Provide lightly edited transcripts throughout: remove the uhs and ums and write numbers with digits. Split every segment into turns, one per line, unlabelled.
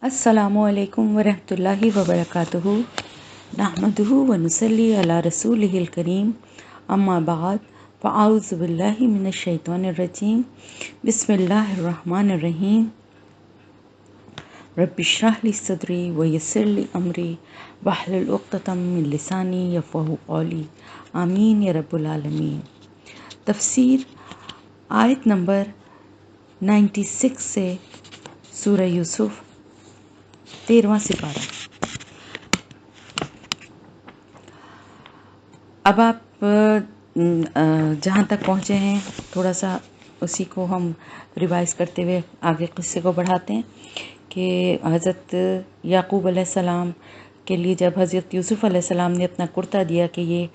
السلام علیکم ورحمۃ اللہ وبرکاتہ نحمدہ ونصلی علی رسولہ الکریم اما بعد فاعوذ باللہ من الشیطان الرجیم بسم اللہ الرحمن الرحیم رب اشرح لی صدری ویسر لی امری واحلل عقدۃ من لسانی یفقہوا قولی آمین یا رب العالمین۔ تفسیر آیت نمبر 96 سے سورہ یوسف 13واں سپارہ۔ اب آپ جہاں تک پہنچے ہیں تھوڑا سا اسی کو ہم ریوائز کرتے ہوئے آگے قصے کو بڑھاتے ہیں کہ حضرت یعقوب علیہ السلام کے لیے جب حضرت یوسف علیہ السلام نے اپنا کرتا دیا کہ یہ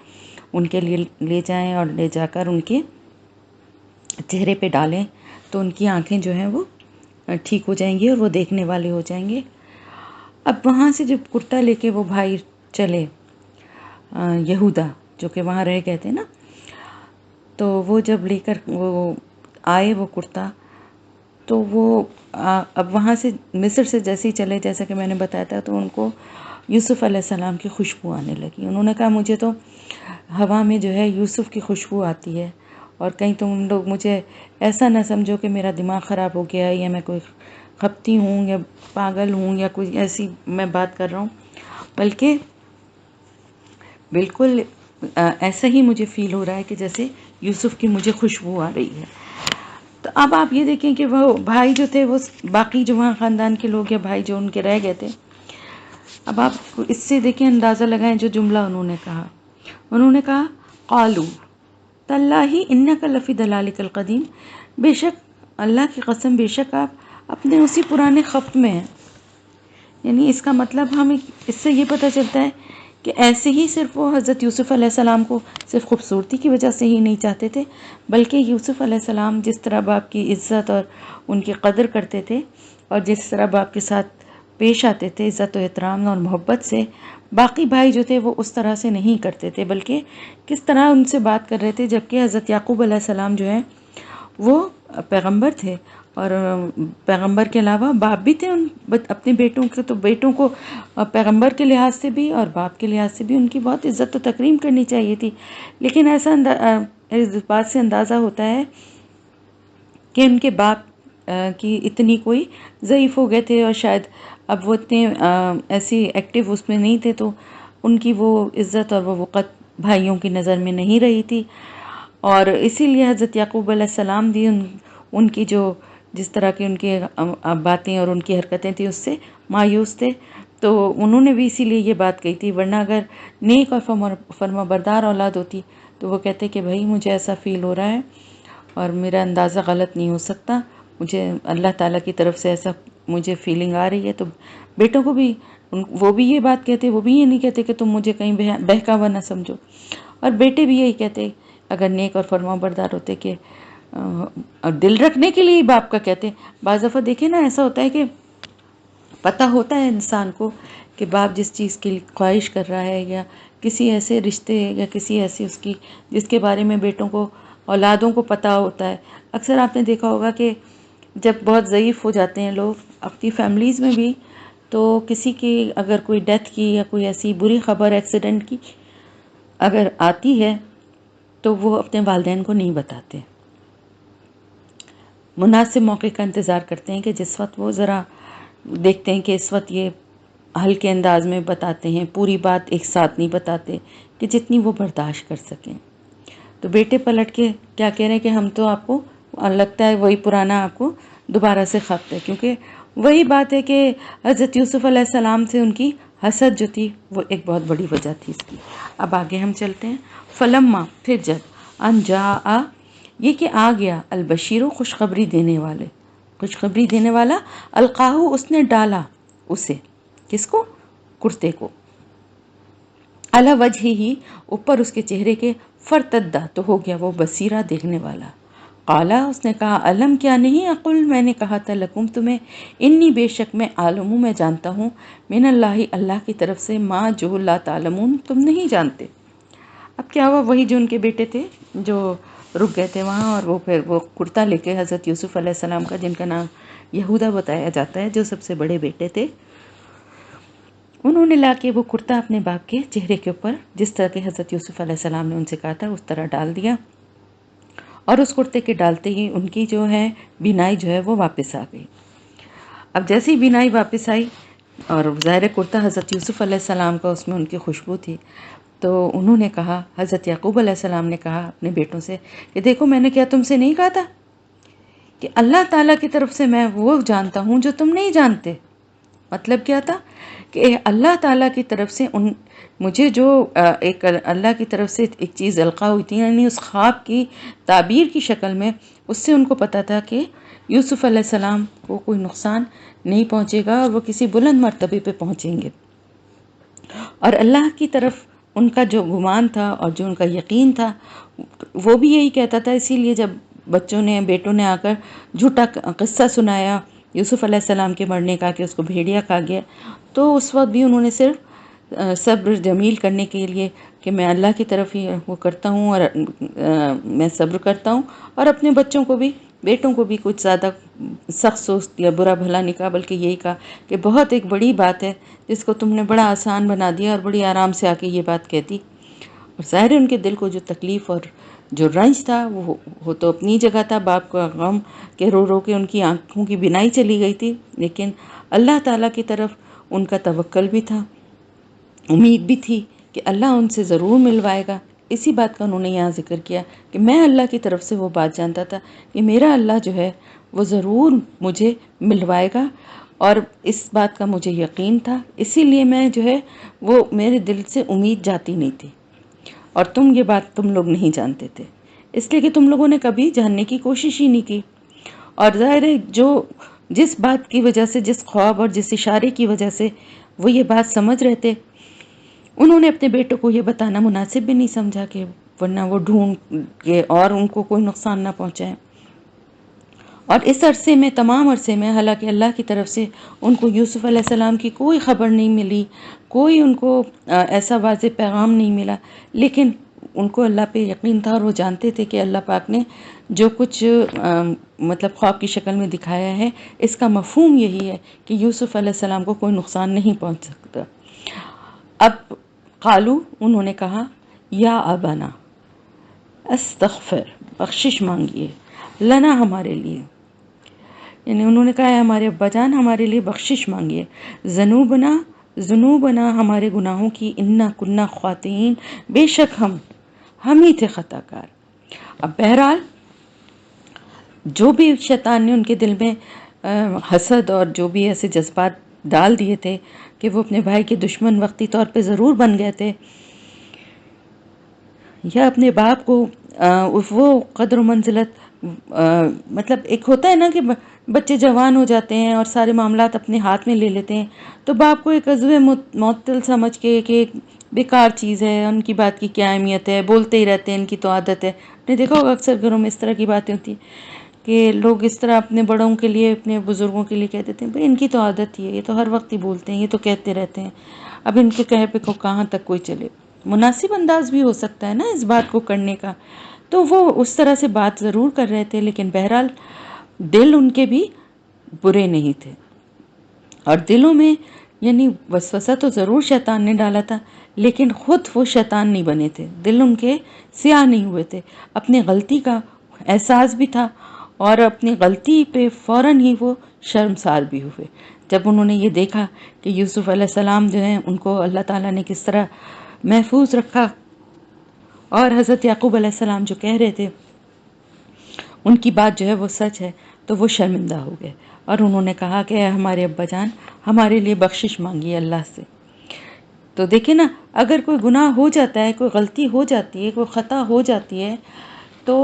ان کے لیے لے جائیں اور لے جا کر ان کے چہرے پہ ڈالیں تو ان کی آنکھیں جو ہیں وہ ٹھیک ہو جائیں گی اور وہ دیکھنے والے ہو جائیں گے۔ اب وہاں سے جب کرتا لے کے وہ بھائی چلے یہودا جو کہ وہاں رہ گئے تھے نا، تو وہ جب لے کر وہ آئے وہ کرتا، تو وہ اب وہاں سے مصر سے جیسے ہی چلے، جیسا کہ میں نے بتایا تھا، تو ان کو یوسف علیہ السلام کی خوشبو آنے لگی۔ انہوں نے کہا مجھے تو ہوا میں جو ہے یوسف کی خوشبو آتی ہے، اور کہیں تم لوگ مجھے ایسا نہ سمجھو کہ میرا دماغ خراب ہو گیا ہے یا میں کوئی خپتی ہوں یا پاگل ہوں یا کوئی ایسی میں بات کر رہا ہوں، بلکہ بالکل ایسا ہی مجھے فیل ہو رہا ہے کہ جیسے یوسف کی مجھے خوشبو آ رہی ہے۔ تو اب آپ یہ دیکھیں کہ وہ بھائی جو تھے، وہ باقی جو وہاں خاندان کے لوگ یا بھائی جو ان کے رہ گئے تھے، اب آپ اس سے دیکھیں اندازہ لگائیں جو جملہ انہوں نے کہا قالو تاللہ انک لفی ضلالک القدیم، بے شک اللہ کی قسم بے شک آپ اپنے اسی پرانے خفت میں ہیں۔ یعنی اس کا مطلب ہمیں اس سے یہ پتہ چلتا ہے کہ ایسے ہی صرف وہ حضرت یوسف علیہ السلام کو صرف خوبصورتی کی وجہ سے ہی نہیں چاہتے تھے، بلکہ یوسف علیہ السلام جس طرح باپ کی عزت اور ان کی قدر کرتے تھے اور جس طرح باپ کے ساتھ پیش آتے تھے عزت و احترام اور محبت سے، باقی بھائی جو تھے وہ اس طرح سے نہیں کرتے تھے، بلکہ کس طرح ان سے بات کر رہے تھے، جبکہ حضرت یعقوب علیہ السلام جو ہیں وہ پیغمبر تھے، اور پیغمبر کے علاوہ باپ بھی تھے ان اپنے بیٹوں کے، تو بیٹوں کو پیغمبر کے لحاظ سے بھی اور باپ کے لحاظ سے بھی ان کی بہت عزت و تکریم کرنی چاہیے تھی۔ لیکن ایسا اس بات سے اندازہ ہوتا ہے کہ ان کے باپ کی اتنی کوئی ضعیف ہو گئے تھے، اور شاید اب وہ اتنے ایسی ایکٹیو اس میں نہیں تھے، تو ان کی وہ عزت اور وہ وقت بھائیوں کی نظر میں نہیں رہی تھی، اور اسی لیے حضرت یعقوب علیہ السلام بھی ان کی جو جس طرح کی ان کی باتیں اور ان کی حرکتیں تھیں اس سے مایوس تھے، تو انہوں نے بھی اسی لیے یہ بات کہی تھی، ورنہ اگر نیک اور فرما بردار اولاد ہوتی تو وہ کہتے کہ بھائی مجھے ایسا فیل ہو رہا ہے اور میرا اندازہ غلط نہیں ہو سکتا، مجھے اللہ تعالیٰ کی طرف سے ایسا مجھے فیلنگ آ رہی ہے، تو بیٹوں کو بھی وہ بھی یہ بات کہتے، وہ بھی یہ نہیں کہتے کہ تم مجھے کہیں بہکاوا نہ سمجھو، اور بیٹے بھی یہی کہتے اگر نیک اور فرما بردار ہوتے کہ اور دل رکھنے کے لیے باپ کا کہتے۔ بعض دفعہ دیکھیں نا ایسا ہوتا ہے کہ پتہ ہوتا ہے انسان کو کہ باپ جس چیز کی خواہش کر رہا ہے، یا کسی ایسے رشتے یا کسی ایسی اس کی جس کے بارے میں بیٹوں کو اولادوں کو پتہ ہوتا ہے۔ اکثر آپ نے دیکھا ہوگا کہ جب بہت ضعیف ہو جاتے ہیں لوگ اپنی فیملیز میں بھی، تو کسی کی اگر کوئی ڈیتھ کی یا کوئی ایسی بری خبر ایکسیڈنٹ کی اگر آتی ہے تو وہ اپنے والدین کو نہیں بتاتے، مناسب موقع کا انتظار کرتے ہیں کہ جس وقت وہ ذرا دیکھتے ہیں کہ اس وقت یہ ہلکے انداز میں بتاتے ہیں، پوری بات ایک ساتھ نہیں بتاتے کہ جتنی وہ برداشت کر سکیں۔ تو بیٹے پلٹ کے کیا کہہ رہے ہیں کہ ہم تو آپ کو لگتا ہے وہی پرانا آپ کو دوبارہ سے خط ہے، کیونکہ وہی بات ہے کہ حضرت یوسف علیہ السلام سے ان کی حسد جو تھی وہ ایک بہت بڑی وجہ تھی اس کی۔ اب آگے ہم چلتے ہیں۔ فلما پھر جب انجا یہ کہ آ گیا البشیر خوشخبری دینے والے، خوشخبری دینے والا، القاہو اس نے ڈالا اسے، کس کو؟ کرتے کو، علی وجہ ہی اوپر اس کے چہرے کے، فرتدا تو ہو گیا وہ بصیرہ دیکھنے والا، قالا اس نے کہا علم کیا نہیں، اقل میں نے کہا تھا لکم تمہیں، انی بے شک میں عالم میں جانتا ہوں، من اللہ اللہ کی طرف سے، ما جو لا تعلمون تم نہیں جانتے۔ اب کیا ہوا، وہی جو ان کے بیٹے تھے جو رک گئے تھے وہاں، اور وہ پھر وہ کرتا لے کے حضرت یوسف علیہ السلام کا جن کا نام یہودا بتایا جاتا ہے جو سب سے بڑے بیٹے تھے، انہوں نے لا کے وہ کرتا اپنے باپ کے چہرے کے اوپر جس طرح کہ حضرت یوسف علیہ السلام نے ان سے کہا تھا اس طرح ڈال دیا، اور اس کرتے کے ڈالتے ہی ان کی جو ہے بینائی جو ہے وہ واپس آ گئی۔ اب جیسی بینائی واپس آئی اور ظاہر کرتا حضرت یوسف علیہ السلام کا اس میں ان کی خوشبو تھی، تو انہوں نے کہا، حضرت یعقوب علیہ السلام نے کہا اپنے بیٹوں سے کہ دیکھو میں نے کیا تم سے نہیں کہا تھا کہ اللہ تعالیٰ کی طرف سے میں وہ جانتا ہوں جو تم نہیں جانتے۔ مطلب کیا تھا کہ اللہ تعالیٰ کی طرف سے مجھے جو ایک اللہ کی طرف سے ایک چیز القا ہوئی تھی، یعنی اس خواب کی تعبیر کی شکل میں، اس سے ان کو پتا تھا کہ یوسف علیہ السلام کو کوئی نقصان نہیں پہنچے گا اور وہ کسی بلند مرتبے پہ پہنچیں گے، اور اللہ کی طرف ان کا جو گمان تھا اور جو ان کا یقین تھا وہ بھی یہی کہتا تھا۔ اسی لیے جب بیٹوں نے آ کر جھوٹا قصہ سنایا یوسف علیہ السلام کے مرنے کا کہ اس کو بھیڑیا کھا گیا، تو اس وقت بھی انہوں نے صرف صبر جمیل کرنے کے لیے کہ میں اللہ کی طرف ہی وہ کرتا ہوں اور میں صبر کرتا ہوں، اور اپنے بچوں کو بھی، بیٹوں کو بھی کچھ زیادہ سخت سوچ یا برا بھلا نہیں کہا، بلکہ یہی کہا کہ بہت ایک بڑی بات ہے جس کو تم نے بڑا آسان بنا دیا اور بڑی آرام سے آ کے یہ بات کہتی۔ اور ظاہر ان کے دل کو جو تکلیف اور جو رنج تھا وہ تو اپنی جگہ تھا، باپ کا غم کہ رو رو کے ان کی آنکھوں کی بینائی چلی گئی تھی، لیکن اللہ تعالیٰ کی طرف ان کا توکل بھی تھا، امید بھی تھی کہ اللہ ان سے ضرور ملوائے گا۔ اسی بات کا انہوں نے یہاں ذکر کیا کہ میں اللہ کی طرف سے وہ بات جانتا تھا کہ میرا اللہ جو ہے وہ ضرور مجھے ملوائے گا، اور اس بات کا مجھے یقین تھا، اسی لیے میں جو ہے وہ میرے دل سے امید جاتی نہیں تھی، اور یہ بات تم لوگ نہیں جانتے تھے، اس لیے کہ تم لوگوں نے کبھی جاننے کی کوشش ہی نہیں کی۔ اور ظاہر ہے جس بات کی وجہ سے، جس خواب اور جس اشارے کی وجہ سے وہ یہ بات سمجھ رہے تھے، انہوں نے اپنے بیٹوں کو یہ بتانا مناسب بھی نہیں سمجھا کہ ورنہ وہ ڈھونڈ کے اور ان کو کوئی نقصان نہ پہنچائے۔ اور اس عرصے میں، تمام عرصے میں، حالانکہ اللہ کی طرف سے ان کو یوسف علیہ السلام کی کوئی خبر نہیں ملی، کوئی ان کو ایسا واضح پیغام نہیں ملا، لیکن ان کو اللہ پہ یقین تھا اور وہ جانتے تھے کہ اللہ پاک نے جو کچھ مطلب خواب کی شکل میں دکھایا ہے، اس کا مفہوم یہی ہے کہ یوسف علیہ السلام کو کوئی نقصان نہیں پہنچ سکتا۔ اب قالو، انہوں نے کہا، یا ابانا استغفر، بخشش مانگیے، لنا، ہمارے لیے، یعنی انہوں نے کہا ہے ہمارے ابا جان ہمارے لیے بخشش مانگیے، ذنوبنا، ہمارے گناہوں کی، انا کننا خواتین، بے شک ہم ہی تھے خطا کار۔ اب بہرحال جو بھی شیطان نے ان کے دل میں حسد اور جو بھی ایسے جذبات ڈال دیے تھے کہ وہ اپنے بھائی کے دشمن وقتی طور پہ ضرور بن گئے تھے، یا اپنے باپ کو وہ قدر و منزلت، مطلب ایک ہوتا ہے نا کہ بچے جوان ہو جاتے ہیں اور سارے معاملات اپنے ہاتھ میں لے لیتے ہیں، تو باپ کو ایک عضو معطل سمجھ کے کہ ایک بیکار چیز ہے، ان کی بات کی کیا اہمیت ہے، بولتے ہی رہتے ہیں، ان کی تو عادت ہے۔ آپ نے دیکھا ہوگا اکثر گھروں میں اس طرح کی باتیں ہوتی ہیں کہ لوگ اس طرح اپنے بڑوں کے لیے، اپنے بزرگوں کے لیے کہہ دیتے ہیں بھئی ان کی تو عادت ہی ہے، یہ تو ہر وقت ہی بولتے ہیں، یہ تو کہتے رہتے ہیں، اب ان کے کہے پہ کہاں تک کوئی چلے۔ مناسب انداز بھی ہو سکتا ہے نا اس بات کو کرنے کا، تو وہ اس طرح سے بات ضرور کر رہے تھے، لیکن بہرحال دل ان کے بھی برے نہیں تھے، اور دلوں میں یعنی وسوسہ تو ضرور شیطان نے ڈالا تھا، لیکن خود وہ شیطان نہیں بنے تھے، دل ان کے سیاہ نہیں ہوئے تھے، اپنی غلطی کا احساس بھی تھا، اور اپنی غلطی پہ فوراً ہی وہ شرمسار بھی ہوئے جب انہوں نے یہ دیکھا کہ یوسف علیہ السلام جو ہیں ان کو اللہ تعالیٰ نے کس طرح محفوظ رکھا، اور حضرت یعقوب علیہ السلام جو کہہ رہے تھے ان کی بات جو ہے وہ سچ ہے، تو وہ شرمندہ ہو گئے، اور انہوں نے کہا کہ اے ہمارے ابا جان ہمارے لیے بخشش مانگیے اللہ سے۔ تو دیکھیں نا، اگر کوئی گناہ ہو جاتا ہے، کوئی غلطی ہو جاتی ہے، کوئی خطا ہو جاتی ہے، تو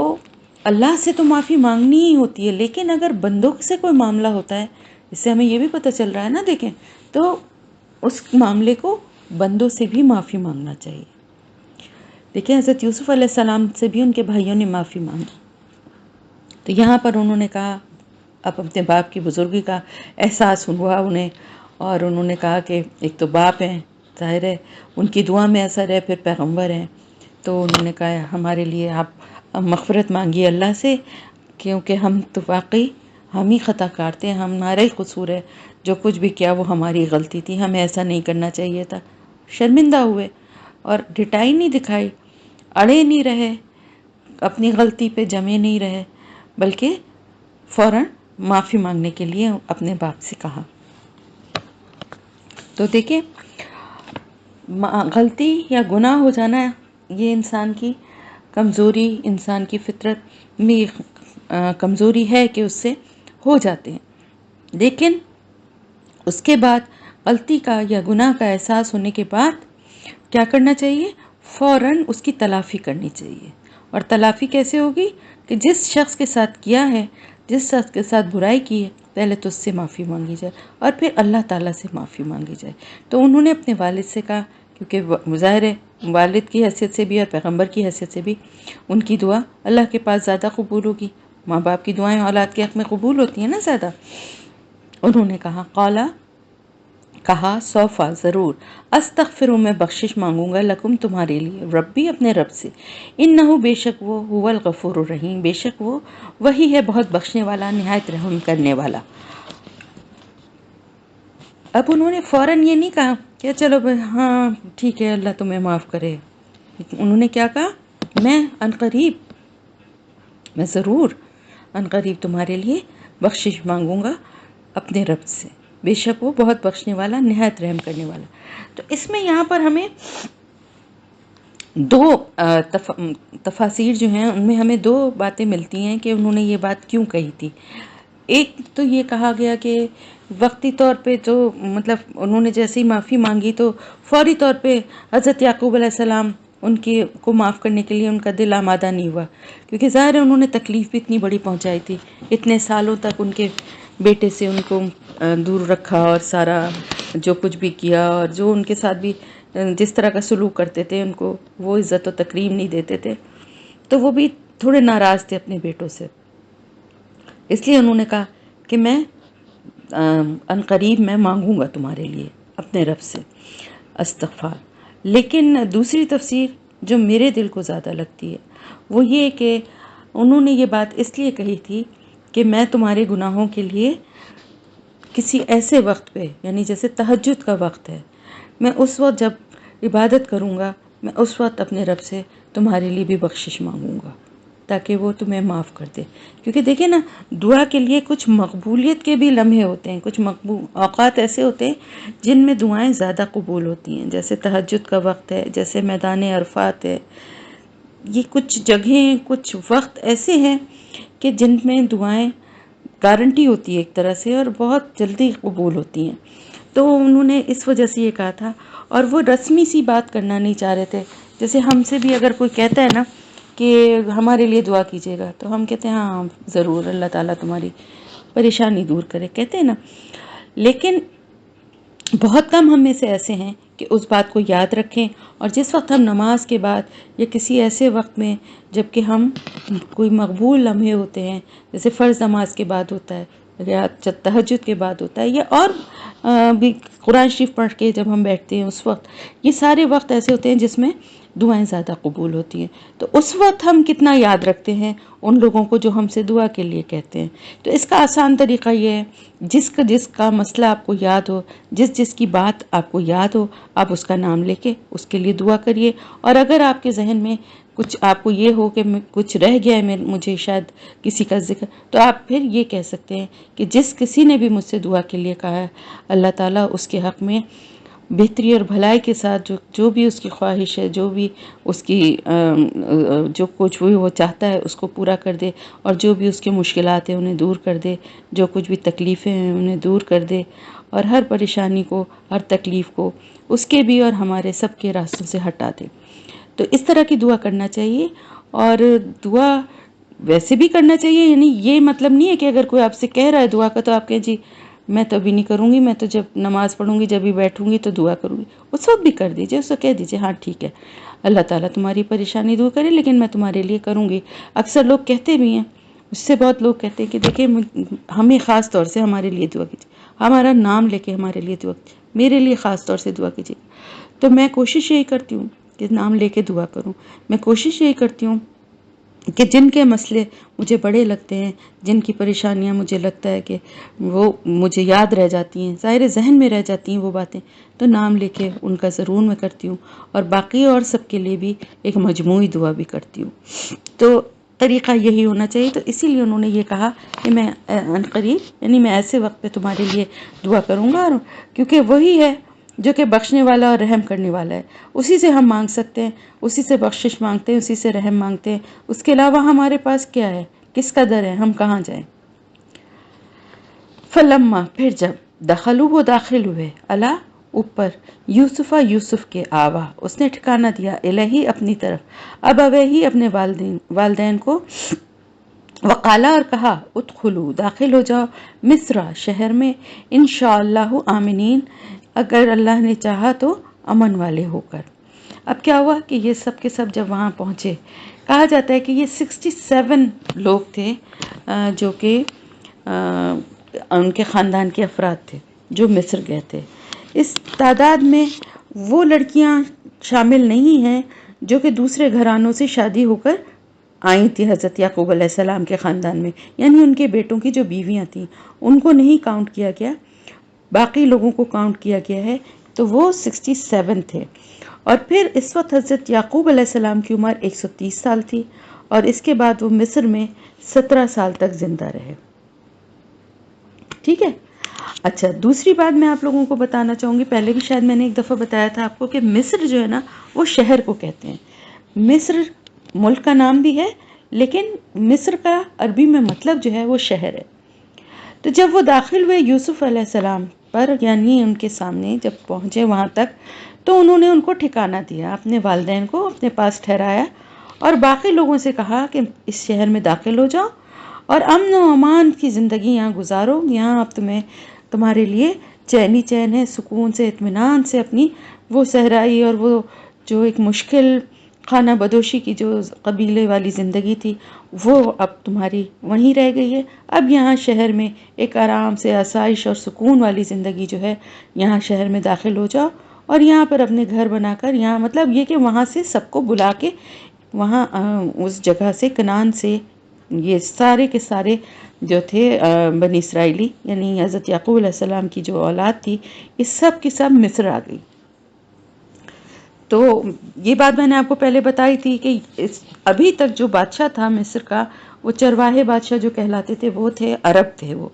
اللہ سے تو معافی مانگنی ہی ہوتی ہے، لیکن اگر بندوں سے کوئی معاملہ ہوتا ہے، اس سے ہمیں یہ بھی پتہ چل رہا ہے نا، دیکھیں تو اس معاملے کو بندوں سے بھی معافی مانگنا چاہیے۔ دیکھیں حضرت یوسف علیہ السلام سے بھی ان کے بھائیوں نے معافی مانگی، تو یہاں پر انہوں نے کہا، اب اپنے باپ کی بزرگی کا احساس ہوا انہیں، اور انہوں نے کہا کہ ایک تو باپ ہیں، ظاہر ہے ان کی دعا میں اثر ہے، پھر پیغمبر ہیں، تو انہوں نے کہا ہمارے لیے آپ مغفرت مانگیے اللہ سے، کیونکہ ہم تو واقعی ہم ہی خطا کار تھے، ہمارا ہی قصور ہے، جو کچھ بھی کیا وہ ہماری غلطی تھی، ہمیں ایسا نہیں کرنا چاہیے تھا. شرمندہ ہوئے اور ڈٹائی نہیں دکھائی، اڑے نہیں رہے، اپنی غلطی پہ جمے نہیں رہے، بلکہ فوراً معافی مانگنے کے لیے اپنے باپ سے کہا. تو دیکھیں، غلطی یا گناہ ہو جانا یہ انسان کی کمزوری، انسان کی فطرت میں کمزوری ہے کہ اس سے ہو جاتے ہیں. لیکن اس کے بعد غلطی کا یا گناہ کا احساس ہونے کے بعد کیا کرنا چاہیے؟ فوراً اس کی تلافی کرنی چاہیے. اور تلافی کیسے ہوگی؟ کہ جس شخص کے ساتھ کیا ہے، جس شخص کے ساتھ برائی کی ہے، پہلے تو اس سے معافی مانگی جائے اور پھر اللہ تعالیٰ سے معافی مانگی جائے. تو انہوں نے اپنے والد سے کہا، کیونکہ ظاہر ہے والد کی حیثیت سے بھی اور پیغمبر کی حیثیت سے بھی ان کی دعا اللہ کے پاس زیادہ قبول ہوگی. ماں باپ کی دعائیں اولاد کے حق میں قبول ہوتی ہیں نا زیادہ. انہوں نے کہا سوفا، ضرور، استغفر، میں بخشش مانگوں گا، لکم، تمہارے لیے، ربی، اپنے رب سے، انہو، بے شک وہ، هو الغفور الرحیم، بے شک وہ وہی ہے بہت بخشنے والا، نہایت رحم کرنے والا. اب انہوں نے فوراً یہ نہیں کہا کہ چلو بھائی ہاں ٹھیک ہے اللہ تمہیں معاف کرے. انہوں نے کیا کہا؟ میں ضرور عنقریب تمہارے لیے بخشش مانگوں گا اپنے رب سے، بے شک وہ بہت بخشنے والا، نہایت رحم کرنے والا. تو اس میں یہاں پر ہمیں دو تفاسیر جو ہیں ان میں ہمیں دو باتیں ملتی ہیں کہ انہوں نے یہ بات کیوں کہی تھی. ایک تو یہ کہا گیا کہ وقتی طور پہ جو مطلب انہوں نے جیسے ہی معافی مانگی تو فوری طور پہ حضرت یعقوب علیہ السلام ان کو معاف کرنے کے لیے ان کا دل آمادہ نہیں ہوا، کیونکہ ظاہر ہے انہوں نے تکلیف بھی اتنی بڑی پہنچائی تھی، اتنے سالوں تک ان کے بیٹے سے ان کو دور رکھا اور سارا جو کچھ بھی کیا، اور جو ان کے ساتھ بھی جس طرح کا سلوک کرتے تھے، ان کو وہ عزت و تکریم نہیں دیتے تھے، تو وہ بھی تھوڑے ناراض تھے اپنے بیٹوں سے. اس لیے انہوں نے کہا کہ میں عنقریب میں مانگوں گا تمہارے لیے اپنے رب سے استغفار. لیکن دوسری تفسیر جو میرے دل کو زیادہ لگتی ہے وہ یہ کہ انہوں نے یہ بات اس لیے کہی تھی کہ میں تمہارے گناہوں کے لیے کسی ایسے وقت پہ، یعنی جیسے تہجد کا وقت ہے، میں اس وقت جب عبادت کروں گا، میں اس وقت اپنے رب سے تمہارے لیے بھی بخشش مانگوں گا تاکہ وہ تمہیں معاف کر دے. کیونکہ دیکھیں نا، دعا کے لیے کچھ مقبولیت کے بھی لمحے ہوتے ہیں، کچھ اوقات ایسے ہوتے ہیں جن میں دعائیں زیادہ قبول ہوتی ہیں، جیسے تہجد کا وقت ہے، جیسے میدان عرفات ہے. یہ کچھ جگہیں، کچھ وقت ایسے ہیں کہ جن میں دعائیں گارنٹی ہوتی ہے ایک طرح سے اور بہت جلدی قبول ہوتی ہیں. تو انہوں نے اس وجہ سے یہ کہا تھا، اور وہ رسمی سی بات کرنا نہیں چاہ رہے تھے. جیسے ہم سے بھی اگر کوئی کہتا ہے نا کہ ہمارے لیے دعا کیجیے گا تو ہم کہتے ہیں ہاں ضرور، اللہ تعالیٰ تمہاری پریشانی دور کرے، کہتے ہیں نا. لیکن بہت کم ہم میں سے ایسے ہیں کہ اس بات کو یاد رکھیں، اور جس وقت ہم نماز کے بعد یا کسی ایسے وقت میں جب کہ ہم کوئی مقبول لمحے ہوتے ہیں، جیسے فرض نماز کے بعد ہوتا ہے یا تہجد کے بعد ہوتا ہے، یا اور بھی قرآن شریف پڑھ کے جب ہم بیٹھتے ہیں اس وقت، یہ سارے وقت ایسے ہوتے ہیں جس میں دعائیں زیادہ قبول ہوتی ہیں. تو اس وقت ہم کتنا یاد رکھتے ہیں ان لوگوں کو جو ہم سے دعا کے لیے کہتے ہیں. تو اس کا آسان طریقہ یہ ہے، جس کا مسئلہ آپ کو یاد ہو، جس کی بات آپ کو یاد ہو، آپ اس کا نام لے کے اس کے لیے دعا کریے. اور اگر آپ کے ذہن میں کچھ آپ کو یہ ہو کہ کچھ رہ گیا ہے مجھے شاید کسی کا ذکر، تو آپ پھر یہ کہہ سکتے ہیں کہ جس کسی نے بھی مجھ سے دعا کے لیے کہا ہے، اللہ تعالیٰ اس کے حق میں بہتری اور بھلائی کے ساتھ جو بھی اس کی خواہش ہے، جو بھی اس کی جو کچھ بھی وہ چاہتا ہے اس کو پورا کر دے، اور جو بھی اس کی مشکلات ہیں انہیں دور کر دے، جو کچھ بھی تکلیفیں ہیں انہیں دور کر دے، اور ہر پریشانی کو، ہر تکلیف کو اس کے بھی اور ہمارے سب کے راستوں سے ہٹا دے. تو اس طرح کی دعا کرنا چاہیے. اور دعا ویسے بھی کرنا چاہیے، یعنی یہ مطلب نہیں ہے کہ اگر کوئی آپ سے کہہ رہا ہے دعا کا تو آپ کہیں جی میں تو ابھی نہیں کروں گی، میں تو جب نماز پڑھوں گی، جب بھی بیٹھوں گی تو دعا کروں گی. اس وقت بھی کر دیجئے، اس کو کہہ دیجئے ہاں ٹھیک ہے اللہ تعالیٰ تمہاری پریشانی دور کرے، لیکن میں تمہارے لیے کروں گی. اکثر لوگ کہتے بھی ہیں، اس سے بہت لوگ کہتے ہیں کہ دیکھیں ہمیں خاص طور سے ہمارے لیے دعا کیجیے، ہمارا نام لے کے ہمارے لیے دعا کیجیے، میرے لیے خاص طور سے دعا کیجیے. تو میں کوشش یہی کرتی ہوں کہ نام لے کے دعا کروں. میں کوشش یہی کرتی ہوں کہ جن کے مسئلے مجھے بڑے لگتے ہیں، جن کی پریشانیاں مجھے لگتا ہے کہ وہ مجھے یاد رہ جاتی ہیں، ظاہر ذہن میں رہ جاتی ہیں وہ باتیں، تو نام لے کے ان کا ضرور میں کرتی ہوں، اور باقی اور سب کے لیے بھی ایک مجموعی دعا بھی کرتی ہوں۔ تو طریقہ یہی ہونا چاہیے۔ تو اسی لیے انہوں نے یہ کہا کہ میں عنقریب، یعنی میں ایسے وقت پہ تمہارے لیے دعا کروں گا، اور کیونکہ وہی ہے جو کہ بخشنے والا اور رحم کرنے والا ہے، اسی سے ہم مانگ سکتے ہیں، اسی سے بخشش مانگتے ہیں، اسی سے رحم مانگتے ہیں۔ اس کے علاوہ ہمارے پاس کیا ہے، کس کا در ہے، ہم کہاں جائیں۔ فلما، پھر جب دخلوا، وہ داخل ہوئے، اللہ، اوپر، یوسف کے آوا، اس نے ٹھکانہ دیا، الہی، اپنی طرف، اب اویہی، اپنے والدین کو، وقالا، اور کہا، ادخلوا، داخل ہو جاؤ، مصر، شہر میں، انشاءاللہ آمنین، اگر اللہ نے چاہا تو امن والے ہو کر۔ اب کیا ہوا کہ یہ سب کے سب جب وہاں پہنچے، کہا جاتا ہے کہ یہ 67 لوگ تھے جو کہ ان کے خاندان کے افراد تھے جو مصر گئے تھے۔ اس تعداد میں وہ لڑکیاں شامل نہیں ہیں جو کہ دوسرے گھرانوں سے شادی ہو کر آئی تھی حضرت یعقوب علیہ السلام کے خاندان میں، یعنی ان کے بیٹوں کی جو بیویاں تھیں ان کو نہیں کاؤنٹ کیا گیا، باقی لوگوں کو کاؤنٹ کیا گیا ہے، تو وہ 67 تھے۔ اور پھر اس وقت حضرت یعقوب علیہ السلام کی عمر 130 سال تھی، اور اس کے بعد وہ مصر میں 17 سال تک زندہ رہے۔ ٹھیک ہے۔ اچھا، دوسری بات میں آپ لوگوں کو بتانا چاہوں گی، پہلے بھی شاید میں نے ایک دفعہ بتایا تھا آپ کو کہ مصر جو ہے نا وہ شہر کو کہتے ہیں۔ مصر ملک کا نام بھی ہے، لیکن مصر کا عربی میں مطلب جو ہے وہ شہر ہے۔ تو جب وہ داخل ہوئے یوسف علیہ السلام پر، یعنی ان کے سامنے جب پہنچے وہاں تک، تو انہوں نے ان کو ٹھکانہ دیا، اپنے والدین کو اپنے پاس ٹھہرایا، اور باقی لوگوں سے کہا کہ اس شہر میں داخل ہو جاؤ اور امن و امان کی زندگی یہاں گزارو، یہاں اب تمہارے لیے چین ہی چین ہے، سکون سے، اطمینان سے اپنی وہ صحرائی اور وہ جو ایک مشکل خانہ بدوشی کی جو قبیلے والی زندگی تھی وہ اب تمہاری وہیں رہ گئی ہے۔ اب یہاں شہر میں ایک آرام سے آسائش اور سکون والی زندگی جو ہے، یہاں شہر میں داخل ہو جاؤ، اور یہاں پر اپنے گھر بنا کر، یہاں مطلب یہ کہ وہاں سے سب کو بلا کے، وہاں اس جگہ سے، کنعان سے، یہ سارے کے سارے جو تھے بنی اسرائیلی، یعنی حضرت یعقوب علیہ السلام کی جو اولاد تھی، یہ سب کی سب مصر آ گئی۔ تو یہ بات میں نے آپ کو پہلے بتائی تھی کہ ابھی تک جو بادشاہ تھا مصر کا، وہ چرواہے بادشاہ جو کہلاتے تھے، وہ تھے عرب تھے، وہ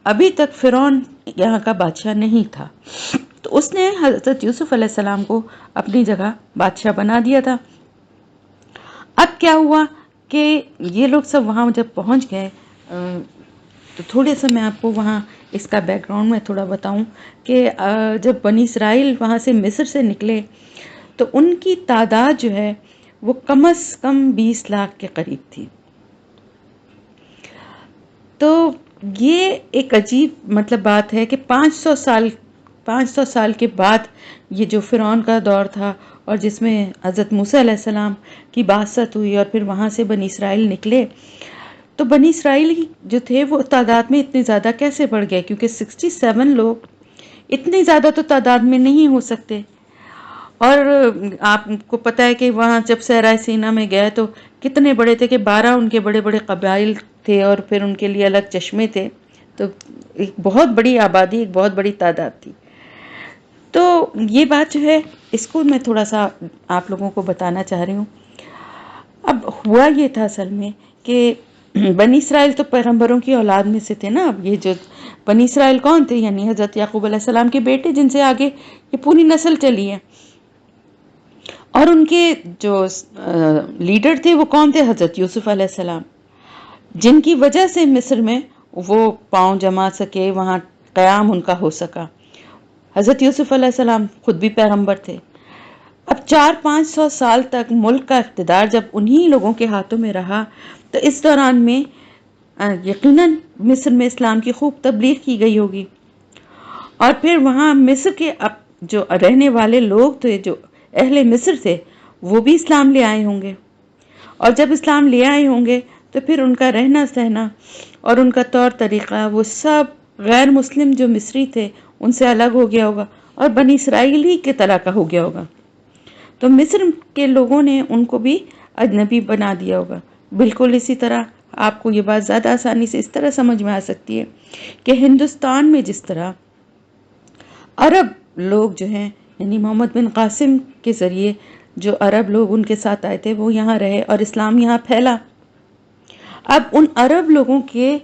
ابھی تک فرعون یہاں کا بادشاہ نہیں تھا۔ تو اس نے حضرت یوسف علیہ السلام کو اپنی جگہ بادشاہ بنا دیا تھا۔ اب کیا ہوا کہ یہ لوگ سب وہاں جب پہنچ گئے، تو تھوڑے سا میں آپ کو وہاں اس کا بیک گراؤنڈ میں تھوڑا بتاؤں کہ جب بنی اسرائیل وہاں سے مصر سے نکلے تو ان کی تعداد جو ہے وہ کم از کم 20 لاکھ کے قریب تھی۔ تو یہ ایک عجیب مطلب بات ہے کہ 500 سال کے بعد یہ جو فرعون کا دور تھا، اور جس میں حضرت موسیٰ علیہ السلام کی بعثت ہوئی اور پھر وہاں سے بنی اسرائیل نکلے، تو بنی اسرائیل جو تھے وہ تعداد میں اتنے زیادہ کیسے بڑھ گئے، کیونکہ 67 لوگ اتنی زیادہ تو تعداد میں نہیں ہو سکتے۔ اور آپ کو پتہ ہے کہ وہاں جب صحرائے سینا میں گئے تو کتنے بڑے تھے کہ 12 ان کے بڑے بڑے قبائل تھے، اور پھر ان کے لیے الگ چشمے تھے، تو ایک بہت بڑی آبادی، ایک بہت بڑی تعداد تھی۔ تو یہ بات جو ہے اس کو میں تھوڑا سا آپ لوگوں کو بتانا چاہ رہی ہوں۔ اب ہوا یہ تھا اصل میں کہ بنی اسرائیل تو پیغمبروں کی اولاد میں سے تھے نا۔ اب یہ جو بنی اسرائیل کون تھے، یعنی حضرت یعقوب علیہ السلام کے بیٹے، جن سے آگے یہ پوری نسل چلی ہے۔ اور ان کے جو لیڈر تھے وہ کون تھے، حضرت یوسف علیہ السلام، جن کی وجہ سے مصر میں وہ پاؤں جما سکے، وہاں قیام ان کا ہو سکا۔ حضرت یوسف علیہ السلام خود بھی پیغمبر تھے۔ اب 400-500 سال تک ملک کا اقتدار جب انہی لوگوں کے ہاتھوں میں رہا، تو اس دوران میں یقیناً مصر میں اسلام کی خوب تبلیغ کی گئی ہوگی، اور پھر وہاں مصر کے جو رہنے والے لوگ تھے، جو اہل مصر تھے، وہ بھی اسلام لے آئے ہوں گے، اور جب اسلام لے آئے ہوں گے تو پھر ان کا رہنا سہنا اور ان کا طور طریقہ وہ سب غیر مسلم جو مصری تھے ان سے الگ ہو گیا ہوگا، اور بنی اسرائیلی کے طرح کا ہو گیا ہوگا۔ تو مصر کے لوگوں نے ان کو بھی اجنبی بنا دیا ہوگا۔ بالکل اسی طرح آپ کو یہ بات زیادہ آسانی سے اس طرح سمجھ میں آ سکتی ہے کہ ہندوستان میں جس طرح عرب لوگ جو ہیں، یعنی محمد بن قاسم کے ذریعے جو عرب لوگ ان کے ساتھ آئے تھے وہ یہاں رہے اور اسلام یہاں پھیلا. اب ان عرب لوگوں کے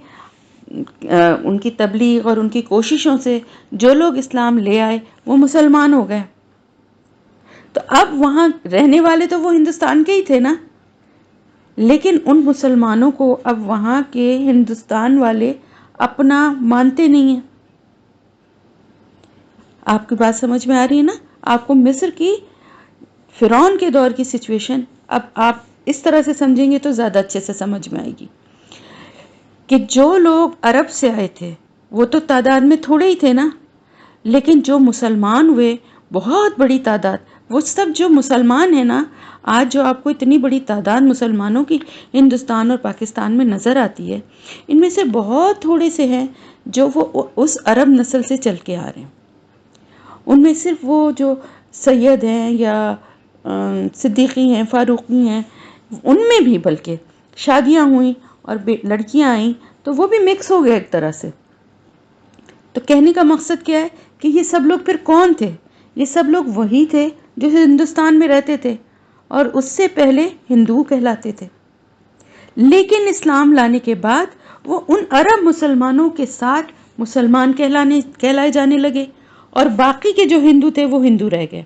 ان کی تبلیغ اور ان کی کوششوں سے جو لوگ اسلام لے آئے وہ مسلمان ہو گئے. تو اب وہاں رہنے والے تو وہ ہندوستان کے ہی تھے نا، لیکن ان مسلمانوں کو اب وہاں کے ہندوستان والے اپنا مانتے نہیں ہیں. آپ کی بات سمجھ میں آ رہی ہے نا؟ آپ کو مصر کی فرعون کے دور کی سچویشن اب آپ اس طرح سے سمجھیں گے تو زیادہ اچھے سے سمجھ میں آئے گی کہ جو لوگ عرب سے آئے تھے وہ تو تعداد میں تھوڑے ہی تھے نا، لیکن جو مسلمان ہوئے بہت بڑی تعداد. وہ سب جو مسلمان ہیں نا، آج جو آپ کو اتنی بڑی تعداد مسلمانوں کی ہندوستان اور پاکستان میں نظر آتی ہے، ان میں سے بہت تھوڑے سے ہیں جو وہ اس عرب نسل سے چل کے آ رہے ہیں. ان میں صرف وہ جو سید ہیں یا صدیقی ہیں، فاروقی ہیں، ان میں بھی بلکہ شادیاں ہوئیں اور لڑکیاں آئیں تو وہ بھی مکس ہو گئے ایک طرح سے. تو کہنے کا مقصد کیا ہے کہ یہ سب لوگ پھر کون تھے؟ یہ سب لوگ وہی تھے جو ہندوستان میں رہتے تھے اور اس سے پہلے ہندو کہلاتے تھے، لیکن اسلام لانے کے بعد وہ ان عرب مسلمانوں کے ساتھ مسلمان کہلائے جانے لگے اور باقی کے جو ہندو تھے وہ ہندو رہ گئے.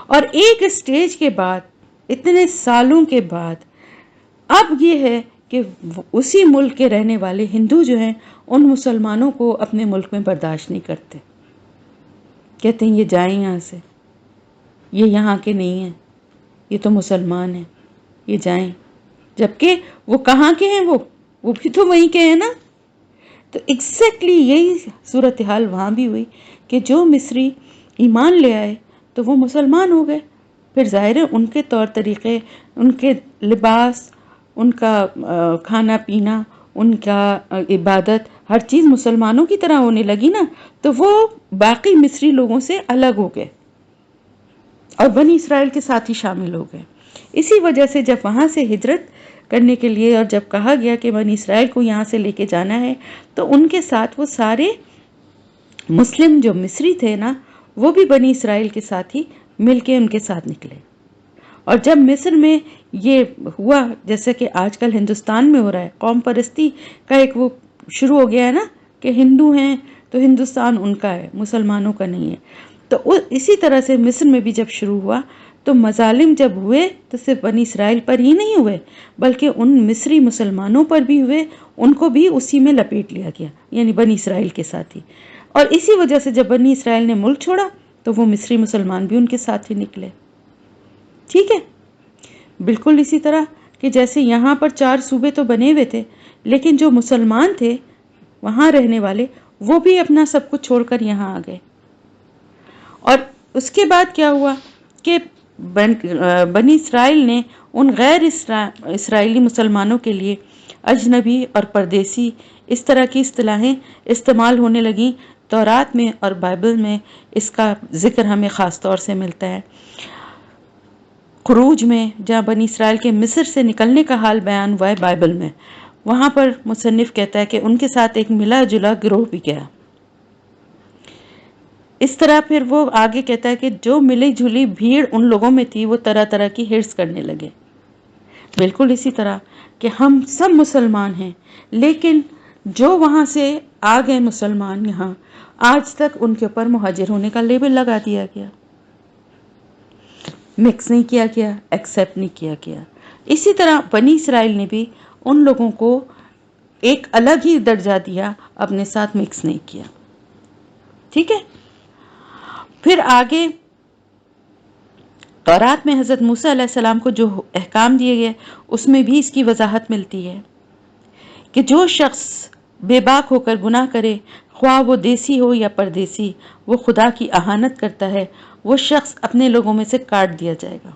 اور ایک اسٹیج کے بعد، اتنے سالوں کے بعد، اب یہ ہے کہ اسی ملک کے رہنے والے ہندو جو ہیں ان مسلمانوں کو اپنے ملک میں برداشت نہیں کرتے. کہتے ہیں یہ جائیں یہاں سے، یہ یہاں کے نہیں ہیں، یہ تو مسلمان ہیں، یہ جائیں. جبکہ وہ کہاں کے ہیں؟ وہ بھی تو وہیں کے ہیں نا. تو ایگزیکٹلی یہی صورتحال وہاں بھی ہوئی کہ جو مصری ایمان لے آئے تو وہ مسلمان ہو گئے. پھر ظاہر ہے ان کے طور طریقے، ان کے لباس، ان کا کھانا پینا، ان کا عبادت، ہر چیز مسلمانوں کی طرح ہونے لگی نا، تو وہ باقی مصری لوگوں سے الگ ہو گئے اور بنی اسرائیل کے ساتھ ہی شامل ہو گئے. اسی وجہ سے جب وہاں سے ہجرت کرنے کے لیے اور جب کہا گیا کہ بنی اسرائیل کو یہاں سے لے کے جانا ہے، تو ان کے ساتھ وہ سارے مسلم جو مصری تھے نا، وہ بھی بنی اسرائیل کے ساتھ ہی مل کے ان کے ساتھ نکلے. اور جب مصر میں یہ ہوا جیسے کہ آج کل ہندوستان میں ہو رہا ہے، قوم پرستی کا ایک وہ شروع ہو گیا ہے نا کہ ہندو ہیں تو ہندوستان ان کا ہے، مسلمانوں کا نہیں ہے. تو اسی طرح سے مصر میں بھی جب شروع ہوا تو مظالم جب ہوئے تو صرف بنی اسرائیل پر ہی نہیں ہوئے بلکہ ان مصری مسلمانوں پر بھی ہوئے، ان کو بھی اسی میں لپیٹ لیا گیا، یعنی بنی اسرائیل کے ساتھ ہی. اور اسی وجہ سے جب بنی اسرائیل نے ملک چھوڑا تو وہ مصری مسلمان بھی ان کے ساتھ ہی نکلے. ٹھیک ہے؟ بالکل اسی طرح کہ جیسے یہاں پر 4 صوبے تو بنے ہوئے تھے، لیکن جو مسلمان تھے وہاں رہنے والے وہ بھی اپنا سب کچھ چھوڑ کر یہاں آ گئے. اور اس کے بعد کیا ہوا کہ بنی اسرائیل نے ان غیر اسرائیلی مسلمانوں کے لیے اجنبی اور پردیسی اس طرح کی اصطلاحیں استعمال ہونے لگیں. تورات میں اور بائبل میں اس کا ذکر ہمیں خاص طور سے ملتا ہے. خروج میں جہاں بنی اسرائیل کے مصر سے نکلنے کا حال بیان ہوا ہے بائبل میں، وہاں پر مصنف کہتا ہے کہ ان کے ساتھ ایک ملا جلا گروہ بھی گیا. اس طرح پھر وہ آگے کہتا ہے کہ جو ملی جھلی بھیڑ ان لوگوں میں تھی وہ طرح طرح کی ہرس کرنے لگے. بالکل اسی طرح کہ ہم سب مسلمان ہیں، لیکن جو وہاں سے آ گئے مسلمان یہاں، آج تک ان کے اوپر مہاجر ہونے کا لیبل لگا دیا گیا، مکس نہیں کیا گیا، ایکسیپٹ نہیں کیا گیا. اسی طرح بنی اسرائیل نے بھی ان لوگوں کو ایک الگ ہی درجہ دیا، اپنے ساتھ مکس نہیں کیا. ٹھیک ہے؟ پھر آگے تورات میں حضرت موسیٰ علیہ السلام کو جو احکام دیے گئے اس میں بھی اس کی وضاحت ملتی ہے کہ جو شخص بے باک ہو کر گناہ کرے، خواہ وہ دیسی ہو یا پردیسی، وہ خدا کی اہانت کرتا ہے، وہ شخص اپنے لوگوں میں سے کاٹ دیا جائے گا.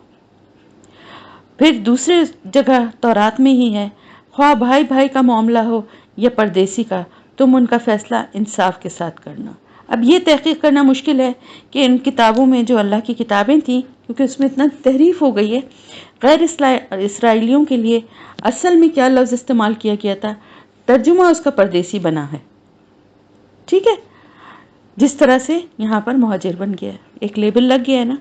پھر دوسرے جگہ تورات میں ہی ہے، خواہ بھائی بھائی کا معاملہ ہو یا پردیسی کا، تم ان کا فیصلہ انصاف کے ساتھ کرنا. اب یہ تحقیق کرنا مشکل ہے کہ ان کتابوں میں جو اللہ کی کتابیں تھیں کیونکہ اس میں اتنا تحریف ہو گئی ہے. غیر اسرائیلیوں کے لیے اصل میں کیا لفظ استعمال کیا گیا تھا، ترجمہ اس کا پردیسی بنا ہے. ٹھیک ہے، جس طرح سے یہاں پر مہاجر بن گیا ہے، ایک لیبل لگ گیا ہے نا.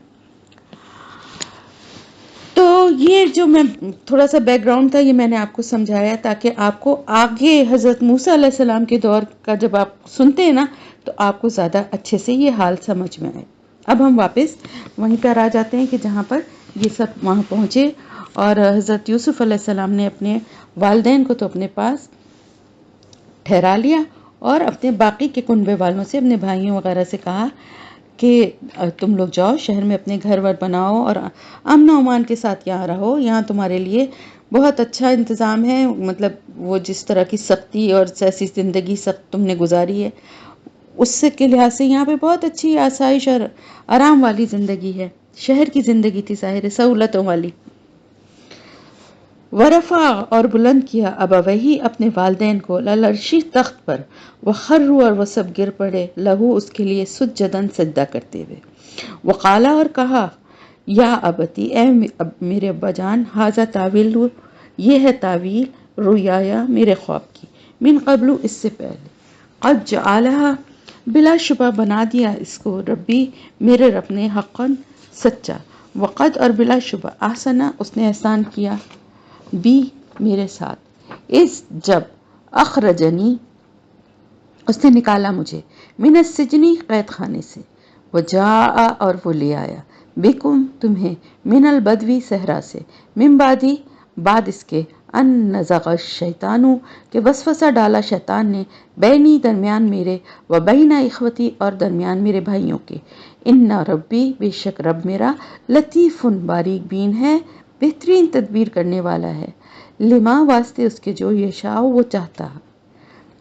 تو یہ جو میں تھوڑا سا بیک گراؤنڈ تھا، یہ میں نے آپ کو سمجھایا تاکہ آپ کو آگے حضرت موسیٰ علیہ السلام کے دور کا جب آپ سنتے ہیں نا تو آپ کو زیادہ اچھے سے یہ حال سمجھ میں آئے. اب ہم واپس وہیں پر آ جاتے ہیں کہ جہاں پر یہ سب وہاں پہنچے اور حضرت یوسف علیہ السلام نے اپنے والدین کو تو اپنے پاس ٹھہرا لیا اور اپنے باقی کے کنبے والوں سے، اپنے بھائیوں وغیرہ سے کہا کہ تم لوگ جاؤ شہر میں اپنے گھر ور بناؤ اور امن و امان کے ساتھ یہاں رہو، یہاں تمہارے لیے بہت اچھا انتظام ہے. مطلب وہ جس طرح کی سختی اور ایسی زندگی سخت تم نے گزاری ہے اس سے کے لحاظ سے یہاں پہ بہت اچھی آسائش اور آرام والی زندگی ہے. شہر کی زندگی تھی ظاہر سہولتوں والی. ورفع اور بلند کیا ابویہ اپنے والدین کو للعرشی تخت پر، وخروا اور وہ سب گر پڑے لہو اس کے لیے سجدن سجدہ کرتے ہوئے. وقالا اور کہا یا ابتی اے میرے ابا جان، ھذا تعویل یہ ہے تعویل رؤیایا میرے خواب کی، من قبل اس سے پہلے، قد جعلھا بلا شبہ بنا دیا اس کو، ربی میرے رب نے، حقاً سچا، وقد اور بلا شبہ، احسن اس نے احسان کیا، بی میرے ساتھ، اس جب اخرجنی اس نے نکالا مجھے، من السجنی قید خانے سے، وجاء اور وہ لے آیا، بکم تمہیں، من البدوی صحرا سے، من بعدی بعد اس کے، ان نزغ الشیطانو کہ وسوسہ ڈالا شیطان نے، بینی درمیان میرے، و بین اخوتی اور درمیان میرے بھائیوں کے، ان ربی بے شک رب میرا، لطیف باریک بین ہے، بہترین تدبیر کرنے والا ہے، لما واسطے اس کے جو یشاء وہ چاہتا،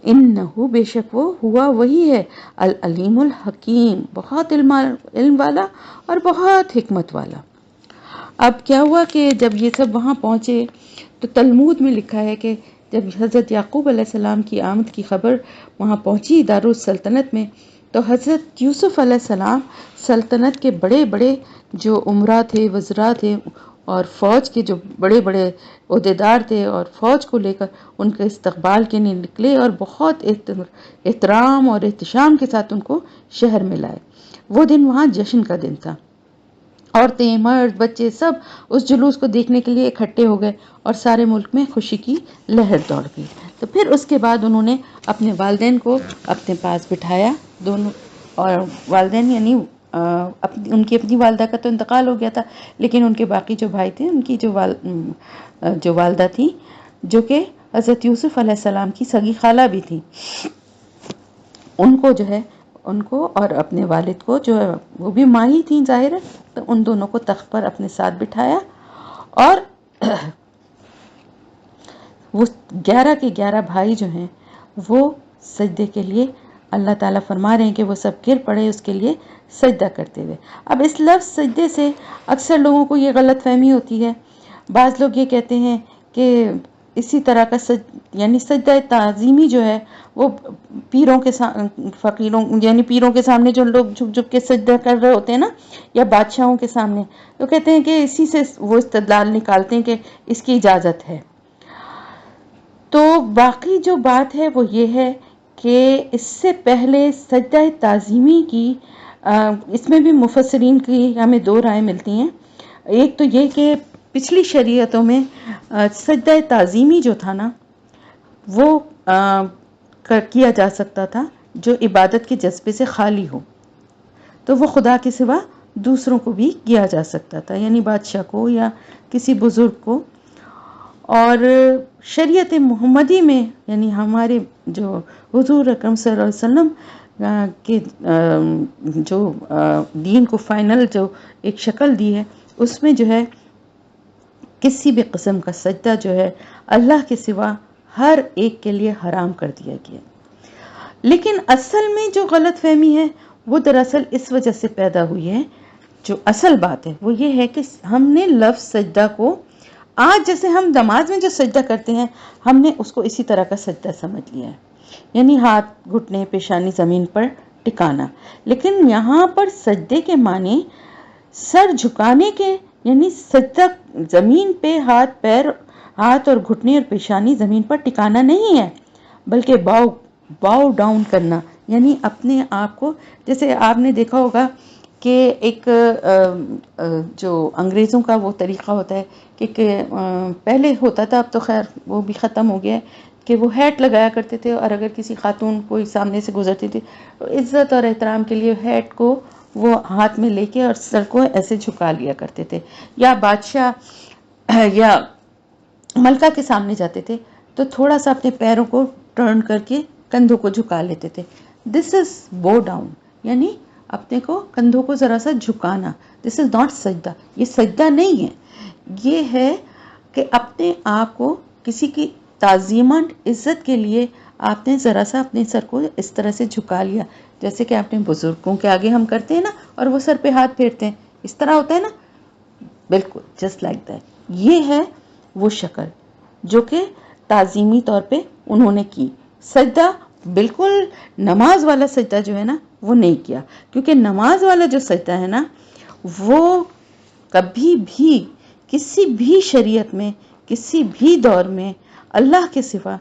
انہو بے شک وہ ہوا وہی ہے، العلیم الحکیم بہت علم والا اور بہت حکمت والا. اب کیا ہوا کہ جب یہ سب وہاں پہنچے تو تلمود میں لکھا ہے کہ جب حضرت یعقوب علیہ السلام کی آمد کی خبر وہاں پہنچی دارالسلطنت میں، تو حضرت یوسف علیہ السلام سلطنت کے بڑے بڑے جو امراء تھے، وزراء تھے اور فوج کے جو بڑے بڑے عہدیدار تھے اور فوج کو لے کر ان کے استقبال کے لیے نکلے اور بہت احترام اور احتشام کے ساتھ ان کو شہر میں لائے. وہ دن وہاں جشن کا دن تھا، عورتیں مرد بچے سب اس جلوس کو دیکھنے کے لیے اکٹھے ہو گئے اور سارے ملک میں خوشی کی لہر دوڑ گئی. تو پھر اس کے بعد انہوں نے اپنے والدین کو اپنے پاس بٹھایا دونوں، اور والدین یعنی ان کی اپنی والدہ کا تو انتقال ہو گیا تھا، لیکن ان کے باقی جو بھائی تھے ان کی جو والدہ تھی جو کہ حضرت یوسف علیہ السلام کی سگی خالہ بھی تھی، ان کو جو ہے ان کو اور اپنے والد کو جو ہے وہ بھی ماں ہی تھیں ظاہر ہے، تو ان دونوں کو تخت پر اپنے ساتھ بٹھایا اور وہ 11 کے 11 بھائی جو ہیں وہ سجدے کے لیے اللہ تعالیٰ فرما رہے ہیں کہ وہ سب گر پڑے اس کے لیے سجدہ کرتے ہوئے. اب اس لفظ سجدے سے اکثر لوگوں کو یہ غلط فہمی ہوتی ہے. بعض لوگ یہ کہتے ہیں کہ اسی طرح کا یعنی سجدہ تعظیمی جو ہے وہ پیروں کے فقیروں یعنی پیروں کے سامنے جو لوگ جھک جھک کے سجدہ کر رہے ہوتے ہیں نا، یا بادشاہوں کے سامنے، تو کہتے ہیں کہ اسی سے وہ استدلال نکالتے ہیں کہ اس کی اجازت ہے. تو باقی جو بات ہے وہ یہ ہے کہ اس سے پہلے سجدہ تعظیمی کی اس میں بھی مفسرین کی ہمیں 2 رائے ملتی ہیں. ایک تو یہ کہ پچھلی شریعتوں میں سجدہ تعظیمی جو تھا نا وہ کیا جا سکتا تھا جو عبادت کے جذبے سے خالی ہو، تو وہ خدا کے سوا دوسروں کو بھی کیا جا سکتا تھا، یعنی بادشاہ کو یا کسی بزرگ کو. اور شریعت محمدی میں یعنی ہمارے جو حضور اکرم صلی اللہ علیہ وسلم کے جو دین کو فائنل جو ایک شکل دی ہے، اس میں جو ہے کسی بھی قسم کا سجدہ جو ہے اللہ کے سوا ہر ایک کے لیے حرام کر دیا گیا. لیکن اصل میں جو غلط فہمی ہے وہ دراصل اس وجہ سے پیدا ہوئی ہے، جو اصل بات ہے وہ یہ ہے کہ ہم نے لفظ سجدہ کو آج جیسے ہم نماز میں جو سجدہ کرتے ہیں ہم نے اس کو اسی طرح کا سجدہ سمجھ لیا ہے، یعنی ہاتھ گھٹنے پیشانی زمین پر ٹکانا. لیکن یہاں پر سجدے کے معنی سر جھکانے کے یعنی سجدہ زمین پہ ہاتھ اور گھٹنے اور پیشانی زمین پر ٹکانا نہیں ہے، بلکہ باؤ ڈاؤن کرنا، یعنی اپنے آپ کو، جیسے آپ نے دیکھا ہوگا کہ ایک جو انگریزوں کا وہ طریقہ ہوتا ہے کہ پہلے ہوتا تھا، اب تو خیر وہ بھی ختم ہو گیا ہے، کہ وہ ہیٹ لگایا کرتے تھے، اور اگر کسی خاتون کوئی سامنے سے گزرتی تھی عزت اور احترام کے لیے ہیٹ کو وہ ہاتھ میں لے کے اور سر کو ایسے جھکا لیا کرتے تھے، یا بادشاہ یا ملکہ کے سامنے جاتے تھے تو تھوڑا سا اپنے پیروں کو ٹرن کر کے کندھوں کو جھکا لیتے تھے. دس از بو ڈاؤن، یعنی اپنے کو کندھوں کو ذرا سا جھکانا. دس از ناٹ سجدہ، یہ سجدہ نہیں ہے، یہ ہے کہ اپنے آپ کو کسی کی تعظیماً عزت کے لیے آپ نے ذرا سا اپنے سر کو اس طرح سے جھکا لیا، جیسے کہ اپنے بزرگوں کے آگے ہم کرتے ہیں نا، اور وہ سر پہ ہاتھ پھیرتے ہیں، اس طرح ہوتا ہے نا، بالکل جسٹ لائک دیٹ. یہ ہے وہ شکل جو کہ تعظیمی طور پہ انہوں نے کی. سجدہ بالکل نماز والا سجدہ جو ہے نا وہ نہیں کیا، کیونکہ نماز والا جو سجدہ ہے نا وہ کبھی بھی کسی بھی شریعت میں کسی بھی دور میں اللہ کے سوا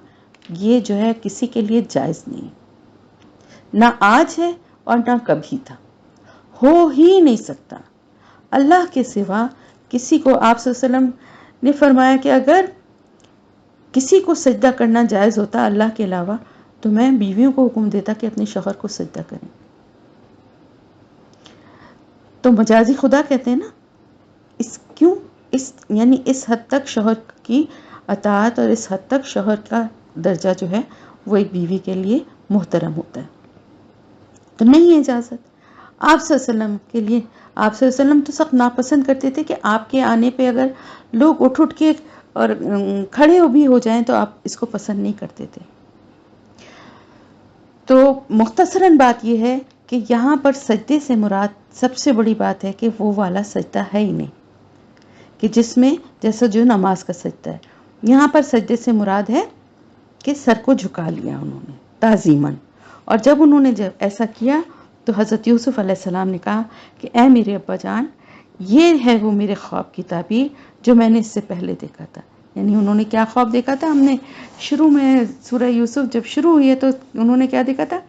یہ جو ہے کسی کے لیے جائز نہیں، نہ آج ہے اور نہ کبھی تھا، ہو ہی نہیں سکتا. اللہ کے سوا کسی کو، آپ صلی اللہ علیہ وسلم نے فرمایا کہ اگر کسی کو سجدہ کرنا جائز ہوتا اللہ کے علاوہ تو میں بیویوں کو حکم دیتا کہ اپنے شوہر کو سجدہ کریں. تو مجازی خدا کہتے ہیں نا، کیوں یعنی اس حد تک شوہر کی اطاعت اور اس حد تک شوہر کا درجہ جو ہے وہ ایک بیوی کے لیے محترم ہوتا ہے. تو نہیں ہے اجازت. آپ صلی اللہ علیہ وسلم کے لیے، آپ صلی اللہ علیہ وسلم تو سخت ناپسند کرتے تھے کہ آپ کے آنے پہ اگر لوگ اٹھ کے اور کھڑے بھی ہو جائیں تو آپ اس کو پسند نہیں کرتے تھے. تو مختصراً بات یہ ہے کہ یہاں پر سجدے سے مراد سب سے بڑی بات ہے کہ وہ والا سجدہ ہے ہی نہیں کہ جس میں جیسا جو نماز کا سجدہ ہے. یہاں پر سجدے سے مراد ہے کہ سر کو جھکا لیا انہوں نے تعظیماً. اور جب انہوں نے جب ایسا کیا تو حضرت یوسف علیہ السلام نے کہا کہ اے میرے ابا جان، یہ ہے وہ میرے خواب کی تعبیر جو میں نے اس سے پہلے دیکھا تھا. یعنی انہوں نے کیا خواب دیکھا تھا؟ ہم نے شروع میں سورہ یوسف جب شروع ہوئی ہے تو انہوں نے کیا دیکھا تھا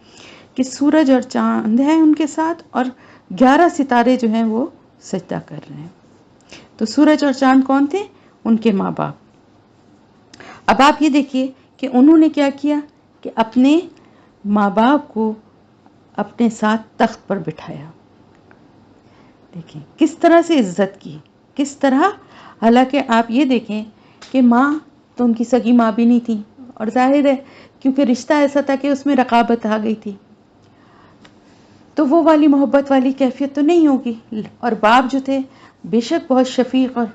کہ سورج اور چاند ہیں ان کے ساتھ اور 11 ستارے جو ہیں وہ سجدہ کر رہے ہیں. تو سورج اور چاند کون تھے؟ ان کے ماں باپ. اب آپ یہ دیکھیے کہ انہوں نے کیا کیا کہ اپنے ماں باپ کو اپنے ساتھ تخت پر بٹھایا. دیکھیں کس طرح سے عزت کی، کس طرح. حالانکہ آپ یہ دیکھیں کہ ماں تو ان کی سگی ماں بھی نہیں تھی، اور ظاہر ہے کیونکہ رشتہ ایسا تھا کہ اس میں رقابت آ گئی تھی تو وہ والی محبت والی کیفیت تو نہیں ہوگی. اور باپ جو تھے بے شک بہت شفیق اور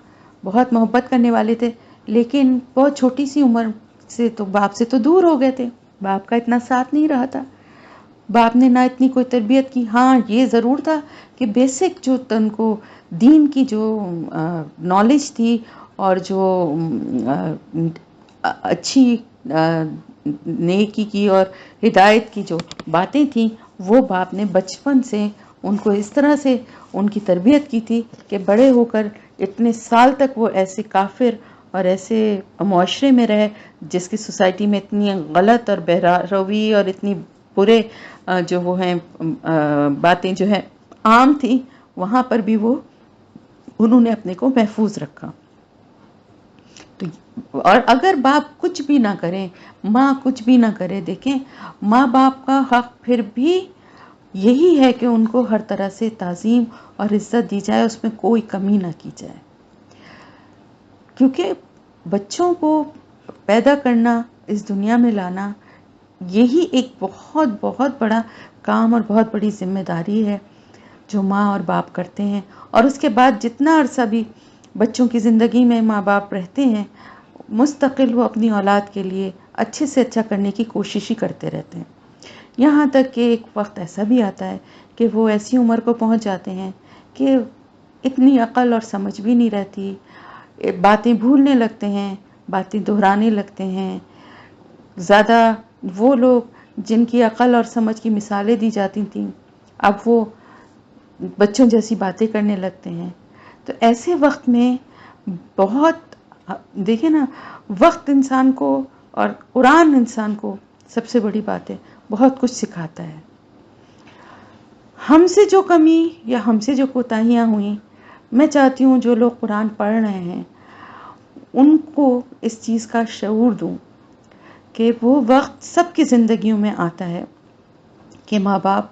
بہت محبت کرنے والے تھے، لیکن بہت چھوٹی سی عمر سے تو باپ سے تو دور ہو گئے تھے، باپ کا اتنا ساتھ نہیں رہا تھا، باپ نے نہ اتنی کوئی تربیت کی. ہاں یہ ضرور تھا کہ بیسک جو ان کو دین کی جو نالج تھی اور جو اچھی نیکی کی اور ہدایت کی جو باتیں تھیں وہ باپ نے بچپن سے ان کو اس طرح سے ان کی تربیت کی تھی کہ بڑے ہو کر اتنے سال تک وہ ایسے کافر اور ایسے معاشرے میں رہے جس کی سوسائٹی میں اتنی غلط اور بہروی اور اتنی برے جو وہ ہیں باتیں جو ہیں عام تھیں، وہاں پر بھی وہ انہوں نے اپنے کو محفوظ رکھا. تو اور اگر باپ کچھ بھی نہ کرے، ماں کچھ بھی نہ کرے، دیکھیں ماں باپ کا حق پھر بھی یہی ہے کہ ان کو ہر طرح سے تعظیم اور عزت دی جائے، اس میں کوئی کمی نہ کی جائے. کیونکہ بچوں کو پیدا کرنا، اس دنیا میں لانا، یہی ایک بہت بہت بڑا کام اور بہت بڑی ذمہ داری ہے جو ماں اور باپ کرتے ہیں. اور اس کے بعد جتنا عرصہ بھی بچوں کی زندگی میں ماں باپ رہتے ہیں، مستقل وہ اپنی اولاد کے لیے اچھے سے اچھا کرنے کی کوشش ہی کرتے رہتے ہیں. یہاں تک کہ ایک وقت ایسا بھی آتا ہے کہ وہ ایسی عمر کو پہنچ جاتے ہیں کہ اتنی عقل اور سمجھ بھی نہیں رہتی، باتیں بھولنے لگتے ہیں، باتیں دہرانے لگتے ہیں. زیادہ وہ لوگ جن کی عقل اور سمجھ کی مثالیں دی جاتی تھیں اب وہ بچوں جیسی باتیں کرنے لگتے ہیں. تو ایسے وقت میں بہت دیکھیں نا، وقت انسان کو اور قرآن انسان کو سب سے بڑی بات ہے، بہت کچھ سکھاتا ہے. ہم سے جو کمی یا ہم سے جو کوتاہیاں ہوئیں، میں چاہتی ہوں جو لوگ قرآن پڑھ رہے ہیں ان کو اس چیز کا شعور دوں کہ وہ وقت سب کی زندگیوں میں آتا ہے کہ ماں باپ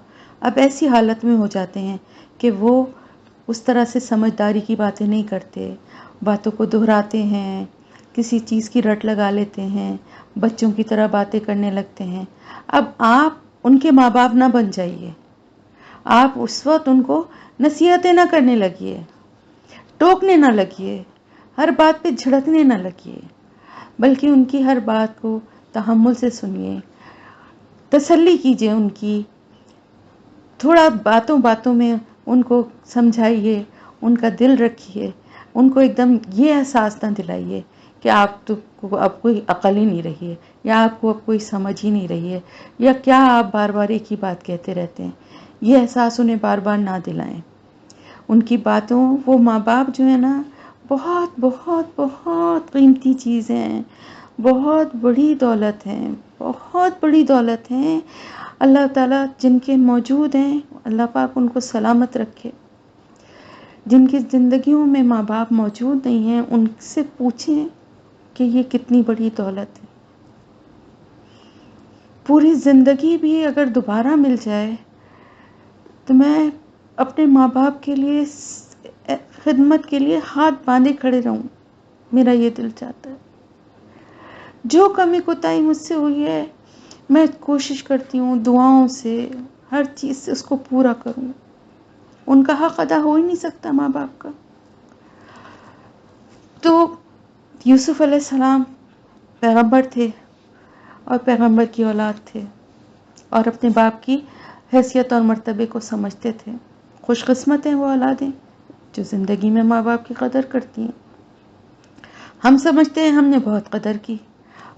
اب ایسی حالت میں ہو جاتے ہیں کہ وہ اس طرح سے سمجھداری کی باتیں نہیں کرتے، باتوں کو دہراتے ہیں، کسی چیز کی رٹ لگا لیتے ہیں، بچوں کی طرح باتیں کرنے لگتے ہیں. اب آپ ان کے ماں باپ نہ بن جائیے، آپ اس وقت ان کو نصیحتیں نہ کرنے لگیے، ٹوکنے نہ لگیے، ہر بات پہ جھڑکنے نہ لگیے، بلکہ ان کی ہر بات کو تحمل سے سنیے، تسلی کیجیے ان کی، تھوڑا باتوں باتوں میں ان کو سمجھائیے، ان کا دل رکھیے، ان کو ایک دم یہ احساس نہ دلائیے کہ آپ تو کو اب کوئی عقل ہی نہیں رہی ہے، یا آپ کو اب کوئی سمجھ ہی نہیں رہی ہے، یا کیا آپ بار بار ایک ہی بات کہتے رہتے ہیں. یہ احساس انہیں بار بار نہ دلائیں. ان کی باتوں، وہ ماں باپ جو ہے نا، بہت بہت بہت قیمتی چیز ہیں، بہت بڑی دولت ہیں، بہت بڑی دولت ہیں. اللہ تعالیٰ جن کے موجود ہیں، اللہ پاک ان کو سلامت رکھے. جن کی زندگیوں میں ماں باپ موجود نہیں ہیں، ان سے پوچھیں کہ یہ کتنی بڑی دولت ہے. پوری زندگی بھی اگر دوبارہ مل جائے تو میں اپنے ماں باپ کے لیے خدمت کے لیے ہاتھ باندھے کھڑے رہوں. میرا یہ دل چاہتا ہے. جو کمی کوتاہی مجھ سے ہوئی ہے، میں کوشش کرتی ہوں دعاؤں سے، ہر چیز سے اس کو پورا کروں. ان کا حق ادا ہو ہی نہیں سکتا ماں باپ کا. تو یوسف علیہ السلام پیغمبر تھے اور پیغمبر کی اولاد تھے، اور اپنے باپ کی حیثیت اور مرتبے کو سمجھتے تھے. خوش قسمت ہیں وہ اولادیں جو زندگی میں ماں باپ کی قدر کرتی ہیں. ہم سمجھتے ہیں ہم نے بہت قدر کی،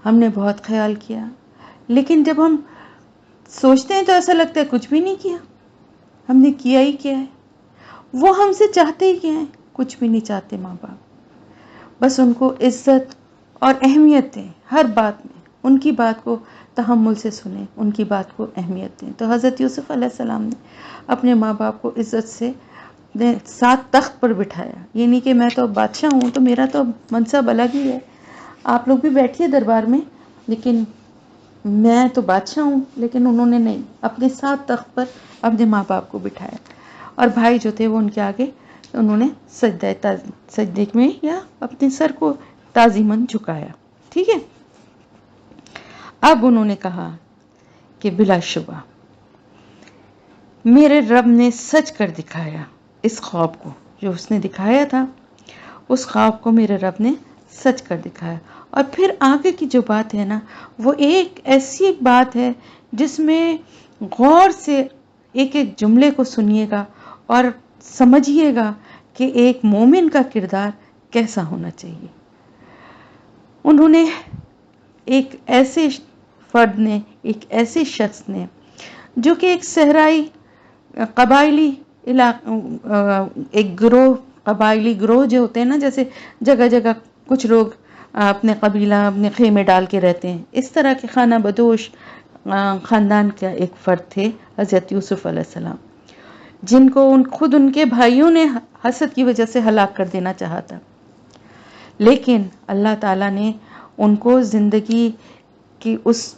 ہم نے بہت خیال کیا، لیکن جب ہم سوچتے ہیں تو ایسا لگتا ہے کچھ بھی نہیں کیا. ہم نے کیا ہی کیا ہے؟ وہ ہم سے چاہتے ہی کیا ہے؟ کچھ بھی نہیں چاہتے ماں باپ. بس ان کو عزت اور اہمیت دیں ہر بات میں، ان کی بات کو تحمل سے سنیں، ان کی بات کو اہمیت دیں. تو حضرت یوسف علیہ السلام نے اپنے ماں باپ کو عزت سے ساتھ تخت پر بٹھایا. یہ نہیں کہ میں تو بادشاہ ہوں تو میرا تو منصب الگ ہی ہے، آپ لوگ بھی بیٹھیے دربار میں، لیکن میں تو بادشاہ ہوں. لیکن انہوں نے نہیں، اپنے ساتھ تخت پر اپنے ماں باپ کو بٹھایا. اور بھائی جو تھے وہ ان کے آگے انہوں نے سجدے میں یا اپنے سر کو تعظیماً جھکایا. ٹھیک ہے. اب انہوں نے کہا کہ بلا شبہ میرے رب نے سچ کر دکھایا اس خواب کو، جو اس نے دکھایا تھا اس خواب کو میرے رب نے سچ کر دکھایا. اور پھر آگے کی جو بات ہے نا، وہ ایک ایسی بات ہے جس میں غور سے ایک ایک جملے کو سنیے گا اور سمجھیے گا کہ ایک مومن کا کردار کیسا ہونا چاہیے. انہوں نے ایک ایسے فرد نے، ایک ایسے شخص نے جو کہ ایک صحرائی قبائلی ایک گروہ، قبائلی گروہ جو ہوتے ہیں نا، جیسے جگہ جگہ کچھ لوگ اپنے قبیلہ اپنے خیمے ڈال کے رہتے ہیں، اس طرح کے خانہ بدوش خاندان کا ایک فرد تھے حضرت یوسف علیہ السلام، جن کو خود ان کے بھائیوں نے حسد کی وجہ سے ہلاک کر دینا چاہا تھا. لیکن اللہ تعالیٰ نے ان کو زندگی کی اس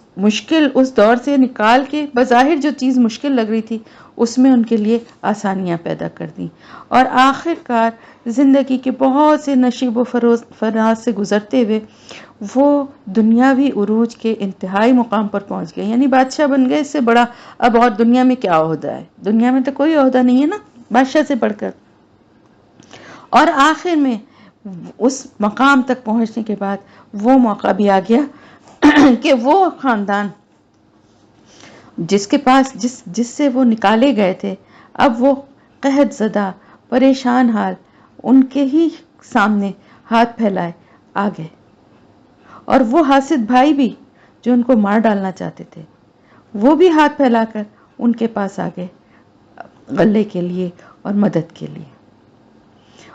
دور سے نکال کے، بظاہر جو چیز مشکل لگ رہی تھی اس میں ان کے لیے آسانیاں پیدا کر دیں، اور آخر کار زندگی کے بہت سے نشیب و فراز سے گزرتے ہوئے وہ دنیاوی عروج کے انتہائی مقام پر پہنچ گئے. یعنی بادشاہ بن گئے، اس سے بڑا اب اور دنیا میں کیا عہدہ ہے؟ دنیا میں تو کوئی عہدہ نہیں ہے نا بادشاہ سے بڑھ کر. اور آخر میں اس مقام تک پہنچنے کے بعد وہ موقع بھی آ گیا کہ وہ خاندان جس کے پاس جس سے وہ نکالے گئے تھے، اب وہ قحط زدہ پریشان حال ان کے ہی سامنے ہاتھ پھیلائے آ گئے. اور وہ حاسد بھائی بھی جو ان کو مار ڈالنا چاہتے تھے، وہ بھی ہاتھ پھیلا کر ان کے پاس آ گئے غلے کے لیے اور مدد کے لیے،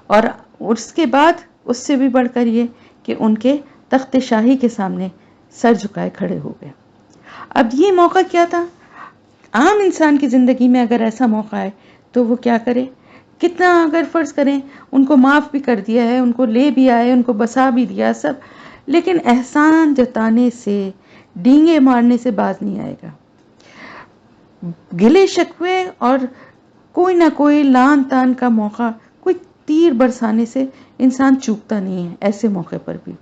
اور اس کے بعد اس سے بھی بڑھ کر یہ کہ ان کے تخت شاہی کے سامنے سر جھکائے کھڑے ہو گئے۔ اب یہ موقع کیا تھا؟ عام انسان کی زندگی میں اگر ایسا موقع ہے تو وہ کیا کرے؟ کتنا اگر فرض کریں ان کو معاف بھی کر دیا ہے، ان کو لے بھی آئے، ان کو بسا بھی دیا سب، لیکن احسان جتانے سے، ڈینگے مارنے سے باز نہیں آئے گا۔ گلے شکوے اور کوئی نہ کوئی لان تان کا موقع، کوئی تیر برسانے سے انسان چوکتا نہیں ہے ایسے موقع پر بھی،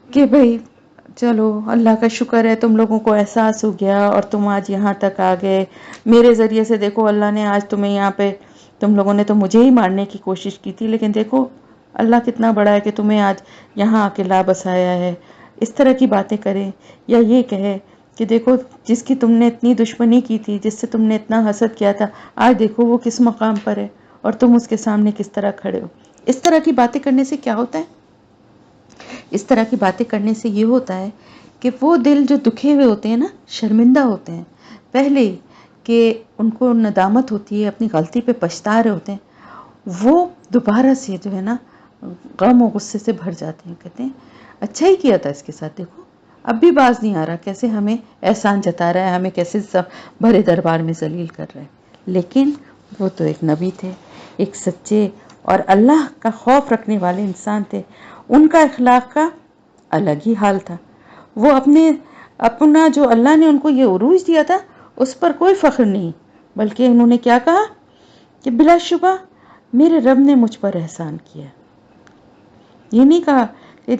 کہ بھئی چلو اللہ کا شکر ہے تم لوگوں کو احساس ہو گیا اور تم آج یہاں تک آ گئے، میرے ذریعے سے دیکھو اللہ نے آج تمہیں یہاں پہ، تم لوگوں نے تو مجھے ہی مارنے کی کوشش کی تھی، لیکن دیکھو اللہ کتنا بڑا ہے کہ تمہیں آج یہاں آ کے لا بسایا ہے۔ اس طرح کی باتیں کریں، یا یہ کہے کہ دیکھو جس کی تم نے اتنی دشمنی کی تھی، جس سے تم نے اتنا حسد کیا تھا، آج دیکھو وہ کس مقام پر ہے اور تم اس کے سامنے کس طرح کھڑے ہو۔ اس طرح کی باتیں کرنے سے کیا ہوتا ہے؟ اس طرح کی باتیں کرنے سے یہ ہوتا ہے کہ وہ دل جو دکھے ہوئے ہوتے ہیں نا، شرمندہ ہوتے ہیں پہلے، کہ ان کو ندامت ہوتی ہے، اپنی غلطی پہ پچھتا رہے ہوتے ہیں، وہ دوبارہ سے جو ہے نا غم و غصے سے بھر جاتے ہیں، کہتے ہیں اچھا ہی کیا تھا اس کے ساتھ، دیکھو اب بھی باز نہیں آ رہا، کیسے ہمیں احسان جتا رہا ہے، ہمیں کیسے سب بھرے دربار میں ذلیل کر رہا ہے۔ لیکن وہ تو ایک نبی تھے، ایک سچے اور اللہ کا خوف رکھنے والے انسان تھے، ان کا اخلاق کا الگ ہی حال تھا۔ وہ اپنا جو اللہ نے ان کو یہ عروج دیا تھا اس پر کوئی فخر نہیں، بلکہ انہوں نے کیا کہا کہ بلا شبہ میرے رب نے مجھ پر احسان کیا۔ یہ نہیں کہا کہ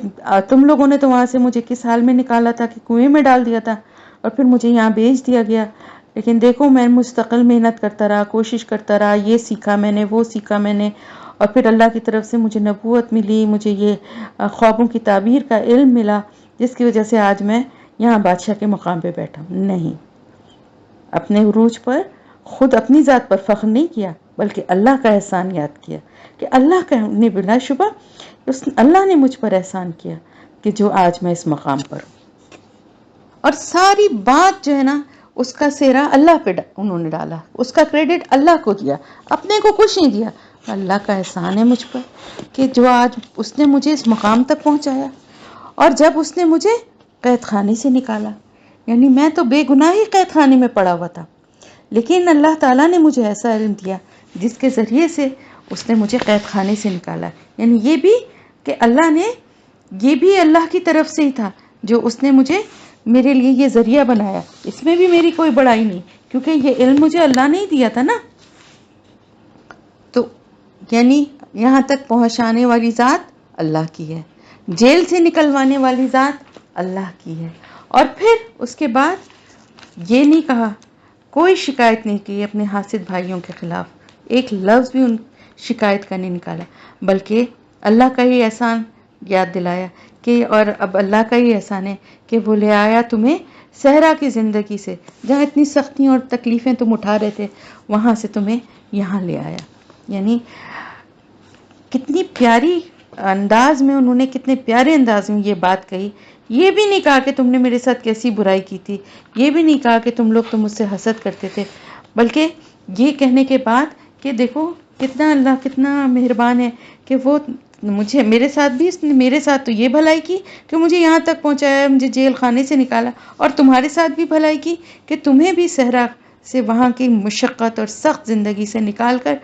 تم لوگوں نے تو وہاں سے مجھے کس حال میں نکالا تھا کہ کنویں میں ڈال دیا تھا اور پھر مجھے یہاں بھیج دیا گیا، لیکن دیکھو میں مستقل محنت کرتا رہا، کوشش کرتا رہا، یہ سیکھا میں نے، وہ سیکھا میں نے، اور پھر اللہ کی طرف سے مجھے نبوت ملی، مجھے یہ خوابوں کی تعبیر کا علم ملا، جس کی وجہ سے آج میں یہاں بادشاہ کے مقام پہ بیٹھا ہوں۔ نہیں، اپنے عروج پر خود اپنی ذات پر فخر نہیں کیا، بلکہ اللہ کا احسان یاد کیا کہ اللہ کا نے بلا شبہ اللہ نے مجھ پر احسان کیا کہ جو آج میں اس مقام پر ہوں۔ اور ساری بات جو ہے نا اس کا سہرا اللہ پہ انہوں نے ڈالا، اس کا کریڈٹ اللہ کو دیا، اپنے کو کچھ نہیں دیا۔ اللہ کا احسان ہے مجھ پر کہ جو آج اس نے مجھے اس مقام تک پہنچایا، اور جب اس نے مجھے قید خانے سے نکالا، یعنی میں تو بے گناہ ہی قید خانے میں پڑا ہوا تھا، لیکن اللہ تعالیٰ نے مجھے ایسا علم دیا جس کے ذریعے سے اس نے مجھے قید خانے سے نکالا، یعنی یہ بھی کہ اللہ نے، یہ بھی اللہ کی طرف سے ہی تھا جو اس نے مجھے، میرے لیے یہ ذریعہ بنایا، اس میں بھی میری کوئی بڑائی نہیں، کیونکہ یہ علم مجھے اللہ نے ہی دیا تھا نا۔ تو یعنی یہاں تک پہنچانے والی ذات اللہ کی ہے، جیل سے نکلوانے والی ذات اللہ کی ہے، اور پھر اس کے بعد یہ نہیں کہا، کوئی شکایت نہیں کی اپنے حاسد بھائیوں کے خلاف، ایک لفظ بھی ان شکایت کا نہیں نکالا، بلکہ اللہ کا ہی احسان یاد دلایا کہ اور اب اللہ کا ہی احسان ہے کہ وہ لے آیا تمہیں صحرا کی زندگی سے، جہاں اتنی سختیاں اور تکلیفیں تم اٹھا رہے تھے، وہاں سے تمہیں یہاں لے آیا۔ یعنی کتنی پیاری انداز میں انہوں نے، کتنے پیارے انداز میں یہ بات کہی۔ یہ بھی نہیں کہا کہ تم نے میرے ساتھ کیسی برائی کی تھی، یہ بھی نہیں کہا کہ تم لوگ تو مجھ سے حسد کرتے تھے، بلکہ یہ کہنے کے بعد کہ دیکھو کتنا اللہ کتنا مہربان ہے کہ وہ مجھے، میرے ساتھ بھی، اس نے میرے ساتھ تو یہ بھلائی کی کہ مجھے یہاں تک پہنچایا، مجھے جیل خانے سے نکالا، اور تمہارے ساتھ بھی بھلائی کی کہ تمہیں بھی صحرا سے، وہاں کی مشقت اور سخت زندگی سے نکال کر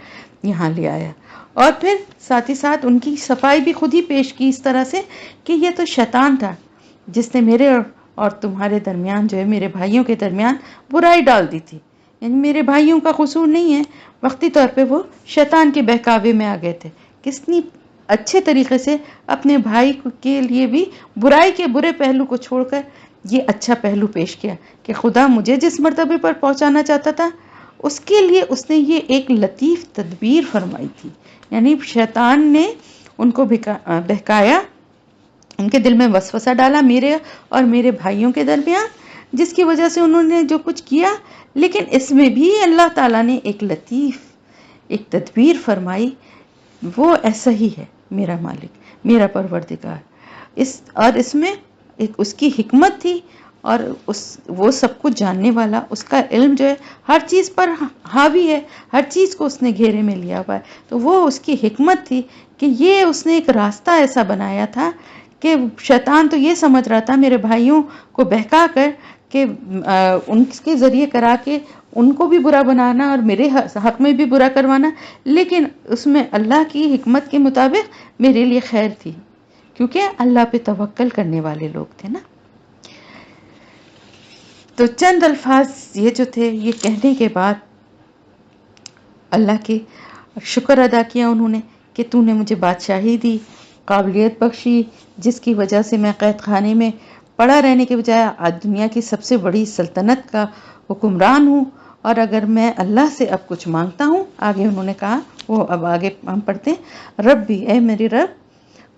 یہاں لے آیا، اور پھر ساتھ ہی ساتھ ان کی صفائی بھی خود ہی پیش کی اس طرح سے کہ یہ تو شیطان تھا جس نے میرے اور تمہارے درمیان جو ہے، میرے بھائیوں کے درمیان برائی ڈال دی تھی، یعنی میرے بھائیوں کا قصور نہیں ہے، وقتی طور پہ وہ شیطان کے بہکاوے میں آ گئے تھے۔ کتنی اچھے طریقے سے اپنے بھائی کے لیے بھی برائی کے برے پہلو کو چھوڑ کر یہ اچھا پہلو پیش کیا کہ خدا مجھے جس مرتبے پر پہنچانا چاہتا تھا اس کے لیے اس نے یہ ایک لطیف تدبیر فرمائی تھی، یعنی شیطان نے ان کو بہکایا، ان کے دل میں وسوسہ ڈالا میرے اور میرے بھائیوں کے درمیان، جس کی وجہ سے انہوں نے جو کچھ کیا، لیکن اس میں بھی اللہ تعالیٰ نے ایک لطیف ایک تدبیر فرمائی۔ وہ ایسا ہی ہے میرا مالک، میرا پروردگار، اور اس میں ایک اس کی حکمت تھی، اور وہ سب کچھ جاننے والا، اس کا علم جو ہے ہر چیز پر حاوی ہے، ہر چیز کو اس نے گھیرے میں لیا ہوا ہے. تو وہ اس کی حکمت تھی کہ یہ اس نے ایک راستہ ایسا بنایا تھا کہ شیطان تو یہ سمجھ رہا تھا میرے بھائیوں کو بہکا کر کہ ان کے ذریعے کرا کے ان کو بھی برا بنانا اور میرے حق میں بھی برا کروانا، لیکن اس میں اللہ کی حکمت کے مطابق میرے لیے خیر تھی، کیونکہ اللہ پہ توکل کرنے والے لوگ تھے نا. تو چند الفاظ یہ جو تھے، یہ کہنے کے بعد اللہ کے شکر ادا کیا انہوں نے کہ تو نے مجھے بادشاہی دی، قابلیت بخشی، جس کی وجہ سے میں قید خانے میں پڑا رہنے کے بجائے آج دنیا کی سب سے بڑی سلطنت کا حکمران ہوں. اور اگر میں اللہ سے اب کچھ مانگتا ہوں، آگے انہوں نے کہا، وہ اب آگے ہم پڑھتے ہیں، رب بھی، اے میرے رب،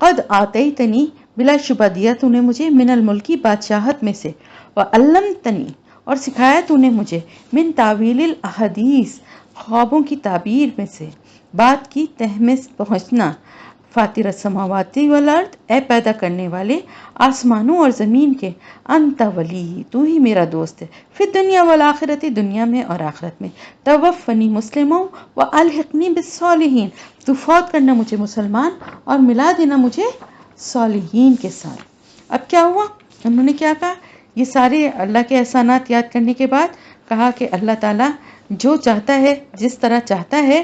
قد آتیتنی، بلا شبہ دیا تو نے مجھے، من الملکی، بادشاہت میں سے، وعلمتنی، اور سکھایا تو نے مجھے، من تعویل الاحادیث، خوابوں کی تعبیر میں سے، بات کی تہ میں پہنچنا، فاطر السماوات والارض، اے پیدا کرنے والے آسمانوں اور زمین کے، انت ولی، تو ہی میرا دوست ہے، فی الدنیا والآخرت، دنیا میں اور آخرت میں، توفنی مسلموں والحقنی بالصالحین، تو فوت کرنا مجھے مسلمان اور ملا دینا مجھے صالحین کے ساتھ. اب کیا ہوا؟ انہوں نے کیا کہا؟ یہ سارے اللہ کے احسانات یاد کرنے کے بعد کہا کہ اللہ تعالیٰ جو چاہتا ہے، جس طرح چاہتا ہے،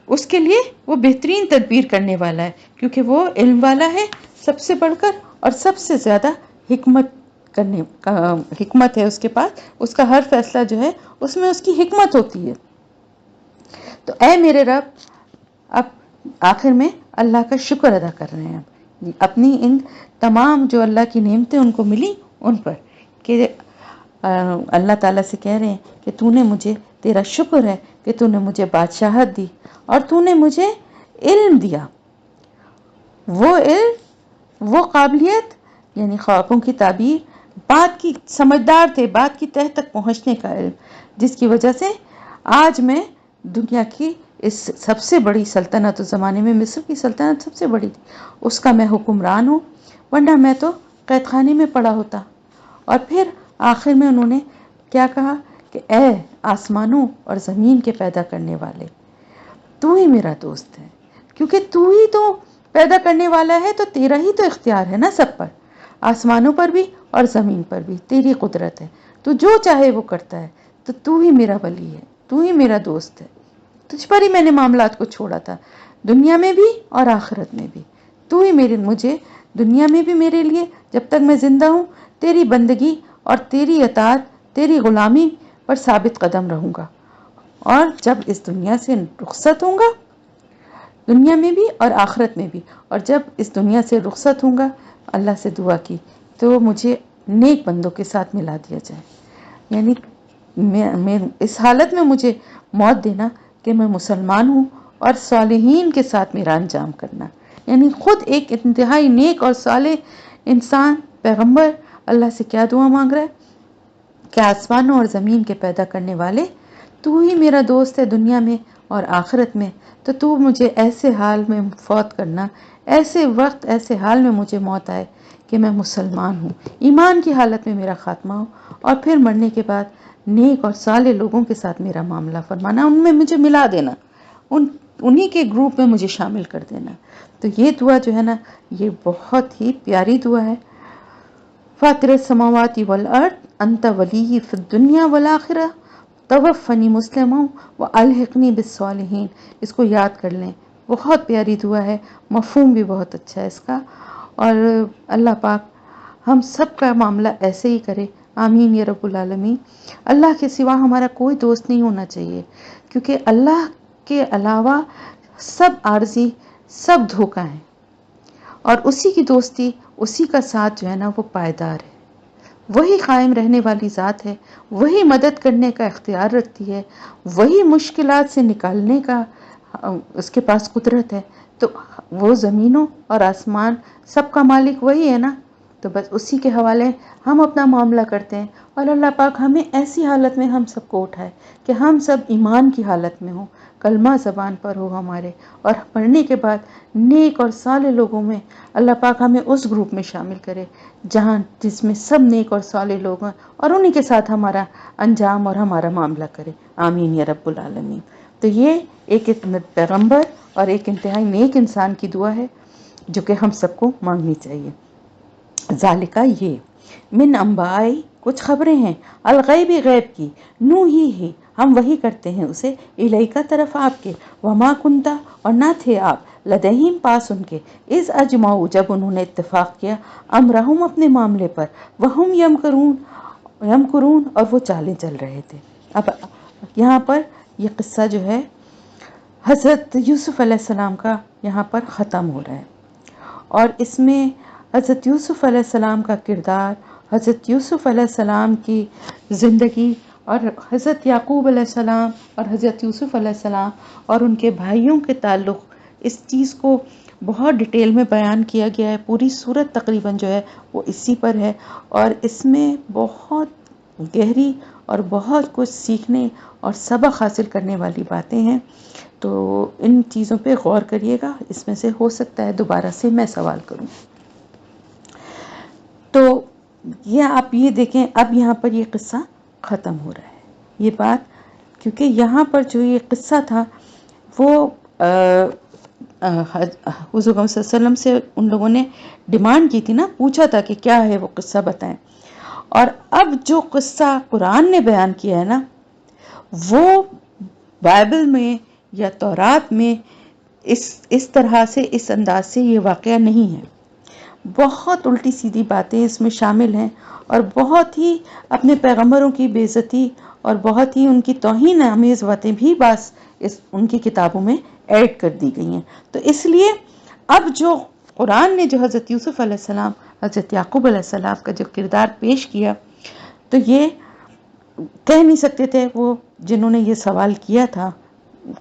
اس کے لیے وہ بہترین تدبیر کرنے والا ہے، کیونکہ وہ علم والا ہے سب سے بڑھ کر، اور سب سے زیادہ حکمت ہے اس کے پاس. اس کا ہر فیصلہ جو ہے اس میں اس کی حکمت ہوتی ہے. تو اے میرے رب، اب آخر میں اللہ کا شکر ادا کر رہے ہیں اپنی ان تمام جو اللہ کی نعمتیں ان کو ملی ان پر، کہ اللہ تعالیٰ سے کہہ رہے ہیں کہ تو نے مجھے، تیرا شکر ہے کہ تو نے مجھے بادشاہت دی اور تو نے مجھے علم دیا. وہ علم، وہ قابلیت، یعنی خوابوں کی تعبیر، بات کی، سمجھدار تھے، بات کی تہ تک پہنچنے کا علم، جس کی وجہ سے آج میں دنیا کی اس سب سے بڑی سلطنت، اس زمانے میں مصر کی سلطنت سب سے بڑی تھی، اس کا میں حکمران ہوں، ورنہ میں تو قید خانے میں پڑا ہوتا. اور پھر آخر میں انہوں نے کیا کہا کہ اے آسمانوں اور زمین کے پیدا کرنے والے، تو ہی میرا دوست ہے، کیونکہ تو ہی تو پیدا کرنے والا ہے، تو تیرا ہی تو اختیار ہے نا سب پر، آسمانوں پر بھی اور زمین پر بھی تیری قدرت ہے، تو جو چاہے وہ کرتا ہے. تو ہی میرا ولی ہے، تو ہی میرا دوست ہے، تجھ پر ہی میں نے معاملات کو چھوڑا تھا، دنیا میں بھی اور آخرت میں بھی. تو ہی مجھے دنیا میں بھی، میرے لیے جب تک میں زندہ ہوں تیری بندگی اور تیری اطاعت، تیری غلامی پر ثابت قدم رہوں گا، اور جب اس دنیا سے رخصت ہوں گا، دنیا میں بھی اور آخرت میں بھی، اور جب اس دنیا سے رخصت ہوں گا، اللہ سے دعا کی تو مجھے نیک بندوں کے ساتھ ملا دیا جائے. یعنی میں اس حالت میں مجھے موت دینا کہ میں مسلمان ہوں، اور صالحین کے ساتھ میرا انجام کرنا. یعنی خود ایک انتہائی نیک اور صالح انسان، پیغمبر، اللہ سے کیا دعا مانگ رہا ہے کہ آسمانوں اور زمین کے پیدا کرنے والے، تو ہی میرا دوست ہے دنیا میں اور آخرت میں، تو مجھے ایسے حال میں فوت کرنا، ایسے وقت، ایسے حال میں مجھے موت آئے کہ میں مسلمان ہوں، ایمان کی حالت میں میرا خاتمہ ہو، اور پھر مرنے کے بعد نیک اور صالح لوگوں کے ساتھ میرا معاملہ فرمانا، ان میں مجھے ملا دینا، انہی کے گروپ میں مجھے شامل کر دینا. تو یہ دعا جو ہے نا، یہ بہت ہی پیاری دعا ہے. فاطر السماوات والارض، انت ولی فی الدنیا والآخرہ، توفنی مسلما والحقنی بالصالحین. اس کو یاد کر لیں، بہت پیاری دعا ہے، مفہوم بھی بہت اچھا ہے اس کا. اور اللہ پاک ہم سب کا معاملہ ایسے ہی کرے، آمین یا رب العالمین. اللہ کے سوا ہمارا کوئی دوست نہیں ہونا چاہیے، کیونکہ اللہ کے علاوہ سب عارضی، سب دھوکہ ہیں، اور اسی کی دوستی، اسی کا ساتھ جو ہے نا وہ پائیدار ہے. وہی قائم رہنے والی ذات ہے، وہی مدد کرنے کا اختیار رکھتی ہے، وہی مشکلات سے نکالنے کا اس کے پاس قدرت ہے. تو وہ زمینوں اور آسمان سب کا مالک وہی ہے نا، تو بس اسی کے حوالے ہم اپنا معاملہ کرتے ہیں، اور اللہ پاک ہمیں ایسی حالت میں ہم سب کو اٹھائے کہ ہم سب ایمان کی حالت میں ہوں، کلمہ زبان پر ہو ہمارے، اور پڑھنے کے بعد نیک اور صالح لوگوں میں اللہ پاک ہمیں اس گروپ میں شامل کرے جس میں سب نیک اور صالح لوگ ہیں، اور انہی کے ساتھ ہمارا انجام اور ہمارا معاملہ کرے، آمین یا رب العالمین۔ تو یہ ایک پیغمبر اور ایک انتہائی نیک انسان کی دعا ہے جو کہ ہم سب کو مانگنی چاہیے۔ ذالکہ یہ من انبائی کچھ خبریں ہیں، الغیبی غیب کی، نوحی ہی ہم وحی کرتے ہیں اسے، الیکا طرف آپ کے، وما کنتا اور نہ تھے آپ، لدیہم پاس ان کے، اذ اجمعوا جب انہوں نے اتفاق کیا، امرہم اپنے معاملے پر، وہم یمکرون اور وہ چالیں چل رہے تھے۔ اب یہاں پر یہ قصہ جو ہے حضرت یوسف علیہ السلام کا یہاں پر ختم ہو رہا ہے، اور اس میں حضرت یوسف علیہ السلام کا کردار، حضرت یوسف علیہ السلام کی زندگی، اور حضرت یعقوب علیہ السلام اور حضرت یوسف علیہ السلام اور ان کے بھائیوں کے تعلق، اس چیز کو بہت ڈیٹیل میں بیان کیا گیا ہے۔ پوری صورت تقریباً جو ہے وہ اسی پر ہے، اور اس میں بہت گہری اور بہت کچھ سیکھنے اور سبق حاصل کرنے والی باتیں ہیں، تو ان چیزوں پہ غور کریے گا۔ اس میں سے ہو سکتا ہے دوبارہ سے میں سوال کروں۔ تو یہ آپ یہ دیکھیں، اب یہاں پر یہ قصہ ختم ہو رہا ہے، یہ بات، کیونکہ یہاں پر جو یہ قصہ تھا وہ حضور صلی اللہ علیہ وسلم سے ان لوگوں نے ڈیمانڈ کی تھی نا، پوچھا تھا کہ کیا ہے وہ قصہ بتائیں، اور اب جو قصہ قرآن نے بیان کیا ہے نا، وہ بائبل میں یا تورات میں اس طرح سے، اس انداز سے یہ واقعہ نہیں ہے۔ بہت الٹی سیدھی باتیں اس میں شامل ہیں، اور بہت ہی اپنے پیغمبروں کی بے عزتی اور بہت ہی ان کی توہین آمیز باتیں بھی ان کی کتابوں میں ایڈ کر دی گئی ہیں۔ تو اس لیے اب جو قرآن نے جو حضرت یوسف علیہ السلام، حضرت یعقوب علیہ السلام کا جو کردار پیش کیا، تو یہ کہہ نہیں سکتے تھے وہ جنہوں نے یہ سوال کیا تھا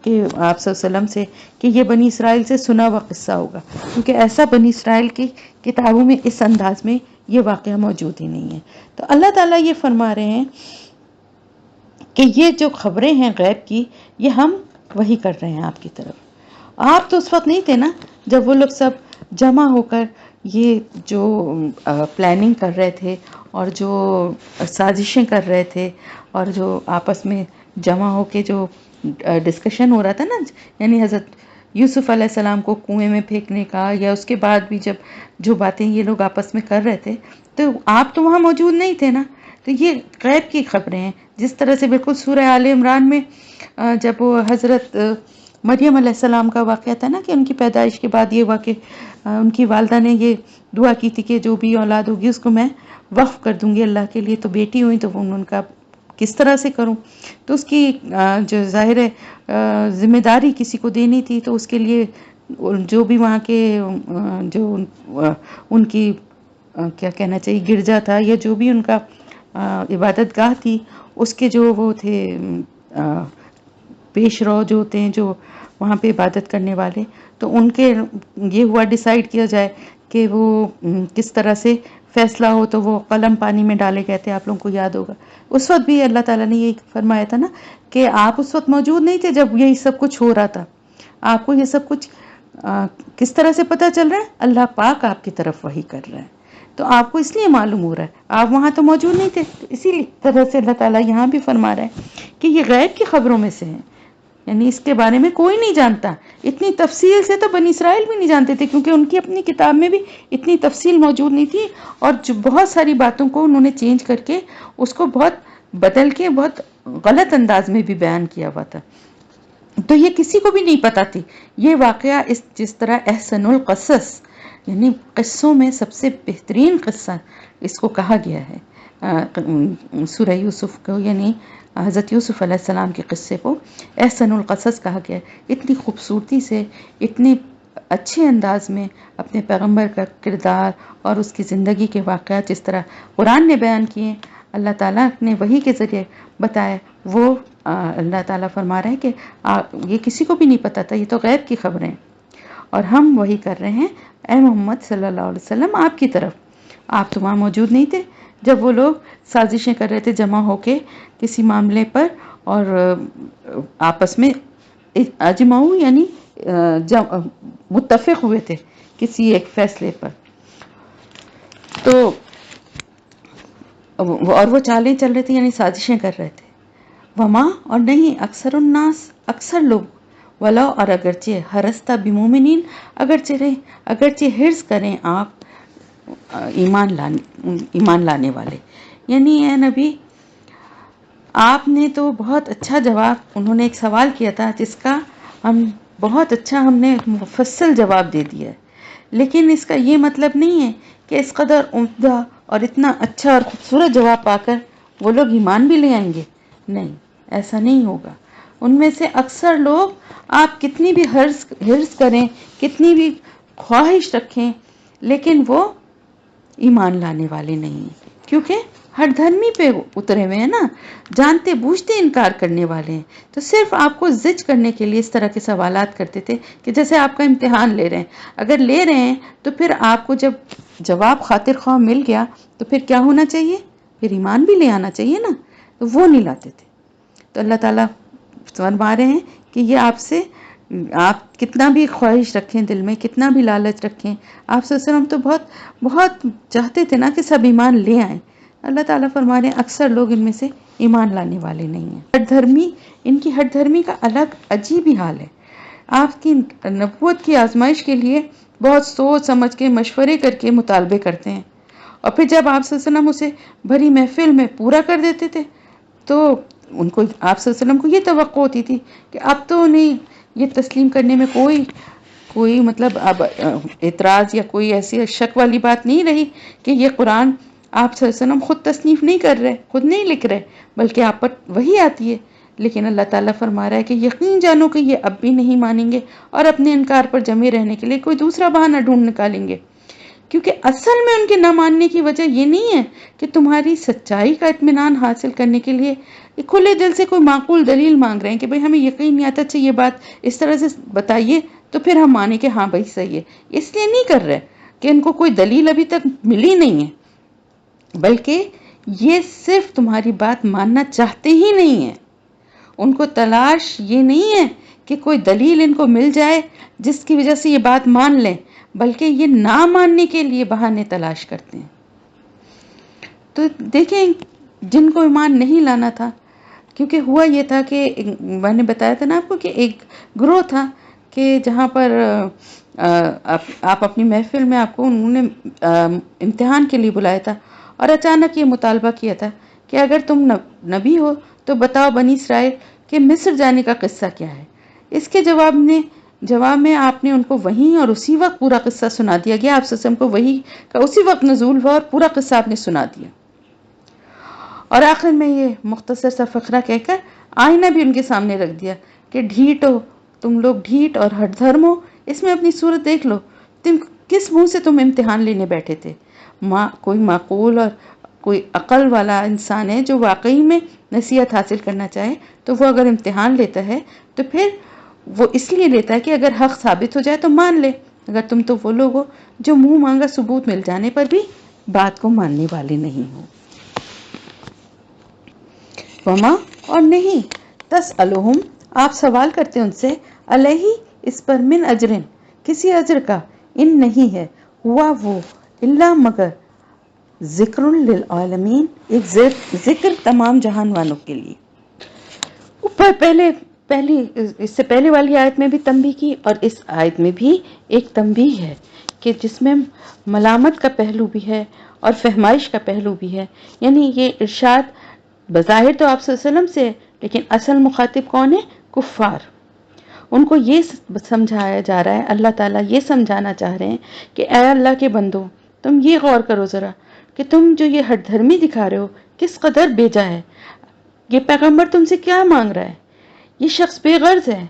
کہ آپ صلی اللہ علیہ وسلم سے کہ یہ بنی اسرائیل سے سنا ہوا قصہ ہوگا، کیونکہ ایسا بنی اسرائیل کی کتابوں میں اس انداز میں یہ واقعہ موجود ہی نہیں ہے۔ تو اللہ تعالیٰ یہ فرما رہے ہیں کہ یہ جو خبریں ہیں غیب کی، یہ ہم وہی کر رہے ہیں آپ کی طرف۔ آپ تو اس وقت نہیں تھے نا جب وہ لوگ سب جمع ہو کر یہ جو پلاننگ کر رہے تھے اور جو سازشیں کر رہے تھے، اور جو آپس میں جمع ہو کے جو ڈسکشن ہو رہا تھا نا، یعنی حضرت یوسف علیہ السلام کو کنویں میں پھینکنے کا، یا اس کے بعد بھی جب جو باتیں یہ لوگ آپس میں کر رہے تھے، تو آپ تو وہاں موجود نہیں تھے نا۔ تو یہ غیب کی خبریں ہیں، جس طرح سے بالکل سورہ آل عمران میں جب وہ حضرت مریم علیہ السلام کا واقعہ تھا نا، کہ ان کی پیدائش کے بعد یہ واقع ان کی والدہ نے یہ دعا کی تھی کہ جو بھی اولاد ہوگی اس کو میں وقف کر دوں گی اللہ کے لیے، تو بیٹی ہوئی تو ان کا کس طرح سے کروں، تو اس کی جو ظاہر ذمہ داری کسی کو دینی تھی، تو اس کے لیے جو بھی وہاں کے جو ان کی کیا کہنا چاہیے گرجا تھا، یا جو بھی ان کا عبادت گاہ تھی، اس کے جو وہ تھے پیش رو جو ہوتے ہیں جو وہاں پہ عبادت کرنے والے، تو ان کے یہ ہوا ڈیسائیڈ کیا جائے کہ وہ کس طرح سے فیصلہ ہو، تو وہ قلم پانی میں ڈالے گئے تھے، آپ لوگوں کو یاد ہوگا۔ اس وقت بھی اللہ تعالیٰ نے یہ فرمایا تھا نا کہ آپ اس وقت موجود نہیں تھے جب یہی سب کچھ ہو رہا تھا، آپ کو یہ سب کچھ کس طرح سے پتہ چل رہا ہے؟ اللہ پاک آپ کی طرف وحی کر رہا ہے، تو آپ کو اس لیے معلوم ہو رہا ہے، آپ وہاں تو موجود نہیں تھے۔ اسی طرح سے اللہ تعالیٰ یہاں بھی فرما رہا ہے کہ یہ غیب کی خبروں میں سے ہیں، یعنی اس کے بارے میں کوئی نہیں جانتا۔ اتنی تفصیل سے تو بنی اسرائیل بھی نہیں جانتے تھے، کیونکہ ان کی اپنی کتاب میں بھی اتنی تفصیل موجود نہیں تھی، اور جو بہت ساری باتوں کو انہوں نے چینج کر کے اس کو بہت بدل کے بہت غلط انداز میں بھی بیان کیا ہوا تھا، تو یہ کسی کو بھی نہیں پتا تھی۔ یہ واقعہ جس طرح احسن القصص، یعنی قصوں میں سب سے بہترین قصہ اس کو کہا گیا ہے، سورہ یوسف کو، یعنی حضرت یوسف علیہ السلام کے قصے کو احسن القصص کہا گیا ہے۔ اتنی خوبصورتی سے، اتنے اچھے انداز میں اپنے پیغمبر کا کردار اور اس کی زندگی کے واقعات جس طرح قرآن نے بیان کیے، اللہ تعالیٰ نے وحی کے ذریعے بتایا، وہ اللہ تعالیٰ فرما رہے ہیں کہ یہ کسی کو بھی نہیں پتا تھا، یہ تو غیب کی خبریں ہیں، اور ہم وہی کر رہے ہیں اے محمد صلی اللہ علیہ وسلم آپ کی طرف۔ آپ تو وہاں موجود نہیں تھے جب وہ لوگ سازشیں کر رہے تھے جمع ہو کے کسی معاملے پر، اور آپس میں اجمعو یعنی متفق ہوئے تھے کسی ایک فیصلے پر. تو اور وہ چالیں چل رہے تھے یعنی سازشیں کر رہے تھے. وما اور نہیں اکثر الناس اکثر لوگ، ولو اور اگرچہ ہرستہ بمومنین اگرچہ حرص کریں آپ ایمان لانے والے. یعنی اے نبی آپ نے تو بہت اچھا جواب، انہوں نے ایک سوال کیا تھا جس کا ہم نے مفصل جواب دے دیا ہے، لیکن اس کا یہ مطلب نہیں ہے کہ اس قدر عمدہ اور اتنا اچھا اور خوبصورت جواب پا کر وہ لوگ ایمان بھی لے آئیں گے. نہیں، ایسا نہیں ہوگا. ان میں سے اکثر لوگ آپ کتنی بھی حرص کریں، کتنی بھی خواہش رکھیں، لیکن وہ ایمان لانے والے نہیں ہیں، کیونکہ ہر دھرمی پہ اترے ہوئے ہیں نا، جانتے بوجھتے انکار کرنے والے ہیں. تو صرف آپ کو زج کرنے کے لیے اس طرح کے سوالات کرتے تھے کہ جیسے آپ کا امتحان لے رہے ہیں. اگر لے رہے ہیں تو پھر آپ کو جب جواب خاطر خواہ مل گیا تو پھر کیا ہونا چاہیے؟ پھر ایمان بھی لے آنا چاہیے نا. تو وہ نہیں لاتے تھے. تو اللہ تعالیٰ فرما رہے ہیں کہ یہ آپ کتنا بھی خواہش رکھیں دل میں، کتنا بھی لالچ رکھیں، آپ صلی اللہ علیہ وسلم تو بہت بہت چاہتے تھے نا کہ سب ایمان لے آئیں. اللہ تعالیٰ فرما رہے ہیں اکثر لوگ ان میں سے ایمان لانے والے نہیں ہیں. ان کی ہر دھرمی کا الگ عجیب ہی حال ہے. آپ کی نبوت کی آزمائش کے لیے بہت سوچ سمجھ کے مشورے کر کے مطالبے کرتے ہیں، اور پھر جب آپ صلی اللہ علیہ وسلم اسے بھری محفل میں پورا کر دیتے تھے تو ان کو، آپ صلی اللہ علیہ وسلم کو یہ توقع ہوتی تھی کہ اب تو نہیں، یہ تسلیم کرنے میں کوئی مطلب اب اعتراض یا کوئی ایسی شک والی بات نہیں رہی کہ یہ قرآن آپ صلی اللہ علیہ وسلم خود تصنیف نہیں کر رہے، خود نہیں لکھ رہے، بلکہ آپ پر وہی آتی ہے. لیکن اللہ تعالیٰ فرما رہا ہے کہ یقین جانو کہ یہ اب بھی نہیں مانیں گے اور اپنے انکار پر جمے رہنے کے لیے کوئی دوسرا بہانہ ڈھونڈ نکالیں گے. کیونکہ اصل میں ان کے نہ ماننے کی وجہ یہ نہیں ہے کہ تمہاری سچائی کا اطمینان حاصل کرنے کے لیے کھلے دل سے کوئی معقول دلیل مانگ رہے ہیں کہ بھئی ہمیں یقین نہیں آتا، اچھا یہ بات اس طرح سے بتائیے تو پھر ہم مانیں کہ ہاں بھائی صحیح ہے. اس لیے نہیں کر رہے کہ ان کو کوئی دلیل ابھی تک ملی نہیں ہے، بلکہ یہ صرف تمہاری بات ماننا چاہتے ہی نہیں ہیں. ان کو تلاش یہ نہیں ہے کہ کوئی دلیل ان کو مل جائے جس کی وجہ سے یہ بات مان لیں، بلکہ یہ نہ ماننے کے لیے بہانے تلاش کرتے ہیں. تو دیکھیں جن کو ایمان نہیں لانا تھا، کیونکہ ہوا یہ تھا کہ میں نے بتایا تھا نا آپ کو کہ ایک گروہ تھا کہ جہاں پر آپ اپنی محفل میں آپ کو انہوں نے امتحان کے لیے بلایا تھا، اور اچانک یہ مطالبہ کیا تھا کہ اگر تم نبی ہو تو بتاؤ بنی اسرائیل کہ مصر جانے کا قصہ کیا ہے. اس کے جواب میں آپ نے ان کو وہیں اور اسی وقت پورا قصہ سنا دیا گیا. آپ صلی اللہ علیہ وسلم کو وحی کا اسی وقت نزول ہوا اور پورا قصہ آپ نے سنا دیا. اور آخر میں یہ مختصر سا فقرہ کہہ کر آئینہ بھی ان کے سامنے رکھ دیا کہ ڈھیٹ ہو تم لوگ، ڈھیٹ اور ہٹ دھرم ہو. اس میں اپنی صورت دیکھ لو، کس منہ سے تم امتحان لینے بیٹھے تھے. کوئی معقول اور کوئی عقل والا انسان ہے جو واقعی میں نصیحت حاصل کرنا چاہے تو وہ اگر امتحان لیتا ہے تو پھر وہ اس لیے لیتا ہے کہ اگر حق ثابت ہو جائے تو مان لے. اگر تم تو وہ لوگ ہو جو منہ مانگا ثبوت مل جانے پر بھی بات کو ماننے والے نہیں ہو. وما اور نہیں تسألہم آپ سوال کرتے ان سے علیہ اس پر من اجرن کسی اجر کا، ان نہیں ہے ہوا وہ الا مگر ذکر للعالمین ایک ذکر تمام جہان والوں کے لیے. اوپر اس سے پہلے والی آیت میں بھی تنبیہ کی اور اس آیت میں بھی ایک تنبیہ ہے کہ جس میں ملامت کا پہلو بھی ہے اور فہمائش کا پہلو بھی ہے. یعنی یہ ارشاد بظاہر تو آپ صلی اللہ علیہ وسلم سے، لیکن اصل مخاطب کون ہے؟ کفار. ان کو یہ سمجھایا جا رہا ہے، اللہ تعالیٰ یہ سمجھانا چاہ رہے ہیں کہ اے اللہ کے بندو تم یہ غور کرو ذرا کہ تم جو یہ ہٹ دھرمی دکھا رہے ہو کس قدر بیجا ہے. یہ پیغمبر تم سے کیا مانگ رہا ہے؟ یہ شخص بے غرض ہے.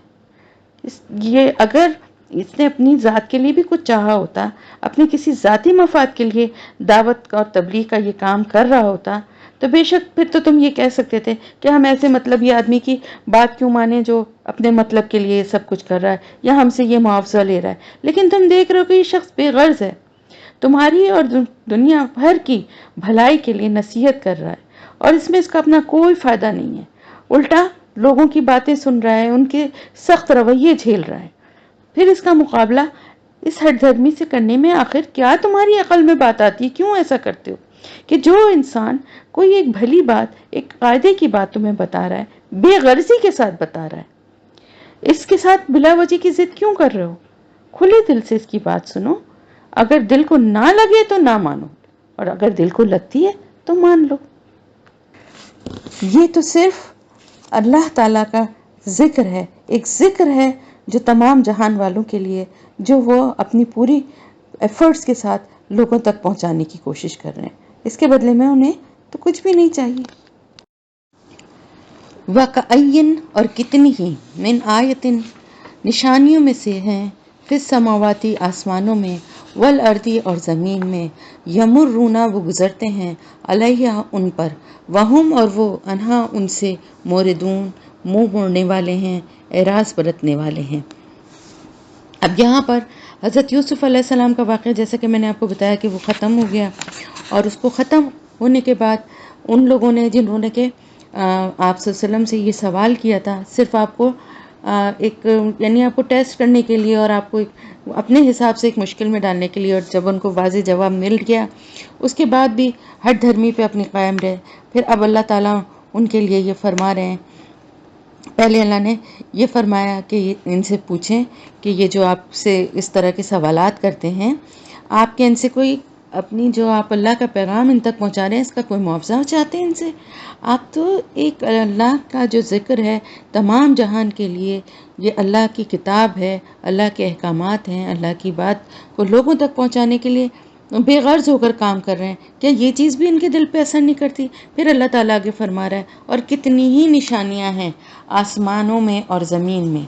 یہ اگر اس نے اپنی ذات کے لیے بھی کچھ چاہا ہوتا، اپنے کسی ذاتی مفاد کے لیے دعوت اور تبلیغ کا یہ کام کر رہا ہوتا تو بے شک پھر تو تم یہ کہہ سکتے تھے کہ ہم ایسے مطلب یہ آدمی کی بات کیوں مانے جو اپنے مطلب کے لیے سب کچھ کر رہا ہے یا ہم سے یہ معاوضہ لے رہا ہے. لیکن تم دیکھ رہے ہو کہ یہ شخص بے غرض ہے. تمہاری اور دنیا بھر کی بھلائی کے لیے نصیحت کر رہا ہے، اور اس میں اس کا اپنا کوئی فائدہ نہیں ہے، الٹا لوگوں کی باتیں سن رہا ہے، ان کے سخت رویے جھیل رہا ہے۔ پھر اس کا مقابلہ اس ہٹ دھرمی سے کرنے میں آخر کیا تمہاری عقل میں بات آتی ہے؟ کیوں ایسا کرتے ہو کہ جو انسان کوئی ایک بھلی بات، ایک قاعدے کی بات تمہیں بتا رہا ہے، بے غرضی کے ساتھ بتا رہا ہے، اس کے ساتھ بلا وجہ کی ضد کیوں کر رہے ہو؟ کھلے دل سے اس کی بات سنو، اگر دل کو نہ لگے تو نہ مانو، اور اگر دل کو لگتی ہے تو مان لو۔ یہ تو صرف اللہ تعالیٰ کا ذکر ہے، ایک ذکر ہے جو تمام جہان والوں کے لیے، جو وہ اپنی پوری ایفرٹس کے ساتھ لوگوں تک پہنچانے کی کوشش کر رہے ہیں۔ اس کے بدلے میں انہیں تو کچھ بھی نہیں چاہیے۔ وَكَأَيِّن اور کتنی ہی، من آیتن نشانیوں میں سے ہیں، فی السماواتی آسمانوں میں، والارضی اور زمین میں، یمرون وہ گزرتے ہیں، علیہا ان پر، وہم اور وہ انہا ان سے، موردون منہ موڑنے والے ہیں، اعراض برتنے والے ہیں۔ اب یہاں پر حضرت یوسف علیہ السلام کا واقعہ، جیسا کہ میں نے آپ کو بتایا کہ وہ ختم ہو گیا، اور اس کو ختم ہونے کے بعد ان لوگوں نے جنہوں نے کہ آپ صلی اللہ علیہ وسلم سے یہ سوال کیا تھا، صرف آپ کو ایک یعنی آپ کو ٹیسٹ کرنے کے لیے اور آپ کو اپنے حساب سے ایک مشکل میں ڈالنے کے لیے، اور جب ان کو واضح جواب مل گیا اس کے بعد بھی ہٹ دھرمی پہ اپنی قائم رہے، پھر اب اللہ تعالیٰ ان کے لیے یہ فرما رہے ہیں۔ پہلے اللہ نے یہ فرمایا کہ ان سے پوچھیں کہ یہ جو آپ سے اس طرح کے سوالات کرتے ہیں، آپ کے ان سے کوئی اپنی جو آپ اللہ کا پیغام ان تک پہنچا رہے ہیں اس کا کوئی معاوضہ چاہتے ہیں ان سے؟ آپ تو ایک اللہ کا جو ذکر ہے تمام جہان کے لیے، یہ اللہ کی کتاب ہے، اللہ کے احکامات ہیں، اللہ کی بات کو لوگوں تک پہنچانے کے لیے بے غرض ہو کر کام کر رہے ہیں، کیا یہ چیز بھی ان کے دل پہ اثر نہیں کرتی؟ پھر اللہ تعالیٰ آگے فرما رہا ہے، اور کتنی ہی نشانیاں ہیں آسمانوں میں اور زمین میں۔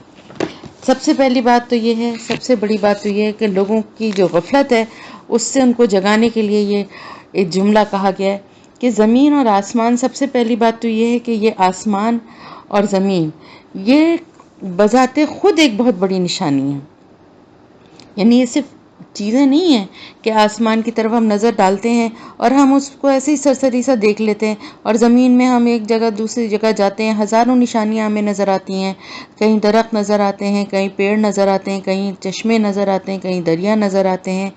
سب سے پہلی بات تو یہ ہے، سب سے بڑی بات تو یہ ہے کہ لوگوں کی جو غفلت ہے اس سے ان کو جگانے کے لیے یہ ایک جملہ کہا گیا ہے کہ زمین اور آسمان، سب سے پہلی بات تو یہ ہے کہ یہ آسمان اور زمین یہ بذات خود ایک بہت بڑی نشانی ہے۔ یعنی یہ صرف چیزیں نہیں ہیں کہ آسمان کی طرف ہم نظر ڈالتے ہیں اور ہم اس کو ایسے ہی سرسری سا دیکھ لیتے ہیں، اور زمین میں ہم ایک جگہ دوسری جگہ جاتے ہیں، ہزاروں نشانیاں ہمیں نظر آتی ہیں، کہیں درخت نظر آتے ہیں، کہیں پیڑ نظر آتے ہیں، کہیں چشمے نظر آتے ہیں، کہیں دریا نظر آتے ہیں،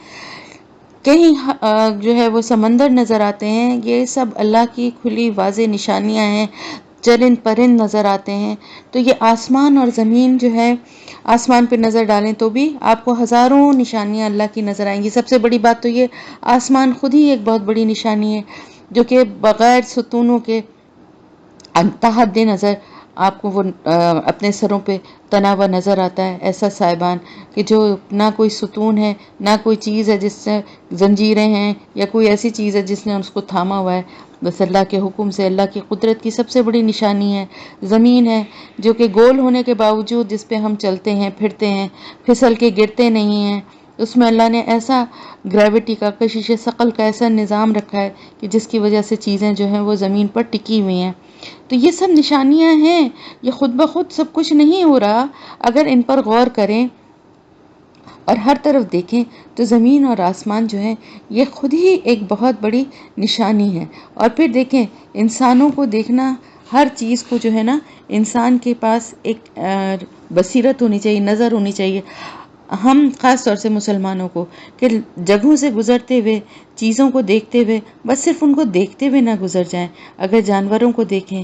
کہیں جو ہے وہ سمندر نظر آتے ہیں۔ یہ سب اللہ کی کھلی واضح نشانیاں ہیں، چرند پرند نظر آتے ہیں۔ تو یہ آسمان اور زمین جو ہے، آسمان پہ نظر ڈالیں تو بھی آپ کو ہزاروں نشانیاں اللہ کی نظر آئیں گی۔ سب سے بڑی بات تو یہ آسمان خود ہی ایک بہت بڑی نشانی ہے، جو کہ بغیر ستونوں کے تحت نظر آپ کو وہ اپنے سروں پہ تنا ہوا نظر آتا ہے، ایسا سائبان کہ جو نہ کوئی ستون ہے، نہ کوئی چیز ہے جس سے زنجیریں ہیں، یا کوئی ایسی چیز ہے جس نے اس کو تھاما ہوا ہے، بس اللہ کے حکم سے۔ اللہ کی قدرت کی سب سے بڑی نشانی ہے زمین ہے، جو کہ گول ہونے کے باوجود جس پہ ہم چلتے ہیں پھرتے ہیں، پھسل کے گرتے نہیں ہیں۔ اس میں اللہ نے ایسا گریوٹی کا، کشش ثقل کا ایسا نظام رکھا ہے کہ جس کی وجہ سے چیزیں جو ہیں وہ زمین پر ٹکی ہوئی ہیں۔ تو یہ سب نشانیاں ہیں، یہ خود بخود سب کچھ نہیں ہو رہا۔ اگر ان پر غور کریں اور ہر طرف دیکھیں تو زمین اور آسمان جو ہیں یہ خود ہی ایک بہت بڑی نشانی ہے۔ اور پھر دیکھیں انسانوں کو دیکھنا، ہر چیز کو جو ہے نا، انسان کے پاس ایک بصیرت ہونی چاہیے، نظر ہونی چاہیے۔ ہم خاص طور سے مسلمانوں کو کہ جگہوں سے گزرتے ہوئے، چیزوں کو دیکھتے ہوئے بس صرف ان کو دیکھتے ہوئے نہ گزر جائیں۔ اگر جانوروں کو دیکھیں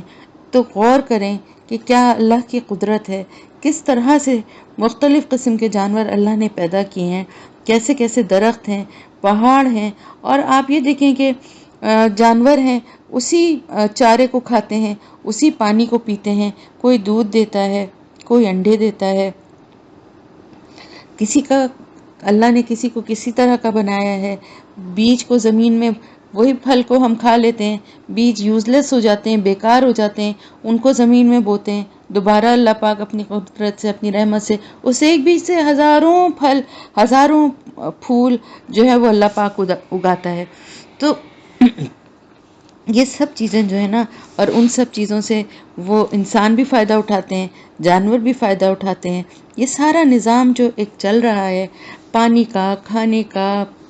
تو غور کریں کہ کیا اللہ کی قدرت ہے، کس طرح سے مختلف قسم کے جانور اللہ نے پیدا کیے ہیں، کیسے کیسے درخت ہیں، پہاڑ ہیں، اور آپ یہ دیکھیں کہ جانور ہیں اسی چارے کو کھاتے ہیں، اسی پانی کو پیتے ہیں، کوئی دودھ دیتا ہے، کوئی انڈے دیتا ہے، کسی کا اللہ نے کسی کو کسی طرح کا بنایا ہے۔ بیج کو زمین میں، وہی پھل کو ہم کھا لیتے ہیں، بیج یوزلیس ہو جاتے ہیں، بیکار ہو جاتے ہیں، ان کو زمین میں بوتے ہیں، دوبارہ اللہ پاک اپنی قدرت سے، اپنی رحمت سے اس ایک بیج سے ہزاروں پھل، ہزاروں پھول جو ہے وہ اللہ پاک اگاتا ہے۔ تو یہ سب چیزیں جو ہے نا، اور ان سب چیزوں سے وہ انسان بھی فائدہ اٹھاتے ہیں، جانور بھی فائدہ اٹھاتے ہیں۔ یہ سارا نظام جو ایک چل رہا ہے، پانی کا، کھانے کا،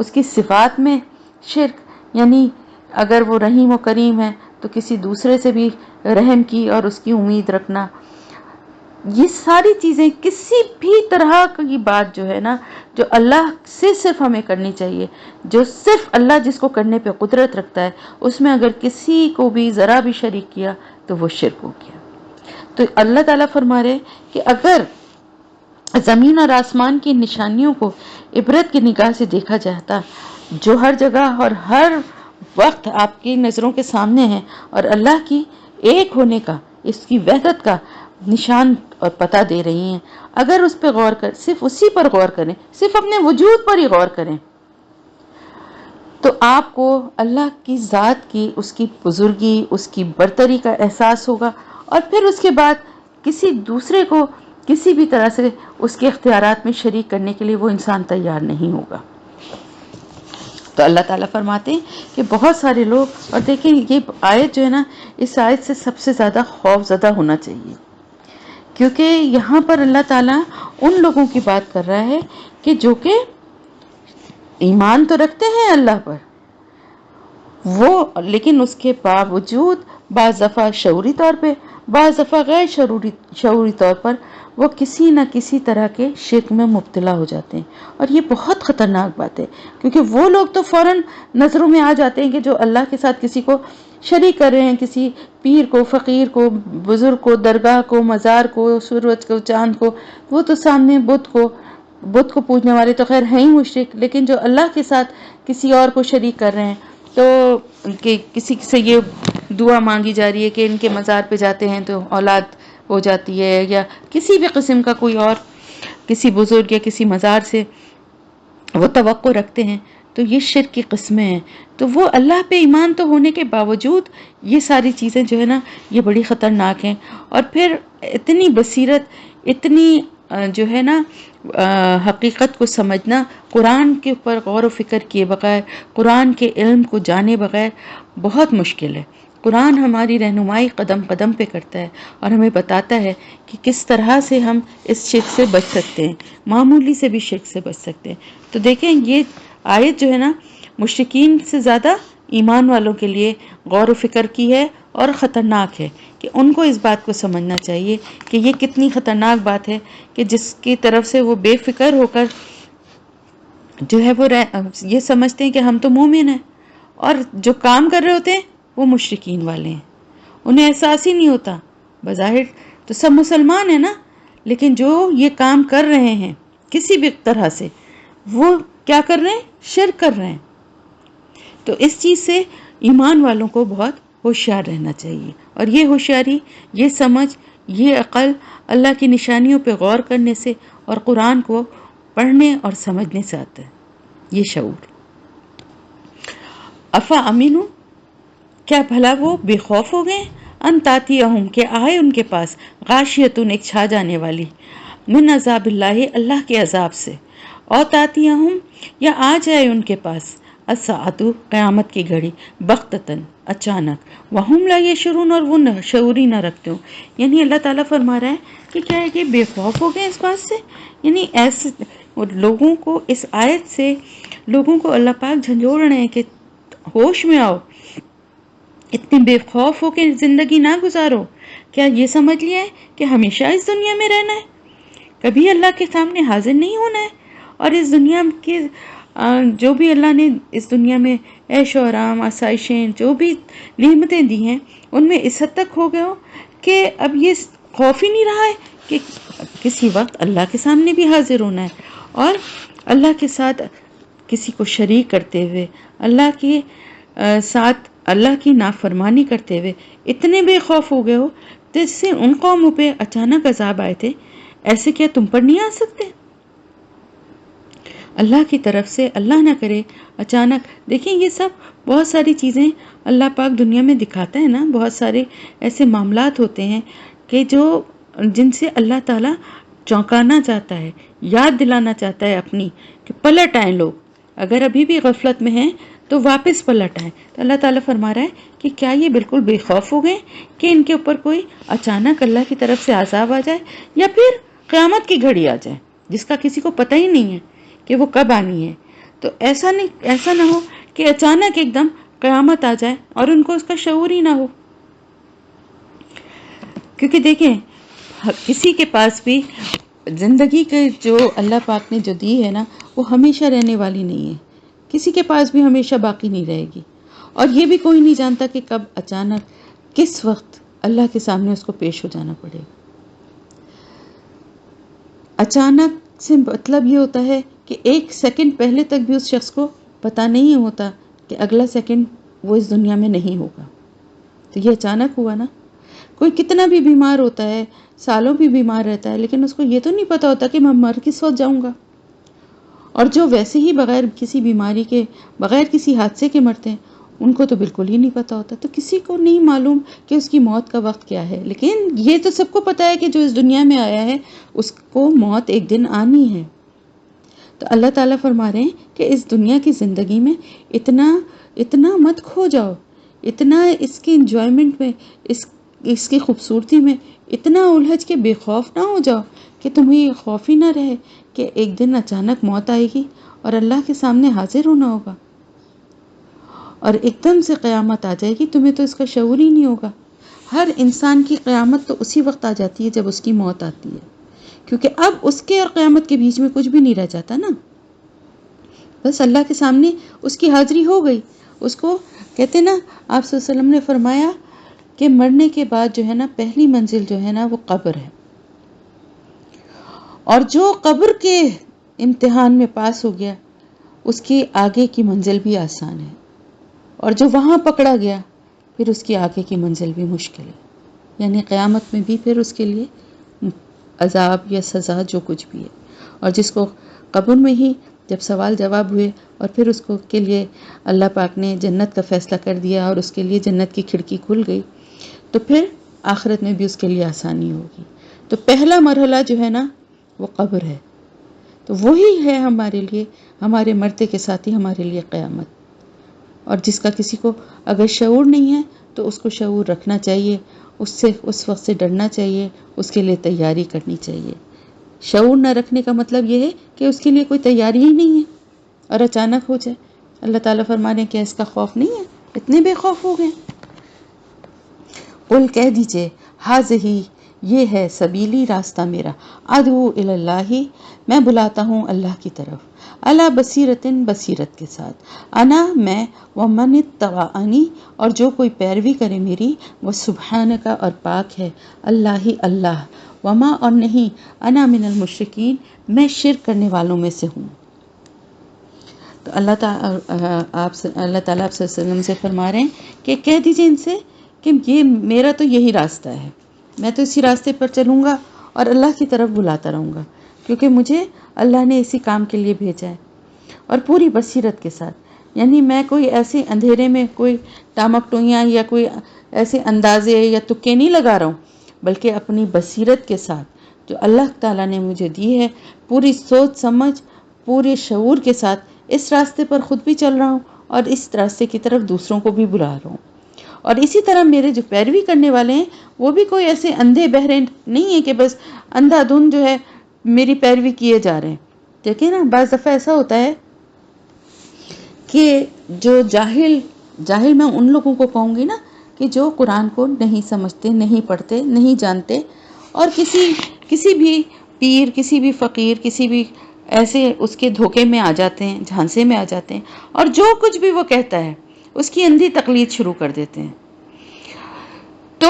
اس کی صفات میں شرک، یعنی اگر وہ رحیم و کریم ہے تو کسی دوسرے سے بھی رحم کی اور اس کی امید رکھنا، یہ ساری چیزیں کسی بھی طرح کی بات جو ہے نا، جو اللہ سے صرف ہمیں کرنی چاہیے، جو صرف اللہ جس کو کرنے پہ قدرت رکھتا ہے، اس میں اگر کسی کو بھی ذرا بھی شریک کیا تو وہ شرک ہو گیا۔ تو اللہ تعالیٰ فرما رہے کہ اگر زمین اور آسمان کی نشانیوں کو عبرت کی نگاہ سے دیکھا جاتا، جو ہر جگہ اور ہر وقت آپ کی نظروں کے سامنے ہے، اور اللہ کی ایک ہونے کا، اس کی وحدت کا نشان اور پتہ دے رہی ہیں، اگر اس پہ غور کر، صرف اسی پر غور کریں، صرف اپنے وجود پر ہی غور کریں، تو آپ کو اللہ کی ذات کی، اس کی بزرگی، اس کی برتری کا احساس ہوگا، اور پھر اس کے بعد کسی دوسرے کو کسی بھی طرح سے اس کے اختیارات میں شریک کرنے کے لیے وہ انسان تیار نہیں ہوگا۔ تو اللہ تعالیٰ فرماتے ہیں کہ بہت سارے لوگ، اور دیکھیں یہ آیت جو ہے نا، اس آیت سے سب سے زیادہ خوف زدہ ہونا چاہیے، کیونکہ یہاں پر اللہ تعالیٰ ان لوگوں کی بات کر رہا ہے کہ جو کہ ایمان تو رکھتے ہیں اللہ پر، وہ لیکن اس کے باوجود بعض دفعہ شعوری طور پہ، بعض دفعہ غیر شعوری طور پر وہ کسی نہ کسی طرح کے شرک میں مبتلا ہو جاتے ہیں، اور یہ بہت خطرناک بات ہے، کیونکہ وہ لوگ تو فوراً نظروں میں آ جاتے ہیں کہ جو اللہ کے ساتھ کسی کو شریک کر رہے ہیں، کسی پیر کو، فقیر کو، بزرگ کو، درگاہ کو، مزار کو، سورج کو، چاند کو، وہ تو سامنے بت کو پوجنے والے تو خیر ہیں ہی مشرک، لیکن جو اللہ کے ساتھ کسی اور کو شریک کر رہے ہیں، تو کہ کسی سے یہ دعا مانگی جا رہی ہے کہ ان کے مزار پہ جاتے ہیں تو اولاد ہو جاتی ہے، یا کسی بھی قسم کا کوئی اور کسی بزرگ یا کسی مزار سے وہ توقع رکھتے ہیں، تو یہ شرک کی قسمیں ہیں۔ تو وہ اللہ پہ ایمان تو ہونے کے باوجود یہ ساری چیزیں جو ہے نا، یہ بڑی خطرناک ہیں، اور پھر اتنی بصیرت، اتنی جو ہے نا حقیقت کو سمجھنا، قرآن کے اوپر غور و فکر کیے بغیر، قرآن کے علم کو جانے بغیر بہت مشکل ہے۔ قرآن ہماری رہنمائی قدم قدم پہ کرتا ہے، اور ہمیں بتاتا ہے کہ کس طرح سے ہم اس شرک سے بچ سکتے ہیں، معمولی سے بھی شرک سے بچ سکتے ہیں۔ تو دیکھیں یہ آیت جو ہے نا، مشرکین سے زیادہ ایمان والوں کے لیے غور و فکر کی ہے، اور خطرناک ہے کہ ان کو اس بات کو سمجھنا چاہیے کہ یہ کتنی خطرناک بات ہے کہ جس کی طرف سے وہ بے فکر ہو کر جو ہے وہ یہ سمجھتے ہیں کہ ہم تو مومن ہیں، اور جو کام کر رہے ہوتے ہیں وہ مشرکین والے ہیں، انہیں احساس ہی نہیں ہوتا۔ بظاہر تو سب مسلمان ہیں نا، لیکن جو یہ کام کر رہے ہیں کسی بھی طرح سے، وہ کیا کر رہے ہیں؟ شرک کر رہے ہیں۔ تو اس چیز سے ایمان والوں کو بہت ہوشیار رہنا چاہیے، اور یہ ہوشیاری، یہ سمجھ، یہ عقل اللہ کی نشانیوں پہ غور کرنے سے اور قرآن کو پڑھنے اور سمجھنے سے آتا ہے، یہ شعور۔ افا امینو، کیا بھلا وہ بے خوف ہو گئے، ان تاتیہم، کہ آئے ان کے پاس، غاشیتن، ایک چھا جانے والی، من عذاب اللہ، اللہ کے عذاب سے، اور تاتیہم، یا آ جائے ان کے پاس، الساعۃ، قیامت کی گھڑی، بغتتاً، اچانک، وہم لا یشعرون، اور وہ شعوری نہ رکھتے ہوں۔ یعنی اللہ تعالیٰ فرما رہا ہے کہ کیا ہے کہ بے خوف ہو گئے اس بات سے، یعنی ایسے لوگوں کو اس آیت سے لوگوں کو اللہ پاک جھنجھوڑ رہے ہیں کہ ہوش میں آؤ، اتنے بے خوف ہو کے زندگی نہ گزارو۔ کیا یہ سمجھ لیا ہے کہ ہمیشہ اس دنیا میں رہنا ہے، کبھی اللہ کے سامنے حاضر نہیں ہونا ہے، اور اس دنیا کے جو بھی اللہ نے اس دنیا میں عیش و آرام، آسائشیں، جو بھی نعمتیں دی ہیں، ان میں اس حد تک ہو گئے ہو کہ اب یہ خوف ہی نہیں رہا ہے کہ کسی وقت اللہ کے سامنے بھی حاضر ہونا ہے، اور اللہ کے ساتھ کسی کو شریک کرتے ہوئے، اللہ کے ساتھ اللہ کی نافرمانی کرتے ہوئے اتنے بے خوف ہو گئے ہو، جس سے ان قوموں پہ اچانک عذاب آئے تھے، ایسے کیا تم پر نہیں آ سکتے؟ اللہ کی طرف سے، اللہ نہ کرے اچانک، دیکھیں یہ سب بہت ساری چیزیں اللہ پاک دنیا میں دکھاتا ہے نا، بہت سارے ایسے معاملات ہوتے ہیں کہ جن سے اللہ تعالیٰ چونکانا چاہتا ہے، یاد دلانا چاہتا ہے اپنی، کہ پلٹ آئیں لوگ، اگر ابھی بھی غفلت میں ہیں تو واپس پلٹ آئیں۔ تو اللہ تعالیٰ فرما رہا ہے کہ کیا یہ بالکل بے خوف ہو گئے کہ ان کے اوپر کوئی اچانک اللہ کی طرف سے عذاب آ جائے، یا پھر قیامت کی گھڑی آ جائے جس کا کسی کو پتہ ہی نہیں ہے کہ وہ کب آنی ہے۔ تو ایسا نہ ہو کہ اچانک ایک دم قیامت آ جائے اور ان کو اس کا شعور ہی نہ ہو. کیونکہ دیکھیں کسی کے پاس بھی زندگی کے جو اللہ پاک نے جو دی ہے نا وہ ہمیشہ رہنے والی نہیں ہے. کسی کے پاس بھی ہمیشہ باقی نہیں رہے گی. اور یہ بھی کوئی نہیں جانتا کہ کب اچانک کس وقت اللہ کے سامنے اس کو پیش ہو جانا پڑے گا. اچانک سے مطلب یہ ہوتا ہے کہ ایک سیکنڈ پہلے تک بھی اس شخص کو پتہ نہیں ہوتا کہ اگلا سیکنڈ وہ اس دنیا میں نہیں ہوگا. تو یہ اچانک ہوا نا. کوئی کتنا بھی بیمار ہوتا ہے، سالوں بھی بیمار رہتا ہے، لیکن اس کو یہ تو نہیں پتا ہوتا کہ میں مر کس وقت جاؤں گا. اور جو ویسے ہی بغیر کسی بیماری کے، بغیر کسی حادثے کے مرتے ہیں، ان کو تو بالکل ہی نہیں پتا ہوتا. تو کسی کو نہیں معلوم کہ اس کی موت کا وقت کیا ہے. لیکن یہ تو سب کو پتا ہے کہ جو اس دنیا میں آیا ہے اس کو موت ایک دن آنی ہے. تو اللہ تعالیٰ فرما رہے ہیں کہ اس دنیا کی زندگی میں اتنا مت کھو جاؤ، اتنا اس کی انجوائمنٹ میں، اس کی خوبصورتی میں اتنا الجھ کے بے خوف نہ ہو جاؤ کہ تمہیں یہ خوف ہی نہ رہے کہ ایک دن اچانک موت آئے گی اور اللہ کے سامنے حاضر ہونا ہوگا اور ایک دم سے قیامت آ جائے گی. تمہیں تو اس کا شعور ہی نہیں ہوگا. ہر انسان کی قیامت تو اسی وقت آ جاتی ہے جب اس کی موت آتی ہے، کیونکہ اب اس کے اور قیامت کے بیچ میں کچھ بھی نہیں رہ جاتا نا. بس اللہ کے سامنے اس کی حاضری ہو گئی. اس کو کہتے نا، آپ صلی اللہ علیہ وسلم نے فرمایا کہ مرنے کے بعد جو ہے نا پہلی منزل جو ہے نا وہ قبر ہے. اور جو قبر کے امتحان میں پاس ہو گیا اس کی آگے کی منزل بھی آسان ہے، اور جو وہاں پکڑا گیا پھر اس کی آگے کی منزل بھی مشکل ہے. یعنی قیامت میں بھی پھر اس کے لیے عذاب یا سزا جو کچھ بھی ہے. اور جس کو قبر میں ہی جب سوال جواب ہوئے اور پھر اس کو کے لیے اللہ پاک نے جنت کا فیصلہ کر دیا اور اس کے لیے جنت کی کھڑکی کھل گئی، تو پھر آخرت میں بھی اس کے لیے آسانی ہوگی. تو پہلا مرحلہ جو ہے نا وہ قبر ہے. تو وہی ہے ہمارے لیے، ہمارے مرتے کے ساتھ ہی ہمارے لیے قیامت. اور جس کا کسی کو اگر شعور نہیں ہے تو اس کو شعور رکھنا چاہیے، اس وقت سے ڈرنا چاہیے، اس کے لیے تیاری کرنی چاہیے. شعور نہ رکھنے کا مطلب یہ ہے کہ اس کے لیے کوئی تیاری ہی نہیں ہے اور اچانک ہو جائے. اللہ تعالیٰ فرما رہے ہیں کہ اس کا خوف نہیں ہے، اتنے بے خوف ہو گئے. قل کہہ دیجئے ہاذہی، یہ ہے سبیلی، راستہ میرا، ادعو الی اللہ، میں بلاتا ہوں اللہ کی طرف، علی بصیرتن، بصیرت کے ساتھ، انا میں، ومن اتبعنی، اور جو کوئی پیروی کرے میری، وہ سبحانک، اور پاک ہے اللہ ہی اللہ، وما، اور نہیں، انا من المشرکین، میں شرک کرنے والوں میں سے ہوں. تو اللہ تعالیٰ آپ صلی اللہ علیہ وسلم سے فرما رہے ہیں کہ کہہ دیجئے ان سے کہ یہ میرا تو یہی راستہ ہے، میں تو اسی راستے پر چلوں گا اور اللہ کی طرف بلاتا رہوں گا، کیونکہ مجھے اللہ نے اسی کام کے لیے بھیجا ہے، اور پوری بصیرت کے ساتھ. یعنی میں کوئی ایسے اندھیرے میں کوئی ٹامکٹوئیاں یا کوئی ایسے اندازے یا تکے نہیں لگا رہا ہوں، بلکہ اپنی بصیرت کے ساتھ جو اللہ تعالیٰ نے مجھے دی ہے، پوری سوچ سمجھ، پورے شعور کے ساتھ اس راستے پر خود بھی چل رہا ہوں اور اس راستے کی طرف دوسروں کو بھی بلا رہا ہوں. اور اسی طرح میرے جو پیروی کرنے والے ہیں وہ بھی کوئی ایسے اندھے بہرے نہیں ہیں کہ بس اندھا دھند جو ہے میری پیروی کیے جا رہے ہیں. دیکھیں نا، بعض دفعہ ایسا ہوتا ہے کہ جو جاہل میں ان لوگوں کو کہوں گی نا کہ جو قرآن کو نہیں سمجھتے، نہیں پڑھتے، نہیں جانتے، اور کسی بھی پیر، کسی بھی فقیر، کسی بھی ایسے اس کے دھوکے میں آ جاتے ہیں، جھانسے میں آ جاتے ہیں، اور جو کچھ بھی وہ کہتا ہے اس کی اندھی تقلید شروع کر دیتے ہیں. تو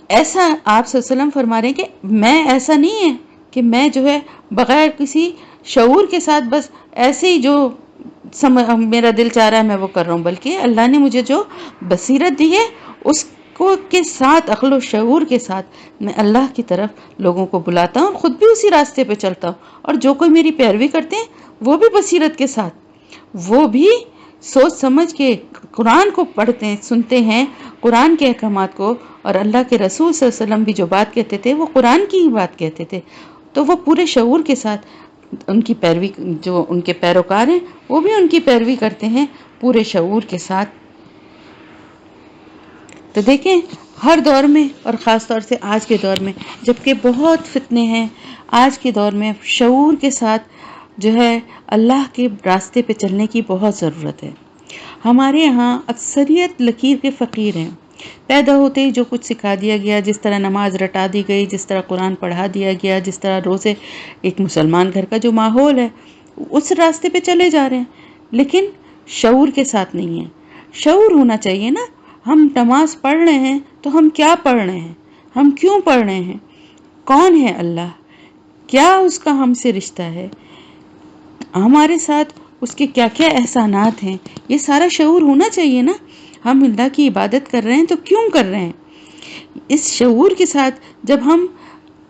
ایسا آپ صلی اللہ علیہ وسلم فرما رہے ہیں کہ میں ایسا نہیں ہے کہ میں جو ہے بغیر کسی شعور کے ساتھ بس ایسے ہی جو میرا دل چاہ رہا ہے میں وہ کر رہا ہوں، بلکہ اللہ نے مجھے جو بصیرت دی ہے اس کو کے ساتھ، عقل و شعور کے ساتھ میں اللہ کی طرف لوگوں کو بلاتا ہوں، خود بھی اسی راستے پہ چلتا ہوں. اور جو کوئی میری پیروی کرتے ہیں وہ بھی بصیرت کے ساتھ، وہ بھی سوچ سمجھ کے قرآن کو پڑھتے ہیں، سنتے ہیں قرآن کے احکامات کو، اور اللہ کے رسول صلی اللہ علیہ وسلم بھی جو بات کہتے تھے وہ قرآن کی ہی بات کہتے تھے. تو وہ پورے شعور کے ساتھ ان کی پیروی، جو ان کے پیروکار ہیں وہ بھی ان کی پیروی کرتے ہیں پورے شعور کے ساتھ. تو دیکھیں ہر دور میں، اور خاص طور سے آج کے دور میں جبکہ بہت فتنے ہیں، آج کے دور میں شعور کے ساتھ جو ہے اللہ کے راستے پہ چلنے کی بہت ضرورت ہے۔ ہمارے ہاں اکثریت لکیر کے فقیر ہیں، پیدا ہوتے ہی جو کچھ سکھا دیا گیا، جس طرح نماز رٹا دی گئی، جس طرح قرآن پڑھا دیا گیا، جس طرح روزے، ایک مسلمان گھر کا جو ماحول ہے اس راستے پہ چلے جا رہے ہیں، لیکن شعور کے ساتھ نہیں ہے۔ شعور ہونا چاہیے نا، ہم نماز پڑھ رہے ہیں تو ہم کیا پڑھ رہے ہیں، ہم کیوں پڑھ رہے ہیں، کون ہے اللہ، کیا اس کا ہم سے رشتہ ہے، ہمارے ساتھ اس کے کیا کیا احسانات ہیں، یہ سارا شعور ہونا چاہیے نا۔ ہم اللہ کی عبادت کر رہے ہیں تو کیوں کر رہے ہیں، اس شعور کے ساتھ جب ہم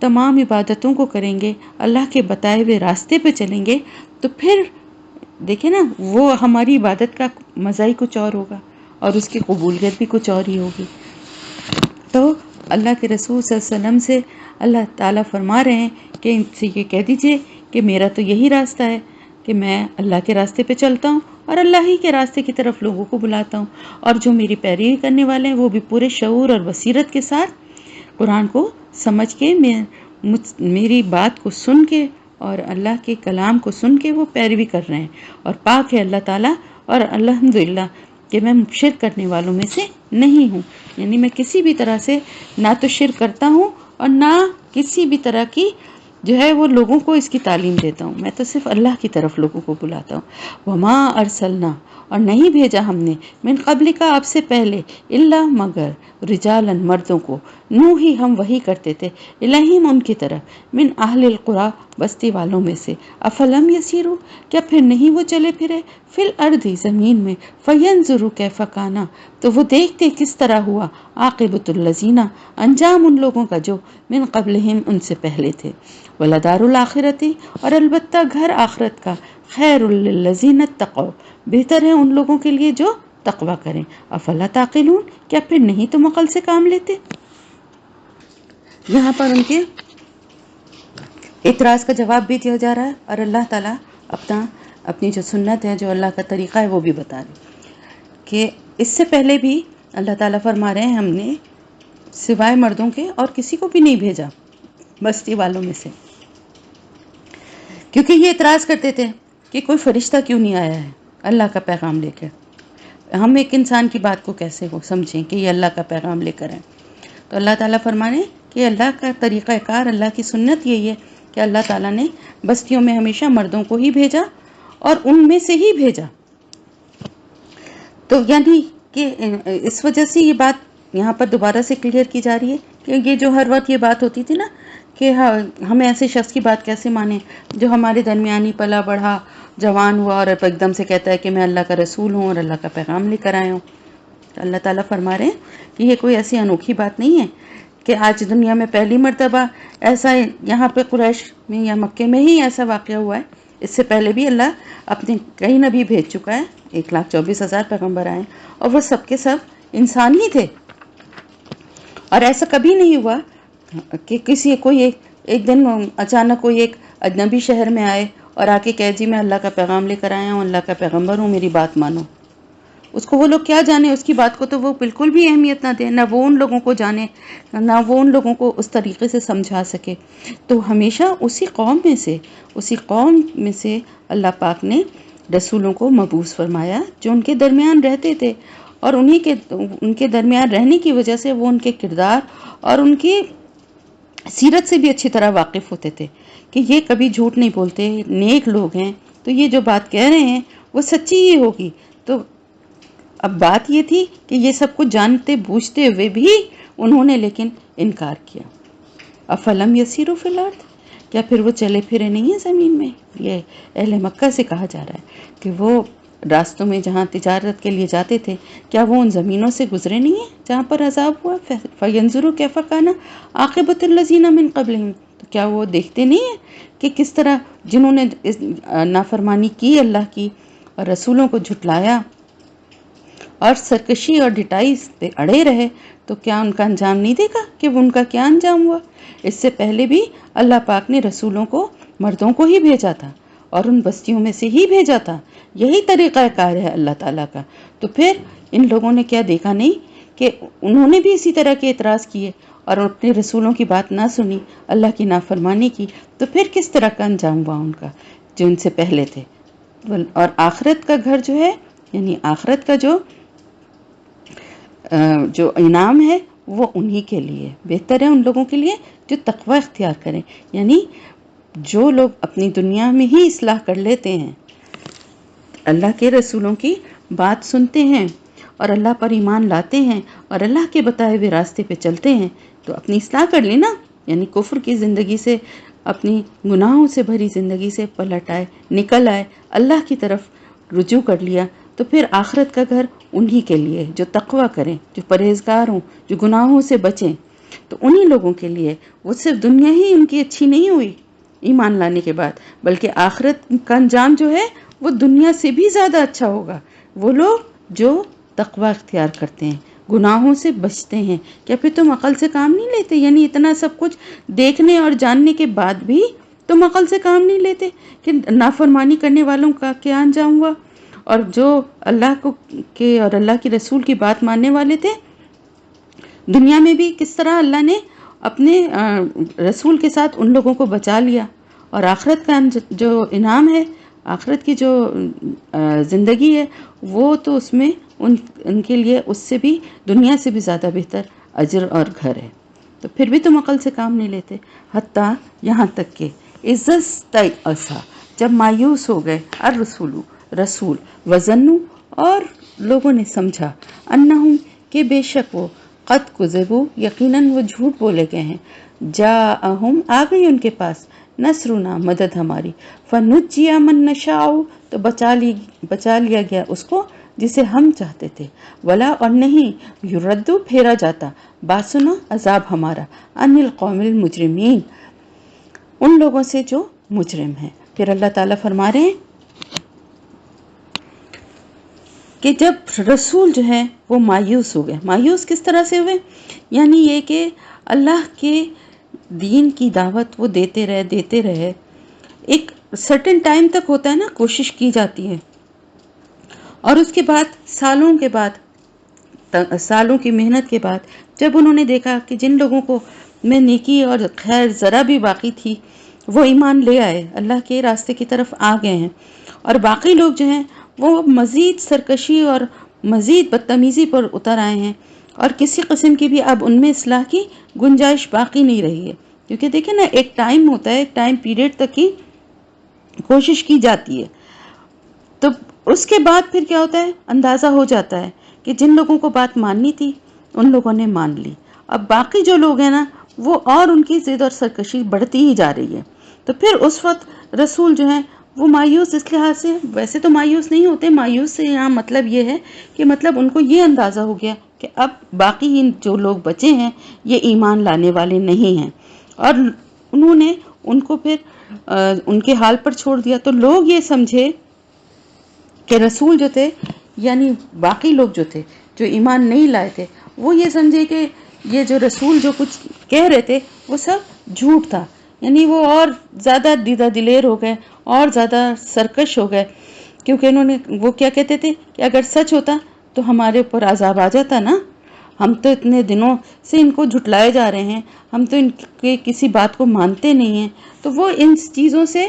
تمام عبادتوں کو کریں گے، اللہ کے بتائے ہوئے راستے پہ چلیں گے، تو پھر دیکھیں نا وہ ہماری عبادت کا مزہ ہی کچھ اور ہوگا اور اس کی قبولیت بھی کچھ اور ہی ہوگی۔ تو اللہ کے رسول صلی اللہ علیہ وسلم سے اللہ تعالیٰ فرما رہے ہیں کہ ان سے یہ کہہ دیجئے کہ میرا تو یہی راستہ ہے کہ میں اللہ کے راستے پہ چلتا ہوں اور اللہ ہی کے راستے کی طرف لوگوں کو بلاتا ہوں، اور جو میری پیروی کرنے والے ہیں وہ بھی پورے شعور اور بصیرت کے ساتھ قرآن کو سمجھ کے میری بات کو سن کے اور اللہ کے کلام کو سن کے وہ پیروی کر رہے ہیں، اور پاک ہے اللہ تعالیٰ، اور الحمدللہ کہ میں شرک کرنے والوں میں سے نہیں ہوں، یعنی میں کسی بھی طرح سے نہ تو شرک کرتا ہوں اور نہ کسی بھی طرح کی جو ہے وہ لوگوں کو اس کی تعلیم دیتا ہوں، میں تو صرف اللہ کی طرف لوگوں کو بلاتا ہوں۔ وما ارسلنا، اور نہیں بھیجا ہم نے، من قبل کا آپ سے پہلے، الا مگر رجالن مردوں کو، نوحی ہم وہی کرتے تھے، الہیم ان کی طرف، من اہل القریٰ بستی والوں میں سے، افلم یسیرو کیا پھر نہیں وہ چلے پھرے، فی الارض زمین میں، فینظروا کیف کان تو وہ دیکھتے کس طرح ہوا، عاقبۃ الذین انجام ان لوگوں کا جو من قبلہم ان سے پہلے تھے، ولدار الآخرۃ اور البتہ گھر آخرت کا، خیر للذین اتقوا بہتر ہے ان لوگوں کے لیے جو تقوی کریں، افلا تعقلون کیا پھر نہیں تم عقل سے کام لیتے۔ یہاں پر ان کے اعتراض کا جواب بھی دیا جا رہا ہے، اور اللہ تعالیٰ اپنی جو سنت ہے، جو اللہ کا طریقہ ہے وہ بھی بتا رہے کہ اس سے پہلے بھی اللہ تعالیٰ فرما رہے ہیں ہم نے سوائے مردوں کے اور کسی کو بھی نہیں بھیجا بستی والوں میں سے، کیونکہ یہ اعتراض کرتے تھے کہ کوئی فرشتہ کیوں نہیں آیا ہے اللہ کا پیغام لے کر، ہم ایک انسان کی بات کو کیسے وہ سمجھیں کہ یہ اللہ کا پیغام لے کر ہے۔ تو اللہ تعالیٰ فرمانے کہ اللہ کا طریقہ کار، اللہ کی سنت یہی ہے کہ اللہ تعالیٰ نے بستیوں میں ہمیشہ مردوں کو ہی بھیجا اور ان میں سے ہی بھیجا۔ تو یعنی کہ اس وجہ سے یہ بات یہاں پر دوبارہ سے کلیئر کی جا رہی ہے کہ یہ جو ہر وقت یہ بات ہوتی تھی نا کہ ہمیں ایسے شخص کی بات کیسے مانیں جو ہمارے درمیان ہی پلا بڑھا، جوان ہوا اور ایک دم سے کہتا ہے کہ میں اللہ کا رسول ہوں اور اللہ کا پیغام لے کر آیا ہوں۔ تو اللہ تعالیٰ فرما رہے ہیں کہ یہ کوئی ایسی انوکھی بات نہیں ہے کہ آج دنیا میں پہلی مرتبہ ایسا یہاں پہ قریش میں یا مکے میں ہی ایسا واقعہ ہوا ہے، اس سے پہلے بھی اللہ اپنے کئی نبی بھیج چکا ہے، 1,24,000 پیغمبر آئے اور وہ سب کے سب انسان ہی تھے، اور ایسا کبھی نہیں ہوا کہ کوئی ایک دن اچانک کوئی ایک اجنبی شہر میں آئے اور آ کے کہے جی میں اللہ کا پیغام لے کر آیا ہوں، اللہ کا پیغمبر ہوں، میری بات مانو۔ اس کو وہ لوگ کیا جانے، اس کی بات کو تو وہ بالکل بھی اہمیت نہ دے، نہ وہ ان لوگوں کو جانے، نہ وہ ان لوگوں کو اس طریقے سے سمجھا سکے۔ تو ہمیشہ اسی قوم میں سے اللہ پاک نے رسولوں کو مبعوث فرمایا جو ان کے درمیان رہتے تھے، اور ان کے درمیان رہنے کی وجہ سے وہ ان کے کردار اور ان کی سیرت سے بھی اچھی طرح واقف ہوتے تھے کہ یہ کبھی جھوٹ نہیں بولتے، نیک لوگ ہیں، تو یہ جو بات کہہ رہے ہیں وہ سچی ہی ہوگی۔ تو اب بات یہ تھی کہ یہ سب کچھ جانتے بوجھتے ہوئے بھی انہوں نے لیکن انکار کیا۔ افلم یسیروا فی الارض کیا پھر وہ چلے پھرے نہیں ہیں زمین میں، یہ اہل مکہ سے کہا جا رہا ہے کہ وہ راستوں میں جہاں تجارت کے لیے جاتے تھے کیا وہ ان زمینوں سے گزرے نہیں ہیں جہاں پر عذاب ہوا، فینظروا کیف کان عاقبۃ الذین من قبلہم تو کیا وہ دیکھتے نہیں ہیں کہ کس طرح جنہوں نے نافرمانی کی اللہ کی اور رسولوں کو جھٹلایا اور سرکشی اور ڈٹائی پہ اڑے رہے، تو کیا ان کا انجام نہیں دیکھا کہ وہ ان کا کیا انجام ہوا۔ اس سے پہلے بھی اللہ پاک نے رسولوں کو مردوں کو ہی بھیجا تھا اور ان بستیوں میں سے ہی بھیجا تھا، یہی طریقہ کار ہے اللہ تعالیٰ کا۔ تو پھر ان لوگوں نے کیا دیکھا نہیں کہ انہوں نے بھی اسی طرح کے اعتراض کیے اور اپنے رسولوں کی بات نہ سنی، اللہ کی نافرمانی کی، تو پھر کس طرح کا انجام ہوا ان کا۔ جو ان سے پہلے تھے، اور آخرت کا گھر جو ہے، یعنی آخرت کا جو انعام ہے وہ انہی کے لیے بہتر ہے، ان لوگوں کے لیے جو تقوی اختیار کریں. یعنی جو لوگ اپنی دنیا میں ہی اصلاح کر لیتے ہیں، اللہ کے رسولوں کی بات سنتے ہیں اور اللہ پر ایمان لاتے ہیں اور اللہ کے بتائے ہوئے راستے پہ چلتے ہیں، تو اپنی اصلاح کر لی نا. یعنی کفر کی زندگی سے، اپنی گناہوں سے بھری زندگی سے پلٹ آئے، نکل آئے، اللہ کی طرف رجوع کر لیا، تو پھر آخرت کا گھر انہی کے لیے جو تقوی کریں، جو پرہیزگار ہوں، جو گناہوں سے بچیں. تو انہی لوگوں کے لیے وہ صرف دنیا ہی ان کی اچھی نہیں ہوئی ایمان لانے کے بعد، بلکہ آخرت کا انجام جو ہے وہ دنیا سے بھی زیادہ اچھا ہوگا. وہ لوگ جو تقوی اختیار کرتے ہیں، گناہوں سے بچتے ہیں. کیا پھر تم عقل سے کام نہیں لیتے؟ یعنی اتنا سب کچھ دیکھنے اور جاننے کے بعد بھی تم عقل سے کام نہیں لیتے کہ نافرمانی کرنے والوں کا کیا انجام ہوا، اور جو اللہ کے اور اللہ کے رسول کی بات ماننے والے تھے، دنیا میں بھی کس طرح اللہ نے اپنے رسول کے ساتھ ان لوگوں کو بچا لیا. اور آخرت کا جو انعام ہے، آخرت کی جو زندگی ہے، وہ تو اس میں ان کے لیے اس سے بھی، دنیا سے بھی زیادہ بہتر اجر اور گھر ہے. تو پھر بھی تم عقل سے کام نہیں لیتے. حتیٰ یہاں تک کہ ایسا جب مایوس ہو گئے رسول وزنو، اور لوگوں نے سمجھا، انہم کہ بے شک وہ قد کذبوا یقیناً وہ جھوٹ بولے گئے ہیں، جاءہم آ گئی ان کے پاس نصرنا مدد ہماری، فنجی من نشاء تو بچا لیا گیا اس کو جسے ہم چاہتے تھے، ولا اور نہیں یردو پھیرا جاتا باسنا عذاب ہمارا، ان القوم المجرمین ان لوگوں سے جو مجرم ہیں. پھر اللہ تعالیٰ فرما رہے ہیں کہ جب رسول جو ہے وہ مایوس ہو گئے. مایوس کس طرح سے ہوئے؟ یعنی یہ کہ اللہ کے دین کی دعوت وہ دیتے رہے، ایک سرٹن ٹائم تک ہوتا ہے نا، کوشش کی جاتی ہے، اور اس کے بعد سالوں کی محنت کے بعد جب انہوں نے دیکھا کہ جن لوگوں کو میں نیکی اور خیر ذرا بھی باقی تھی وہ ایمان لے آئے، اللہ کے راستے کی طرف آ گئے ہیں، اور باقی لوگ جو ہیں وہ مزید سرکشی اور مزید بدتمیزی پر اتر آئے ہیں، اور کسی قسم کی بھی اب ان میں اصلاح کی گنجائش باقی نہیں رہی ہے. کیونکہ دیکھیں نا، ایک ٹائم ہوتا ہے، ایک ٹائم پیریڈ تک کی کوشش کی جاتی ہے، تو اس کے بعد پھر کیا ہوتا ہے، اندازہ ہو جاتا ہے کہ جن لوگوں کو بات ماننی تھی ان لوگوں نے مان لی. اب باقی جو لوگ ہیں نا، وہ اور ان کی ضد اور سرکشی بڑھتی ہی جا رہی ہے. تو پھر اس وقت رسول جو ہیں وہ مایوس اس لحاظ سے، ویسے تو مایوس نہیں ہوتے، مایوس سے یہاں مطلب یہ ہے کہ مطلب ان کو یہ اندازہ ہو گیا کہ اب باقی جو لوگ بچے ہیں یہ ایمان لانے والے نہیں ہیں، اور انہوں نے ان کو پھر ان کے حال پر چھوڑ دیا. تو لوگ یہ سمجھے کہ رسول جو تھے، یعنی باقی لوگ جو تھے جو ایمان نہیں لائے تھے، وہ یہ سمجھے کہ یہ جو رسول جو کچھ کہہ رہے تھے وہ سب جھوٹ تھا. یعنی وہ اور زیادہ دیدہ دلیر ہو گئے اور زیادہ سرکش ہو گئے، کیونکہ انہوں نے وہ کیا کہتے تھے کہ اگر سچ ہوتا تو ہمارے اوپر عذاب آ جاتا نا، ہم تو اتنے دنوں سے ان کو جھٹلائے جا رہے ہیں، ہم تو ان کے کسی بات کو مانتے نہیں ہیں. تو وہ ان چیزوں سے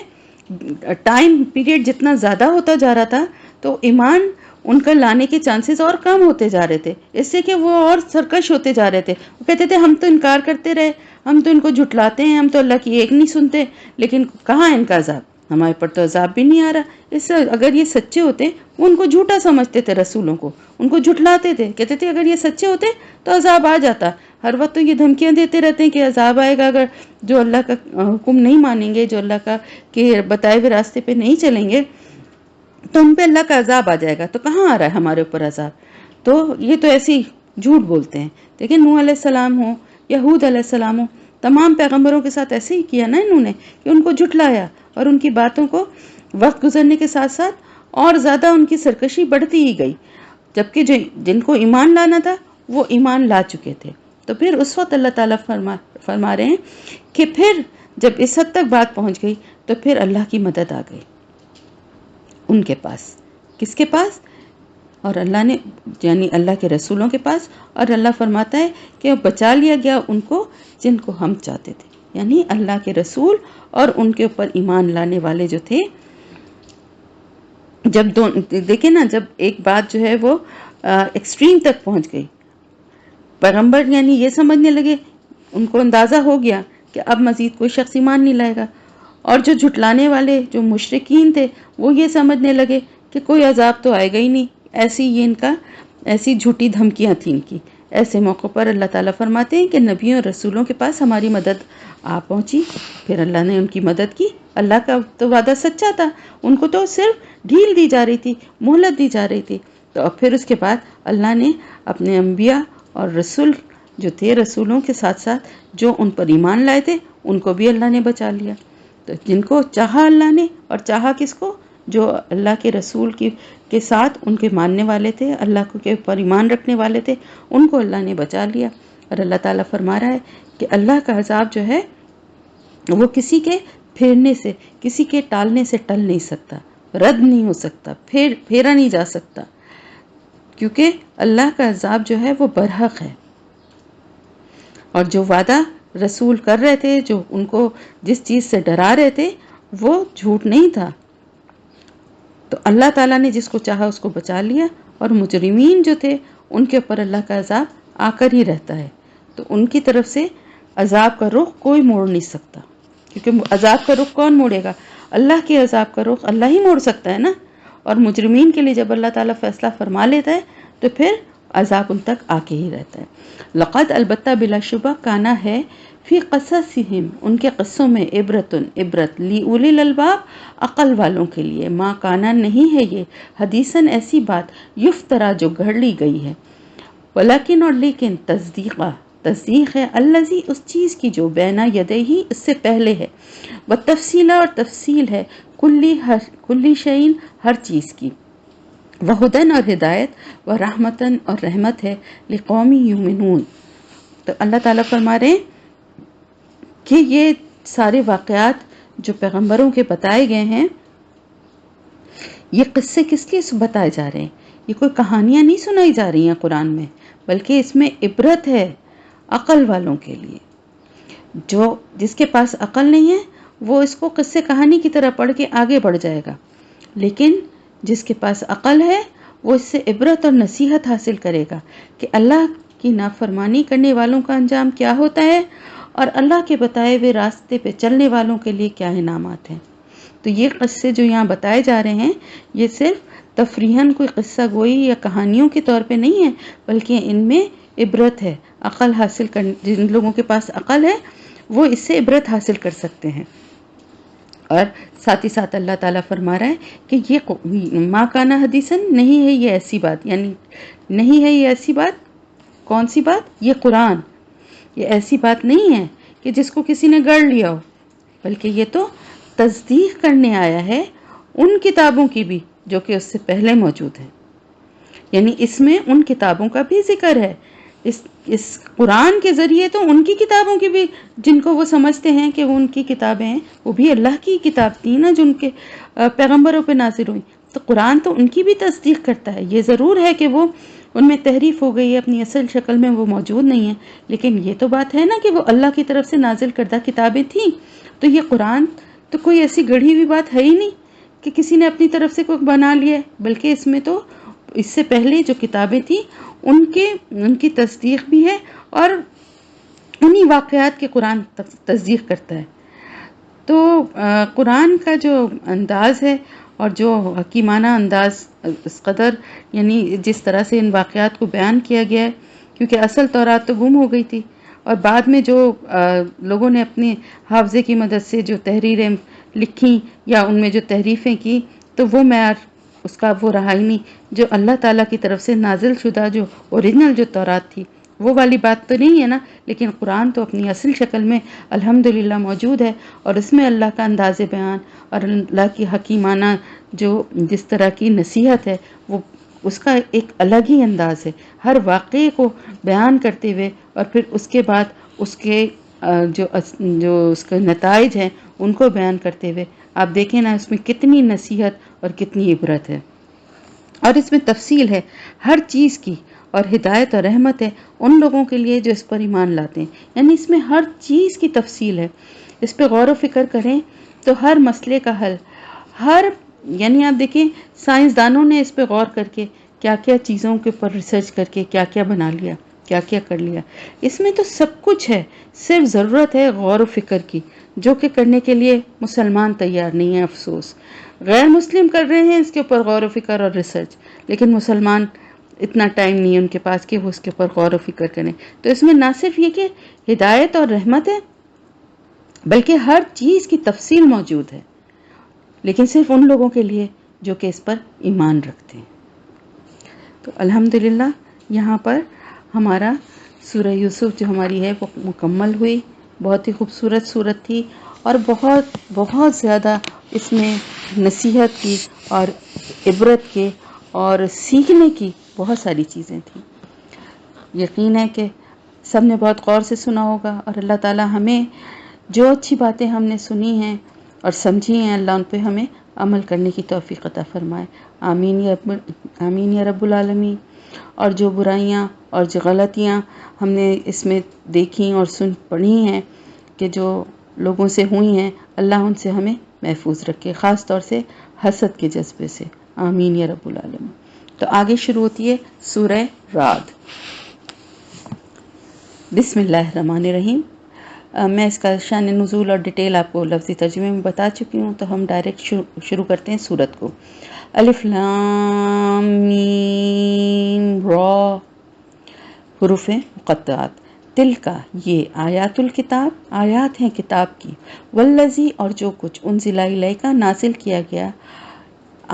ٹائم پیریڈ جتنا زیادہ ہوتا جا رہا تھا تو ایمان ان کا لانے کے چانسز اور کم ہوتے جا رہے تھے، اس سے کہ وہ اور سرکش ہوتے جا رہے تھے. وہ کہتے تھے ہم تو انکار کرتے رہے، ہم تو ان کو جھٹلاتے ہیں، ہم تو اللہ کی ایک نہیں سنتے، لیکن کہاں ان کا عذاب، ہمارے پر تو عذاب بھی نہیں آ رہا. اس سے اگر یہ سچے ہوتے، وہ ان کو جھوٹا سمجھتے تھے، رسولوں کو ان کو جھٹلاتے تھے، کہتے تھے اگر یہ سچے ہوتے تو عذاب آ جاتا. ہر وقت تو یہ دھمکیاں دیتے رہتے ہیں کہ عذاب آئے گا اگر جو اللہ کا حکم نہیں مانیں گے، جو اللہ کا کہ بتائے ہوئے راستے پہ نہیں چلیں گے تو ان پہ اللہ کا عذاب آ جائے گا. تو کہاں آ رہا ہے ہمارے اوپر عذاب؟ تو یہ تو ایسی جھوٹ بولتے ہیں. لیکن نوح علیہ السلام ہو یا ہود علیہ السلام ہو، تمام پیغمبروں کے ساتھ ایسے ہی کیا نا انہوں نے، کہ ان کو جھٹلایا اور ان کی باتوں کو وقت گزرنے کے ساتھ ساتھ اور زیادہ ان کی سرکشی بڑھتی ہی گئی، جبکہ جن کو ایمان لانا تھا وہ ایمان لا چکے تھے. تو پھر اس وقت اللہ تعالیٰ فرما رہے ہیں کہ پھر جب اس حد تک بات پہنچ گئی تو پھر اللہ کی مدد آ گئی ان کے پاس. کس کے پاس؟ اور اللہ نے، یعنی اللہ کے رسولوں کے پاس. اور اللہ فرماتا ہے کہ بچا لیا گیا ان کو جن کو ہم چاہتے تھے، یعنی اللہ کے رسول اور ان کے اوپر ایمان لانے والے جو تھے جب دیکھیں نا، جب ایک بات جو ہے وہ ایکسٹریم تک پہنچ گئی، پیغمبر یعنی یہ سمجھنے لگے، ان کو اندازہ ہو گیا کہ اب مزید کوئی شخص ایمان نہیں لائے گا، اور جو جھٹلانے والے جو مشرکین تھے وہ یہ سمجھنے لگے کہ کوئی عذاب تو آئے گا ہی نہیں، ایسی یہ ان کا ایسی جھوٹی دھمکیاں تھیں ان کی۔ ایسے موقع پر اللہ تعالیٰ فرماتے ہیں کہ نبیوں اور رسولوں کے پاس ہماری مدد آ پہنچی، پھر اللہ نے ان کی مدد کی۔ اللہ کا تو وعدہ سچا تھا، ان کو تو صرف ڈھیل دی جا رہی تھی، مہلت دی جا رہی تھی۔ تو اب پھر اس کے بعد اللہ نے اپنے انبیاء اور رسول جو تھے، رسولوں کے ساتھ ساتھ جو ان پر ایمان لائے تھے ان کو بھی اللہ نے بچا لیا۔ تو جن کو چاہا اللہ نے، اور چاہا کس کو؟ جو اللہ کے رسول کے ساتھ ان کے ماننے والے تھے، اللہ کو کے پر ایمان رکھنے والے تھے، ان کو اللہ نے بچا لیا۔ اور اللہ تعالیٰ فرما رہا ہے کہ اللہ کا عذاب جو ہے وہ کسی کے پھیرنے سے، کسی کے ٹالنے سے ٹل نہیں سکتا، رد نہیں ہو سکتا، پھیرا نہیں جا سکتا، کیونکہ اللہ کا عذاب جو ہے وہ برحق ہے۔ اور جو وعدہ رسول کر رہے تھے، جو ان کو جس چیز سے ڈرا رہے تھے، وہ جھوٹ نہیں تھا۔ تو اللہ تعالیٰ نے جس کو چاہا اس کو بچا لیا، اور مجرمین جو تھے ان کے اوپر اللہ کا عذاب آ کر ہی رہتا ہے۔ تو ان کی طرف سے عذاب کا رخ کوئی موڑ نہیں سکتا، کیونکہ عذاب کا رخ کون موڑے گا؟ اللہ کے عذاب کا رخ اللہ ہی موڑ سکتا ہے نا۔ اور مجرمین کے لیے جب اللہ تعالیٰ فیصلہ فرما لیتا ہے تو پھر عذاب ان تک آ کے ہی رہتا ہے۔ لقد البتہ بلا شبہ کانا ہے فی قصصہم ان کے قصوں میں عبرت لی اولی الالباب عقل والوں کے لیے، ما کانا نہیں ہے یہ حدیثاً ایسی بات یفترا جو گھڑ لی گئی ہے، ولیکن اور لیکن تصدیق ہے الذی اس چیز کی جو بینا یدیہ اس سے پہلے ہے، والتفصیل اور تفصیل ہے کلی شیء ہر چیز کی، وہدن اور ہدایت، ورحمتن اور رحمت ہے لقوم یؤمنون۔ تو اللہ تعالیٰ فرما رہے ہیں کہ یہ سارے واقعات جو پیغمبروں کے بتائے گئے ہیں، یہ قصے کس لیے بتائے جا رہے ہیں؟ یہ کوئی کہانیاں نہیں سنائی جا رہی ہیں قرآن میں، بلکہ اس میں عبرت ہے عقل والوں کے لیے۔ جس کے پاس عقل نہیں ہے وہ اس کو قصے کہانی کی طرح پڑھ کے آگے بڑھ جائے گا، لیکن جس کے پاس عقل ہے وہ اس سے عبرت اور نصیحت حاصل کرے گا کہ اللہ کی نافرمانی کرنے والوں کا انجام کیا ہوتا ہے، اور اللہ کے بتائے ہوئے راستے پہ چلنے والوں کے لیے کیا انعامات ہیں۔ تو یہ قصے جو یہاں بتائے جا رہے ہیں یہ صرف تفریحاً کوئی قصہ گوئی یا کہانیوں کے طور پہ نہیں ہے، بلکہ ان میں عبرت ہے۔ عقل حاصل کرنے جن لوگوں کے پاس عقل ہے وہ اس سے عبرت حاصل کر سکتے ہیں۔ اور ساتھ ہی ساتھ اللہ تعالیٰ فرما رہا ہے کہ یہ ما کانا حدیثاً نہیں ہے یہ ایسی بات، یعنی نہیں ہے یہ ایسی بات، کون سی بات؟ یہ قرآن یہ ایسی بات نہیں ہے کہ جس کو کسی نے گڑھ لیا ہو، بلکہ یہ تو تصدیق کرنے آیا ہے ان کتابوں کی بھی جو کہ اس سے پہلے موجود ہیں، یعنی اس میں ان کتابوں کا بھی ذکر ہے۔ اس قرآن کے ذریعے تو ان کی کتابوں کی بھی، جن کو وہ سمجھتے ہیں کہ وہ ان کی کتابیں ہیں، وہ بھی اللہ کی کتاب تھی نا جو ان کے پیغمبروں پہ نازل ہوئی، تو قرآن تو ان کی بھی تصدیق کرتا ہے۔ یہ ضرور ہے کہ وہ ان میں تحریف ہو گئی ہے، اپنی اصل شکل میں وہ موجود نہیں ہے، لیکن یہ تو بات ہے نا کہ وہ اللہ کی طرف سے نازل کردہ کتابیں تھیں۔ تو یہ قرآن تو کوئی ایسی گڑھی ہوئی بات ہے ہی نہیں کہ کسی نے اپنی طرف سے کوئی بنا لیا ہے، بلکہ اس میں تو اس سے پہلے جو کتابیں تھیں ان کی تصدیق بھی ہے، اور انہی واقعات کے قرآن تصدیق کرتا ہے۔ تو قرآن کا جو انداز ہے اور جو حکیمانہ انداز اس قدر، یعنی جس طرح سے ان واقعات کو بیان کیا گیا ہے، کیونکہ اصل تورات تو گم ہو گئی تھی، اور بعد میں جو لوگوں نے اپنے حافظے کی مدد سے جو تحریریں لکھیں یا ان میں جو تحریفیں کی، تو وہ معیار اس کا وہ رہا ہی نہیں جو اللہ تعالیٰ کی طرف سے نازل شدہ جو اوریجنل جو تورات تھی وہ والی بات تو نہیں ہے نا۔ لیکن قرآن تو اپنی اصل شکل میں الحمدللہ موجود ہے، اور اس میں اللہ کا انداز بیان اور اللہ کی حکیمانہ جو جس طرح کی نصیحت ہے وہ اس کا ایک الگ ہی انداز ہے، ہر واقعے کو بیان کرتے ہوئے، اور پھر اس کے بعد اس کے جو اس کے نتائج ہیں ان کو بیان کرتے ہوئے آپ دیکھیں نا اس میں کتنی نصیحت اور کتنی عبرت ہے، اور اس میں تفصیل ہے ہر چیز کی، اور ہدایت اور رحمت ہے ان لوگوں کے لیے جو اس پر ایمان لاتے ہیں۔ یعنی اس میں ہر چیز کی تفصیل ہے، اس پہ غور و فکر کریں تو ہر مسئلے کا حل، ہر یعنی آپ دیکھیں سائنسدانوں نے اس پہ غور کر کے کیا کیا چیزوں کے اوپر ریسرچ کر کے کیا کیا بنا لیا، کیا کیا کر لیا. اس میں تو سب کچھ ہے، صرف ضرورت ہے غور و فکر کی، جو کہ کرنے کے لیے مسلمان تیار نہیں ہے. افسوس، غیر مسلم کر رہے ہیں اس کے اوپر غور و فکر اور ریسرچ، لیکن مسلمان اتنا ٹائم نہیں ہے ان کے پاس کہ وہ اس کے اوپر غور و فکر کریں. تو اس میں نہ صرف یہ کہ ہدایت اور رحمت ہے، بلکہ ہر چیز کی تفصیل موجود ہے، لیکن صرف ان لوگوں کے لیے جو کہ اس پر ایمان رکھتے ہیں. تو الحمدللہ یہاں پر ہمارا سورہ یوسف جو ہماری ہے وہ مکمل ہوئی. بہت ہی خوبصورت صورت تھی، اور بہت بہت زیادہ اس میں نصیحت کی اور عبرت کے اور سیکھنے کی بہت ساری چیزیں تھیں. یقین ہے کہ سب نے بہت غور سے سنا ہوگا، اور اللہ تعالی ہمیں جو اچھی باتیں ہم نے سنی ہیں اور سمجھی ہیں، اللہ ان پہ ہمیں عمل کرنے کی توفیق عطا فرمائے. آمین یا رب العالمین. اور جو برائیاں اور جو غلطیاں ہم نے اس میں دیکھی اور پڑھی ہیں کہ جو لوگوں سے ہوئی ہیں، اللہ ان سے ہمیں محفوظ رکھے، خاص طور سے حسد کے جذبے سے. آمین یا رب العالمین. تو آگے شروع ہوتی ہے سورہ رعد. بسم اللہ الرحمن الرحیم. میں اس کا شان نزول اور ڈیٹیل آپ کو لفظی ترجمے میں بتا چکی ہوں، تو ہم ڈائریکٹ شروع کرتے ہیں سورت کو. الف لام میم را، حروف مقطعات. تلکا، یہ آیات الکتاب، آیات ہیں کتاب کی. والذی، اور جو کچھ انزل الیک، نازل کیا گیا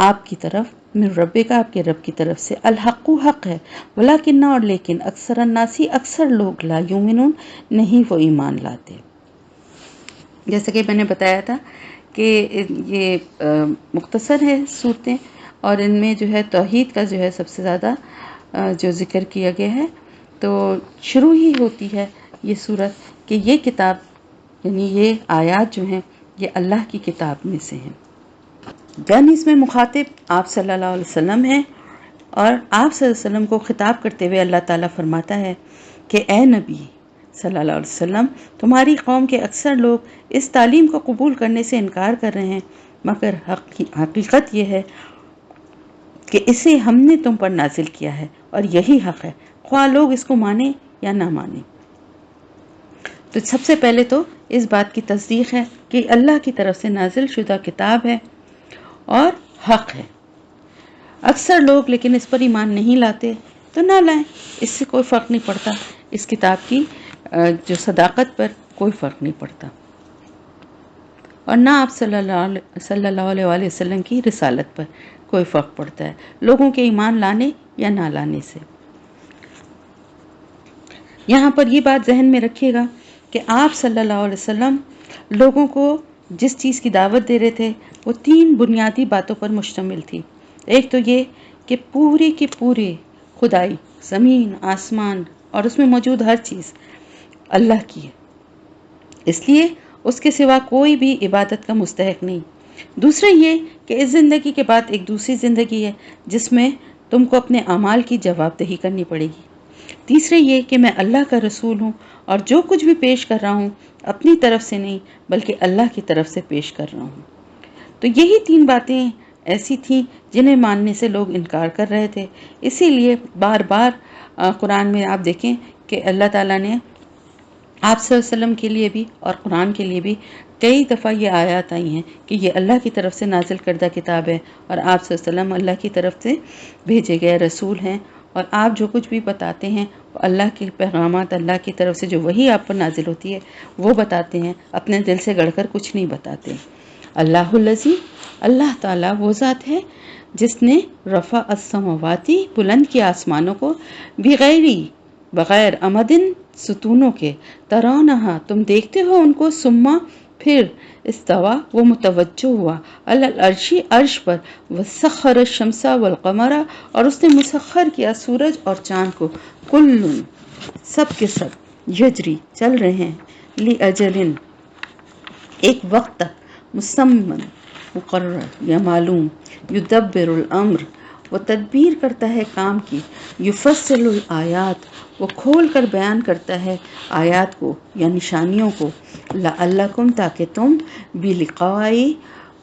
آپ کی طرف، من ربک، آپ کے رب کی طرف سے، الحق، حق ہے. ولکن، اور لیکن، اکثر الناس، اکثر لوگ، لا یؤمنون، نہیں وہ ایمان لاتے. جیسا کہ میں نے بتایا تھا کہ یہ مختصر ہے صورتیں، اور ان میں جو ہے توحید کا جو ہے سب سے زیادہ جو ذکر کیا گیا ہے. تو شروع ہی ہوتی ہے یہ صورت کہ یہ کتاب، یعنی یہ آیات جو ہیں یہ اللہ کی کتاب میں سے ہیں. یعنی اس میں مخاطب آپ صلی اللہ علیہ وسلم ہیں، اور آپ صلی اللہ علیہ وسلم کو خطاب کرتے ہوئے اللہ تعالیٰ فرماتا ہے کہ اے نبی صلی اللہ علیہ وسلم، تمہاری قوم کے اکثر لوگ اس تعلیم کو قبول کرنے سے انکار کر رہے ہیں، مگر حقیقت یہ ہے کہ اسے ہم نے تم پر نازل کیا ہے، اور یہی حق ہے، خواہ لوگ اس کو مانیں یا نہ مانیں. تو سب سے پہلے تو اس بات کی تصدیق ہے کہ اللہ کی طرف سے نازل شدہ کتاب ہے اور حق ہے. اکثر لوگ لیکن اس پر ایمان نہیں لاتے، تو نہ لائیں، اس سے کوئی فرق نہیں پڑتا. اس کتاب کی جو صداقت پر کوئی فرق نہیں پڑتا، اور نہ آپ صلی اللہ علیہ وآلہ وسلم کی رسالت پر کوئی فرق پڑتا ہے، لوگوں کے ایمان لانے یا نہ لانے سے. یہاں پر یہ بات ذہن میں رکھیے گا کہ آپ صلی اللہ علیہ وسلم لوگوں کو جس چیز کی دعوت دے رہے تھے وہ 3 بنیادی باتوں پر مشتمل تھی. ایک تو یہ کہ پوری کی پوری خدائی، زمین، آسمان اور اس میں موجود ہر چیز اللہ کی ہے، اس لیے اس کے سوا کوئی بھی عبادت کا مستحق نہیں. دوسرا یہ کہ اس زندگی کے بعد ایک دوسری زندگی ہے جس میں تم کو اپنے اعمال کی جواب دہی کرنی پڑے گی. تیسرے یہ کہ میں اللہ کا رسول ہوں، اور جو کچھ بھی پیش کر رہا ہوں اپنی طرف سے نہیں بلکہ اللہ کی طرف سے پیش کر رہا ہوں. تو یہی 3 باتیں ایسی تھیں جنہیں ماننے سے لوگ انکار کر رہے تھے. اسی لیے بار بار قرآن میں آپ دیکھیں کہ اللہ تعالیٰ نے آپ صلی اللہ علیہ وسلم کے لیے بھی اور قرآن کے لیے بھی کئی دفعہ یہ آیات آئی ہیں کہ یہ اللہ کی طرف سے نازل کردہ کتاب ہے، اور آپ صلی اللہ علیہ وسلم اللہ کی طرف سے بھیجے گئے رسول ہیں، اور آپ جو کچھ بھی بتاتے ہیں وہ اللہ کے پیغامات، اللہ کی طرف سے جو وحی آپ پر نازل ہوتی ہے وہ بتاتے ہیں، اپنے دل سے گڑھ کر کچھ نہیں بتاتے. اللہ الذی، اللہ تعالیٰ وہ ذات ہے جس نے رفع السماواتی، بلند کیا آسمانوں کو، بغیر امدن، ستونوں کے، ترونہا، تم دیکھتے ہو ان کو، ثم، پھر، استوا، وہ متوجہ ہوا، العرش، عرش پر، وسخر الشمس والقمر، اور اس نے مسخر کیا سورج اور چاند کو، کل، سب کے سب، یجری، چل رہے ہیں، لأجل، ایک وقت تک، مسمن، مقرر یا معلوم، یدبر الامر، وہ تدبیر کرتا ہے کام کی، یفصل الآیات، وہ کھول کر بیان کرتا ہے آیات کو یا نشانیوں کو، لعلکم، تاکہ تم، بلقاء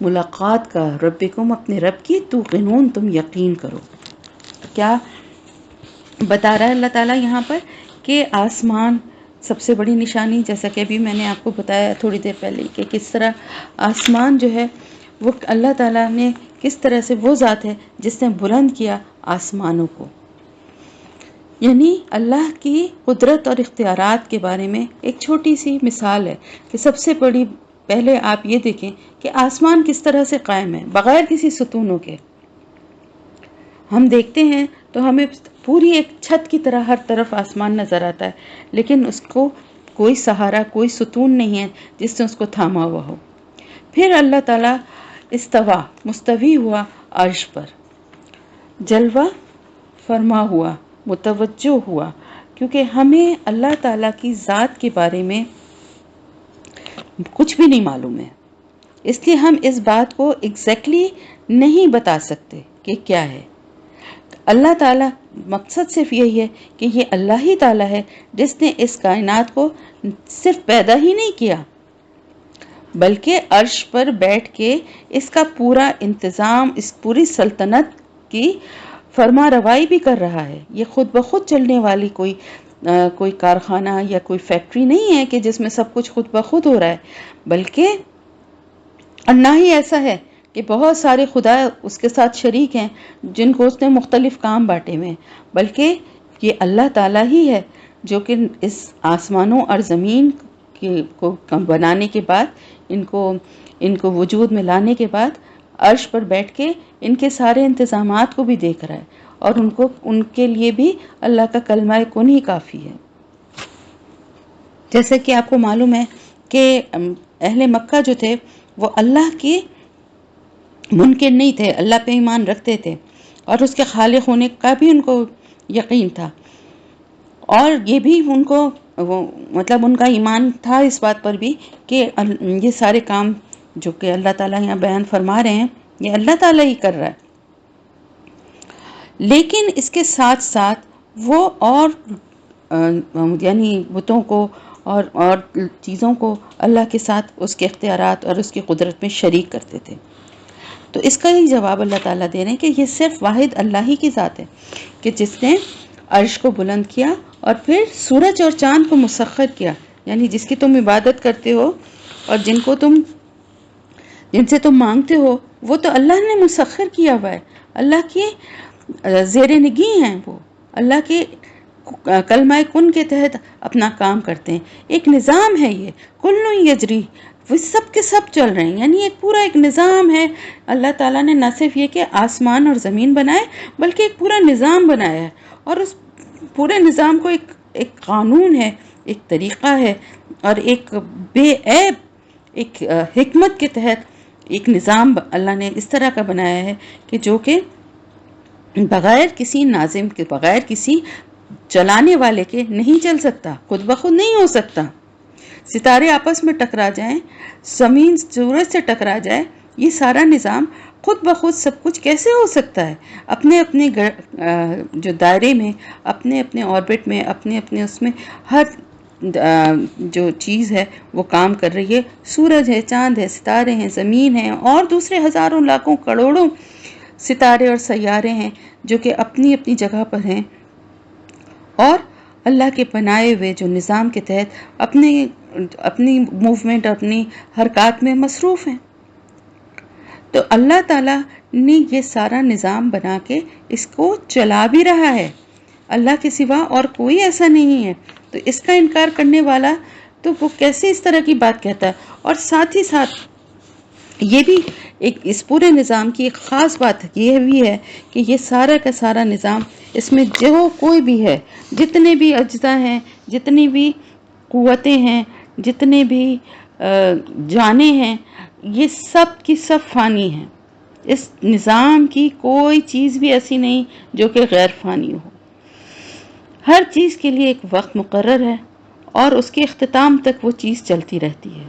ملاقات کا ربکم اپنے رب کی توقنون تم یقین کرو. کیا بتا رہا ہے اللہ تعالیٰ یہاں پر کہ آسمان سب سے بڑی نشانی، جیسا کہ ابھی میں نے آپ کو بتایا تھوڑی دیر پہلے کہ کس طرح آسمان جو ہے وہ اللہ تعالیٰ نے کس طرح سے، وہ ذات ہے جس نے بلند کیا آسمانوں کو. یعنی اللہ کی قدرت اور اختیارات کے بارے میں ایک چھوٹی سی مثال ہے کہ سب سے بڑی، پہلے آپ یہ دیکھیں کہ آسمان کس طرح سے قائم ہے بغیر کسی ستونوں کے. ہم دیکھتے ہیں تو ہمیں پوری ایک چھت کی طرح ہر طرف آسمان نظر آتا ہے، لیکن اس کو کوئی سہارا، کوئی ستون نہیں ہے جس نے اس کو تھاما ہوا ہو. پھر اللہ تعالیٰ استوا، مستوی ہوا عرش پر، جلوہ فرما ہوا، متوجہ ہوا، کیونکہ ہمیں اللہ تعالیٰ کی ذات کے بارے میں کچھ بھی نہیں معلوم ہے، اس لیے ہم اس بات کو ایگزیکٹلی نہیں بتا سکتے کہ کیا ہے. اللہ تعالیٰ مقصد صرف یہی ہے کہ یہ اللہ ہی تعالیٰ ہے جس نے اس کائنات کو صرف پیدا ہی نہیں کیا بلکہ عرش پر بیٹھ کے اس کا پورا انتظام، اس پوری سلطنت کی فرما روائی بھی کر رہا ہے. یہ خود بخود چلنے والی کوئی کارخانہ یا کوئی فیکٹری نہیں ہے کہ جس میں سب کچھ خود بخود ہو رہا ہے، بلکہ اور نہ ہی ایسا ہے کہ بہت سارے خدا اس کے ساتھ شریک ہیں جن کو اس نے مختلف کام بانٹے ہوئے ہیں، بلکہ یہ اللہ تعالیٰ ہی ہے جو کہ اس آسمانوں اور زمین کو بنانے کے بعد، ان کو وجود میں لانے کے بعد عرش پر بیٹھ کے ان کے سارے انتظامات کو بھی دیکھ رہا ہے، اور ان کے لیے بھی اللہ کا کلمہ کن ہی کافی ہے. جیسے کہ آپ کو معلوم ہے کہ اہل مکہ جو تھے وہ اللہ کی منکر نہیں تھے، اللہ پہ ایمان رکھتے تھے اور اس کے خالق ہونے کا بھی ان کو یقین تھا، اور یہ بھی ان کو مطلب ان کا ایمان تھا اس بات پر بھی کہ یہ سارے کام جو کہ اللہ تعالیٰ یہاں بیان فرما رہے ہیں یہ اللہ تعالیٰ ہی کر رہا ہے. لیکن اس کے ساتھ ساتھ وہ اور یعنی بتوں کو اور چیزوں کو اللہ کے ساتھ اس کے اختیارات اور اس کی قدرت میں شریک کرتے تھے. تو اس کا ہی جواب اللہ تعالیٰ دے رہے ہیں کہ یہ صرف واحد اللہ ہی کی ذات ہے کہ جس نے عرش کو بلند کیا اور پھر سورج اور چاند کو مسخر کیا، یعنی جس کی تم عبادت کرتے ہو اور جن سے تم مانگتے ہو وہ تو اللہ نے مسخر کیا ہوا ہے، اللہ کی زیر نگی ہیں، وہ اللہ کے کلمہ کن کے تحت اپنا کام کرتے ہیں. ایک نظام ہے، یہ کل یجری، وہ سب کے سب چل رہے ہیں، یعنی ایک پورا ایک نظام ہے. اللہ تعالیٰ نے نہ صرف یہ کہ آسمان اور زمین بنائے بلکہ ایک پورا نظام بنایا ہے، اور اس پورے نظام کو ایک قانون ہے، ایک طریقہ ہے، اور ایک بے عیب ایک حکمت کے تحت ایک نظام اللہ نے اس طرح کا بنایا ہے کہ جو کہ بغیر کسی ناظم کے، بغیر کسی چلانے والے کے نہیں چل سکتا، خود بخود نہیں ہو سکتا. ستارے آپس میں ٹکرا جائیں، زمین سورج سے ٹکرا جائے، یہ سارا نظام خود بخود سب کچھ کیسے ہو سکتا ہے؟ اپنے اپنے جو دائرے میں، اپنے اپنے آربٹ میں، اپنے اپنے اس میں ہر جو چیز ہے وہ کام کر رہی ہے. سورج ہے، چاند ہے، ستارے ہیں، زمین ہے، اور دوسرے ہزاروں لاکھوں کروڑوں ستارے اور سیارے ہیں جو کہ اپنی اپنی جگہ پر ہیں، اور اللہ کے بنائے ہوئے جو نظام کے تحت اپنی موومنٹ، اپنی حرکات میں مصروف ہیں. تو اللہ تعالیٰ نے یہ سارا نظام بنا کے اس کو چلا بھی رہا ہے، اللہ کے سوا اور کوئی ایسا نہیں ہے. تو اس کا انکار کرنے والا تو وہ کیسے اس طرح کی بات کہتا ہے؟ اور ساتھ ہی ساتھ یہ بھی ایک اس پورے نظام کی ایک خاص بات یہ بھی ہے کہ یہ سارا کا سارا نظام، اس میں جو کوئی بھی ہے، جتنے بھی اجزاء ہیں، جتنی بھی قوتیں ہیں، جتنے بھی جانیں ہیں، یہ سب کی سب فانی ہیں. اس نظام کی کوئی چیز بھی ایسی نہیں جو کہ غیر فانی ہو. ہر چیز کے لیے ایک وقت مقرر ہے اور اس کے اختتام تک وہ چیز چلتی رہتی ہے،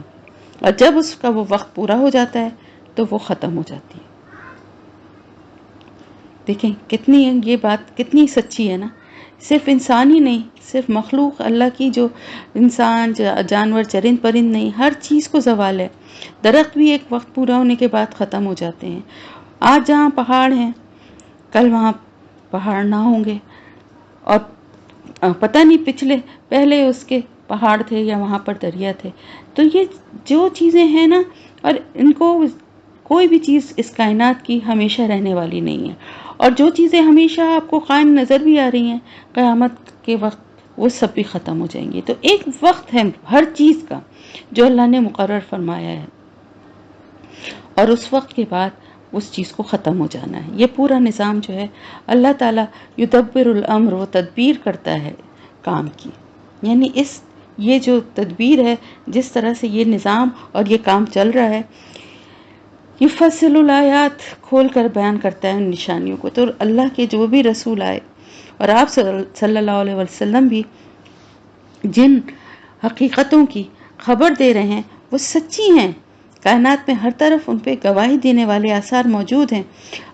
اور جب اس کا وہ وقت پورا ہو جاتا ہے تو وہ ختم ہو جاتی ہے. دیکھیں کتنی یہ بات کتنی سچی ہے نا. صرف انسان ہی نہیں، صرف مخلوق اللہ کی، جو انسان جانور چرند پرند نہیں، ہر چیز کو زوال ہے۔ درخت بھی ایک وقت پورا ہونے کے بعد ختم ہو جاتے ہیں۔ آج جہاں پہاڑ ہیں کل وہاں پہاڑ نہ ہوں گے، اور پتہ نہیں پہلے اس کے پہاڑ تھے یا وہاں پر دریا تھے۔ تو یہ جو چیزیں ہیں نا، اور ان کو کوئی بھی چیز اس کائنات کی ہمیشہ رہنے والی نہیں ہے، اور جو چیزیں ہمیشہ آپ کو قائم نظر بھی آ رہی ہیں قیامت کے وقت وہ سب بھی ختم ہو جائیں گی۔ تو ایک وقت ہے ہر چیز کا جو اللہ نے مقرر فرمایا ہے، اور اس وقت کے بعد اس چیز کو ختم ہو جانا ہے۔ یہ پورا نظام جو ہے اللہ تعالیٰ یدبر الامر، وہ تدبیر کرتا ہے کام کی، یعنی یہ جو تدبیر ہے، جس طرح سے یہ نظام اور یہ کام چل رہا ہے، یفصل الآیات کھول کر بیان کرتا ہے ان نشانیوں کو۔ تو اللہ کے جو بھی رسول آئے اور آپ صلی اللہ علیہ وسلم بھی جن حقیقتوں کی خبر دے رہے ہیں وہ سچی ہیں۔ کائنات میں ہر طرف ان پہ گواہی دینے والے آثار موجود ہیں۔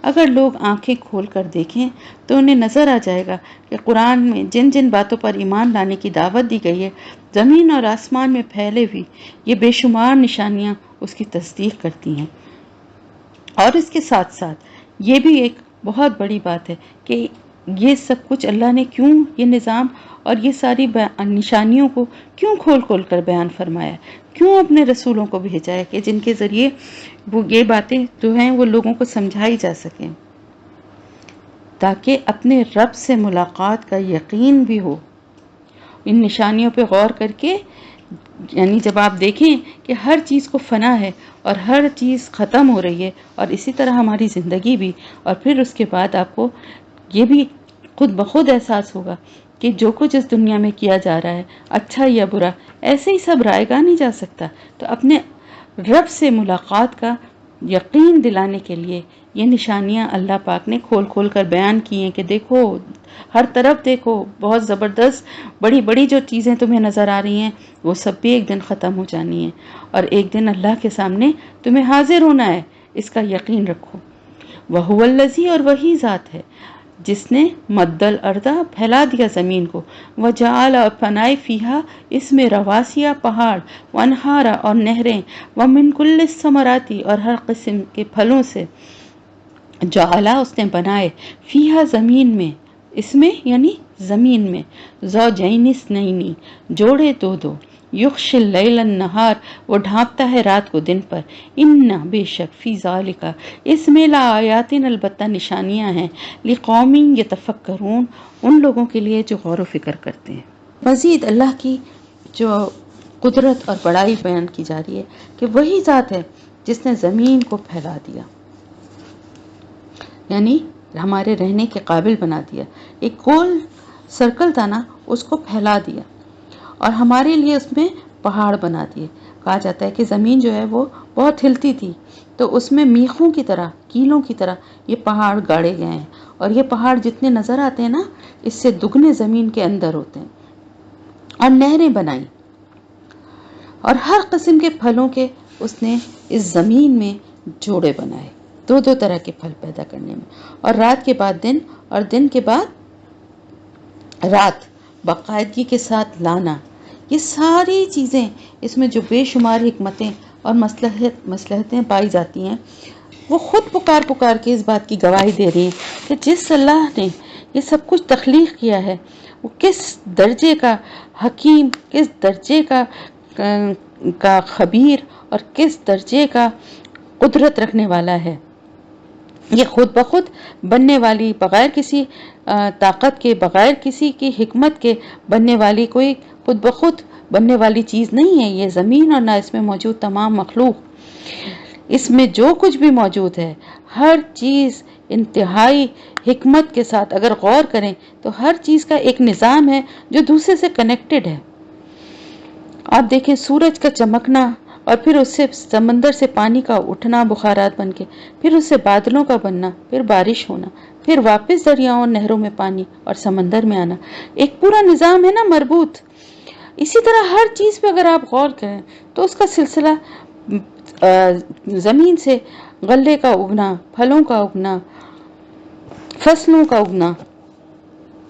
اگر لوگ آنکھیں کھول کر دیکھیں تو انہیں نظر آ جائے گا کہ قرآن میں جن جن باتوں پر ایمان لانے کی دعوت دی گئی ہے، زمین اور آسمان میں پھیلے ہوئی یہ بے شمار نشانیاں اس کی تصدیق کرتی ہیں۔ اور اس کے ساتھ ساتھ یہ بھی ایک بہت بڑی بات ہے کہ یہ سب کچھ اللہ نے کیوں یہ نظام اور یہ ساری نشانیوں کو کیوں کھول کھول کر بیان فرمایا، کیوں اپنے رسولوں کو بھیجا ہے کہ جن کے ذریعے وہ یہ باتیں جو ہیں وہ لوگوں کو سمجھائی جا سکیں، تاکہ اپنے رب سے ملاقات کا یقین بھی ہو۔ ان نشانیوں پہ غور کر کے، یعنی جب آپ دیکھیں کہ ہر چیز کو فنا ہے اور ہر چیز ختم ہو رہی ہے، اور اسی طرح ہماری زندگی بھی، اور پھر اس کے بعد آپ کو یہ بھی خود بخود احساس ہوگا کہ جو کچھ اس دنیا میں کیا جا رہا ہے، اچھا یا برا، ایسے ہی سب رائے گا نہیں جا سکتا۔ تو اپنے رب سے ملاقات کا یقین دلانے کے لیے یہ نشانیاں اللہ پاک نے کھول کھول کر بیان کی ہیں کہ دیکھو، ہر طرف دیکھو، بہت زبردست بڑی بڑی جو چیزیں تمہیں نظر آ رہی ہیں وہ سب بھی ایک دن ختم ہو جانی ہیں، اور ایک دن اللہ کے سامنے تمہیں حاضر ہونا ہے، اس کا یقین رکھو۔ وَهُوَ الَّذِي، اور وہی ذات ہے جس نے مد الارض پھیلا دیا زمین کو، وجعل، اور بنائے، فیہا اس میں، رواسیا پہاڑ، وانہارا اور نہریں، ومن کل الثمرات اور ہر قسم کے پھلوں سے، جعل اس نے بنائے، فیہا زمین میں، اس میں یعنی زمین میں، زوجین اثنین جوڑے دو دو، یغشی اللیل النہار وہ ڈھانپتا ہے رات کو دن پر، ان بے شک، فی ذالک اس میں، لآیات البتہ نشانیاں ہیں، لقوم یتفکرون ان لوگوں کے لیے جو غور و فکر کرتے ہیں۔ مزید اللہ کی جو قدرت اور بڑائی بیان کی جا رہی ہے کہ وہی ذات ہے جس نے زمین کو پھیلا دیا، یعنی ہمارے رہنے کے قابل بنا دیا، ایک گول سرکل تھا نا، اس کو پھیلا دیا، اور ہمارے لیے اس میں پہاڑ بنا دیے۔ کہا جاتا ہے کہ زمین جو ہے وہ بہت ہلتی تھی، تو اس میں میخوں کی طرح، کیلوں کی طرح یہ پہاڑ گاڑے گئے ہیں، اور یہ پہاڑ جتنے نظر آتے ہیں نا، اس سے دگنے زمین کے اندر ہوتے ہیں، اور نہریں بنائیں، اور ہر قسم کے پھلوں کے اس نے اس زمین میں جوڑے بنائے، دو دو طرح کے پھل پیدا کرنے میں، اور رات کے بعد دن اور دن کے بعد رات باقاعدگی کے ساتھ لانا، یہ ساری چیزیں اس میں جو بے شمار حکمتیں اور مصلحتیں پائی جاتی ہیں، وہ خود پکار کے اس بات کی گواہی دے رہی ہیں کہ جس اللہ نے یہ سب کچھ تخلیق کیا ہے وہ کس درجے کا حکیم، کس درجے کا خبیر، اور کس درجے کا قدرت رکھنے والا ہے۔ یہ خود بخود بننے والی، بغیر کسی طاقت کے، بغیر کسی کی حکمت کے بننے والی، کوئی خود بخود بننے والی چیز نہیں ہے یہ زمین، اور نہ اس میں موجود تمام مخلوق۔ اس میں جو کچھ بھی موجود ہے، ہر چیز انتہائی حکمت کے ساتھ اگر غور کریں تو ہر چیز کا ایک نظام ہے جو دوسرے سے کنیکٹڈ ہے۔ آپ دیکھیں سورج کا چمکنا، اور پھر اس سے سمندر سے پانی کا اٹھنا بخارات بن کے، پھر اس سے بادلوں کا بننا، پھر بارش ہونا، پھر واپس دریاؤں اور نہروں میں پانی اور سمندر میں آنا، ایک پورا نظام ہے نا مربوط۔ اسی طرح ہر چیز پہ اگر آپ غور کریں تو اس کا سلسلہ زمین سے غلے کا اگنا، پھلوں کا اگنا، فصلوں کا اگنا،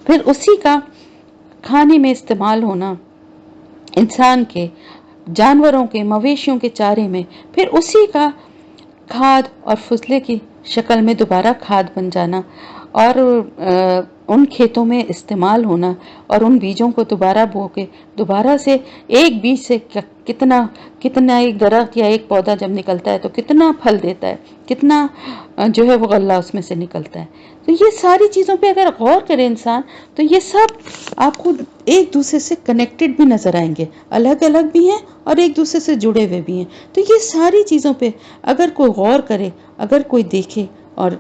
پھر اسی کا کھانے میں استعمال ہونا، انسان کے، جانوروں کے، مویشیوں کے چارے میں، پھر اسی کا کھاد اور فضلے کی شکل میں دوبارہ کھاد بن جانا، اور ان کھیتوں میں استعمال ہونا، اور ان بیجوں کو دوبارہ بو کے دوبارہ سے ایک بیج سے کتنا ایک درخت یا ایک پودا جب نکلتا ہے تو کتنا پھل دیتا ہے، کتنا جو ہے وہ غلہ اس میں سے نکلتا ہے۔ تو یہ ساری چیزوں پہ اگر غور کرے انسان تو یہ سب آپ کو ایک دوسرے سے کنیکٹڈ بھی نظر آئیں گے، الگ الگ بھی ہیں اور ایک دوسرے سے جڑے ہوئے بھی ہیں۔ تو یہ ساری چیزوں پہ اگر کوئی غور کرے، اگر کوئی دیکھے اور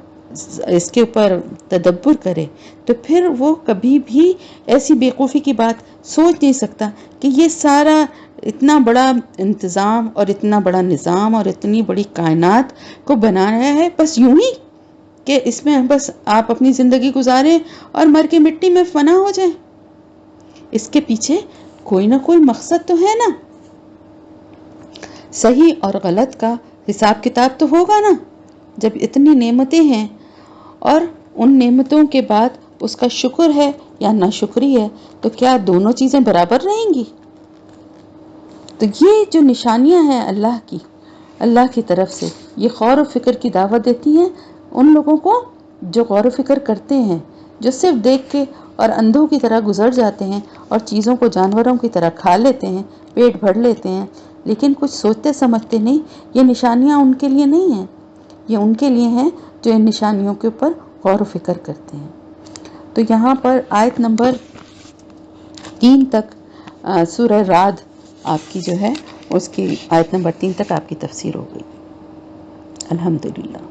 اس کے اوپر تدبر کرے، تو پھر وہ کبھی بھی ایسی بیوقوفی کی بات سوچ نہیں سکتا کہ یہ سارا اتنا بڑا انتظام اور اتنا بڑا نظام اور اتنی بڑی کائنات کو بنایا ہے بس یوں ہی کہ اس میں بس آپ اپنی زندگی گزاریں اور مر کے مٹی میں فنا ہو جائیں۔ اس کے پیچھے کوئی نہ کوئی مقصد تو ہے نا۔ صحیح اور غلط کا حساب کتاب تو ہوگا نا۔ جب اتنی نعمتیں ہیں اور ان نعمتوں کے بعد اس کا شکر ہے یا ناشکری ہے، تو کیا دونوں چیزیں برابر رہیں گی؟ تو یہ جو نشانیاں ہیں اللہ کی طرف سے، یہ غور و فکر کی دعوت دیتی ہیں ان لوگوں کو جو غور و فکر کرتے ہیں، جو صرف دیکھ کے اور اندھوں کی طرح گزر جاتے ہیں اور چیزوں کو جانوروں کی طرح کھا لیتے ہیں، پیٹ بھر لیتے ہیں، لیکن کچھ سوچتے سمجھتے نہیں۔ یہ نشانیاں ان کے لیے نہیں ہیں، یہ ان کے لیے ہیں جو ان نشانیوں کے اوپر غور و فکر کرتے ہیں۔ تو یہاں پر آیت نمبر 3 تک سورہ رعد آپ کی جو ہے اس کی آیت نمبر 3 تک آپ کی تفسیر ہو گئی۔ الحمدللہ۔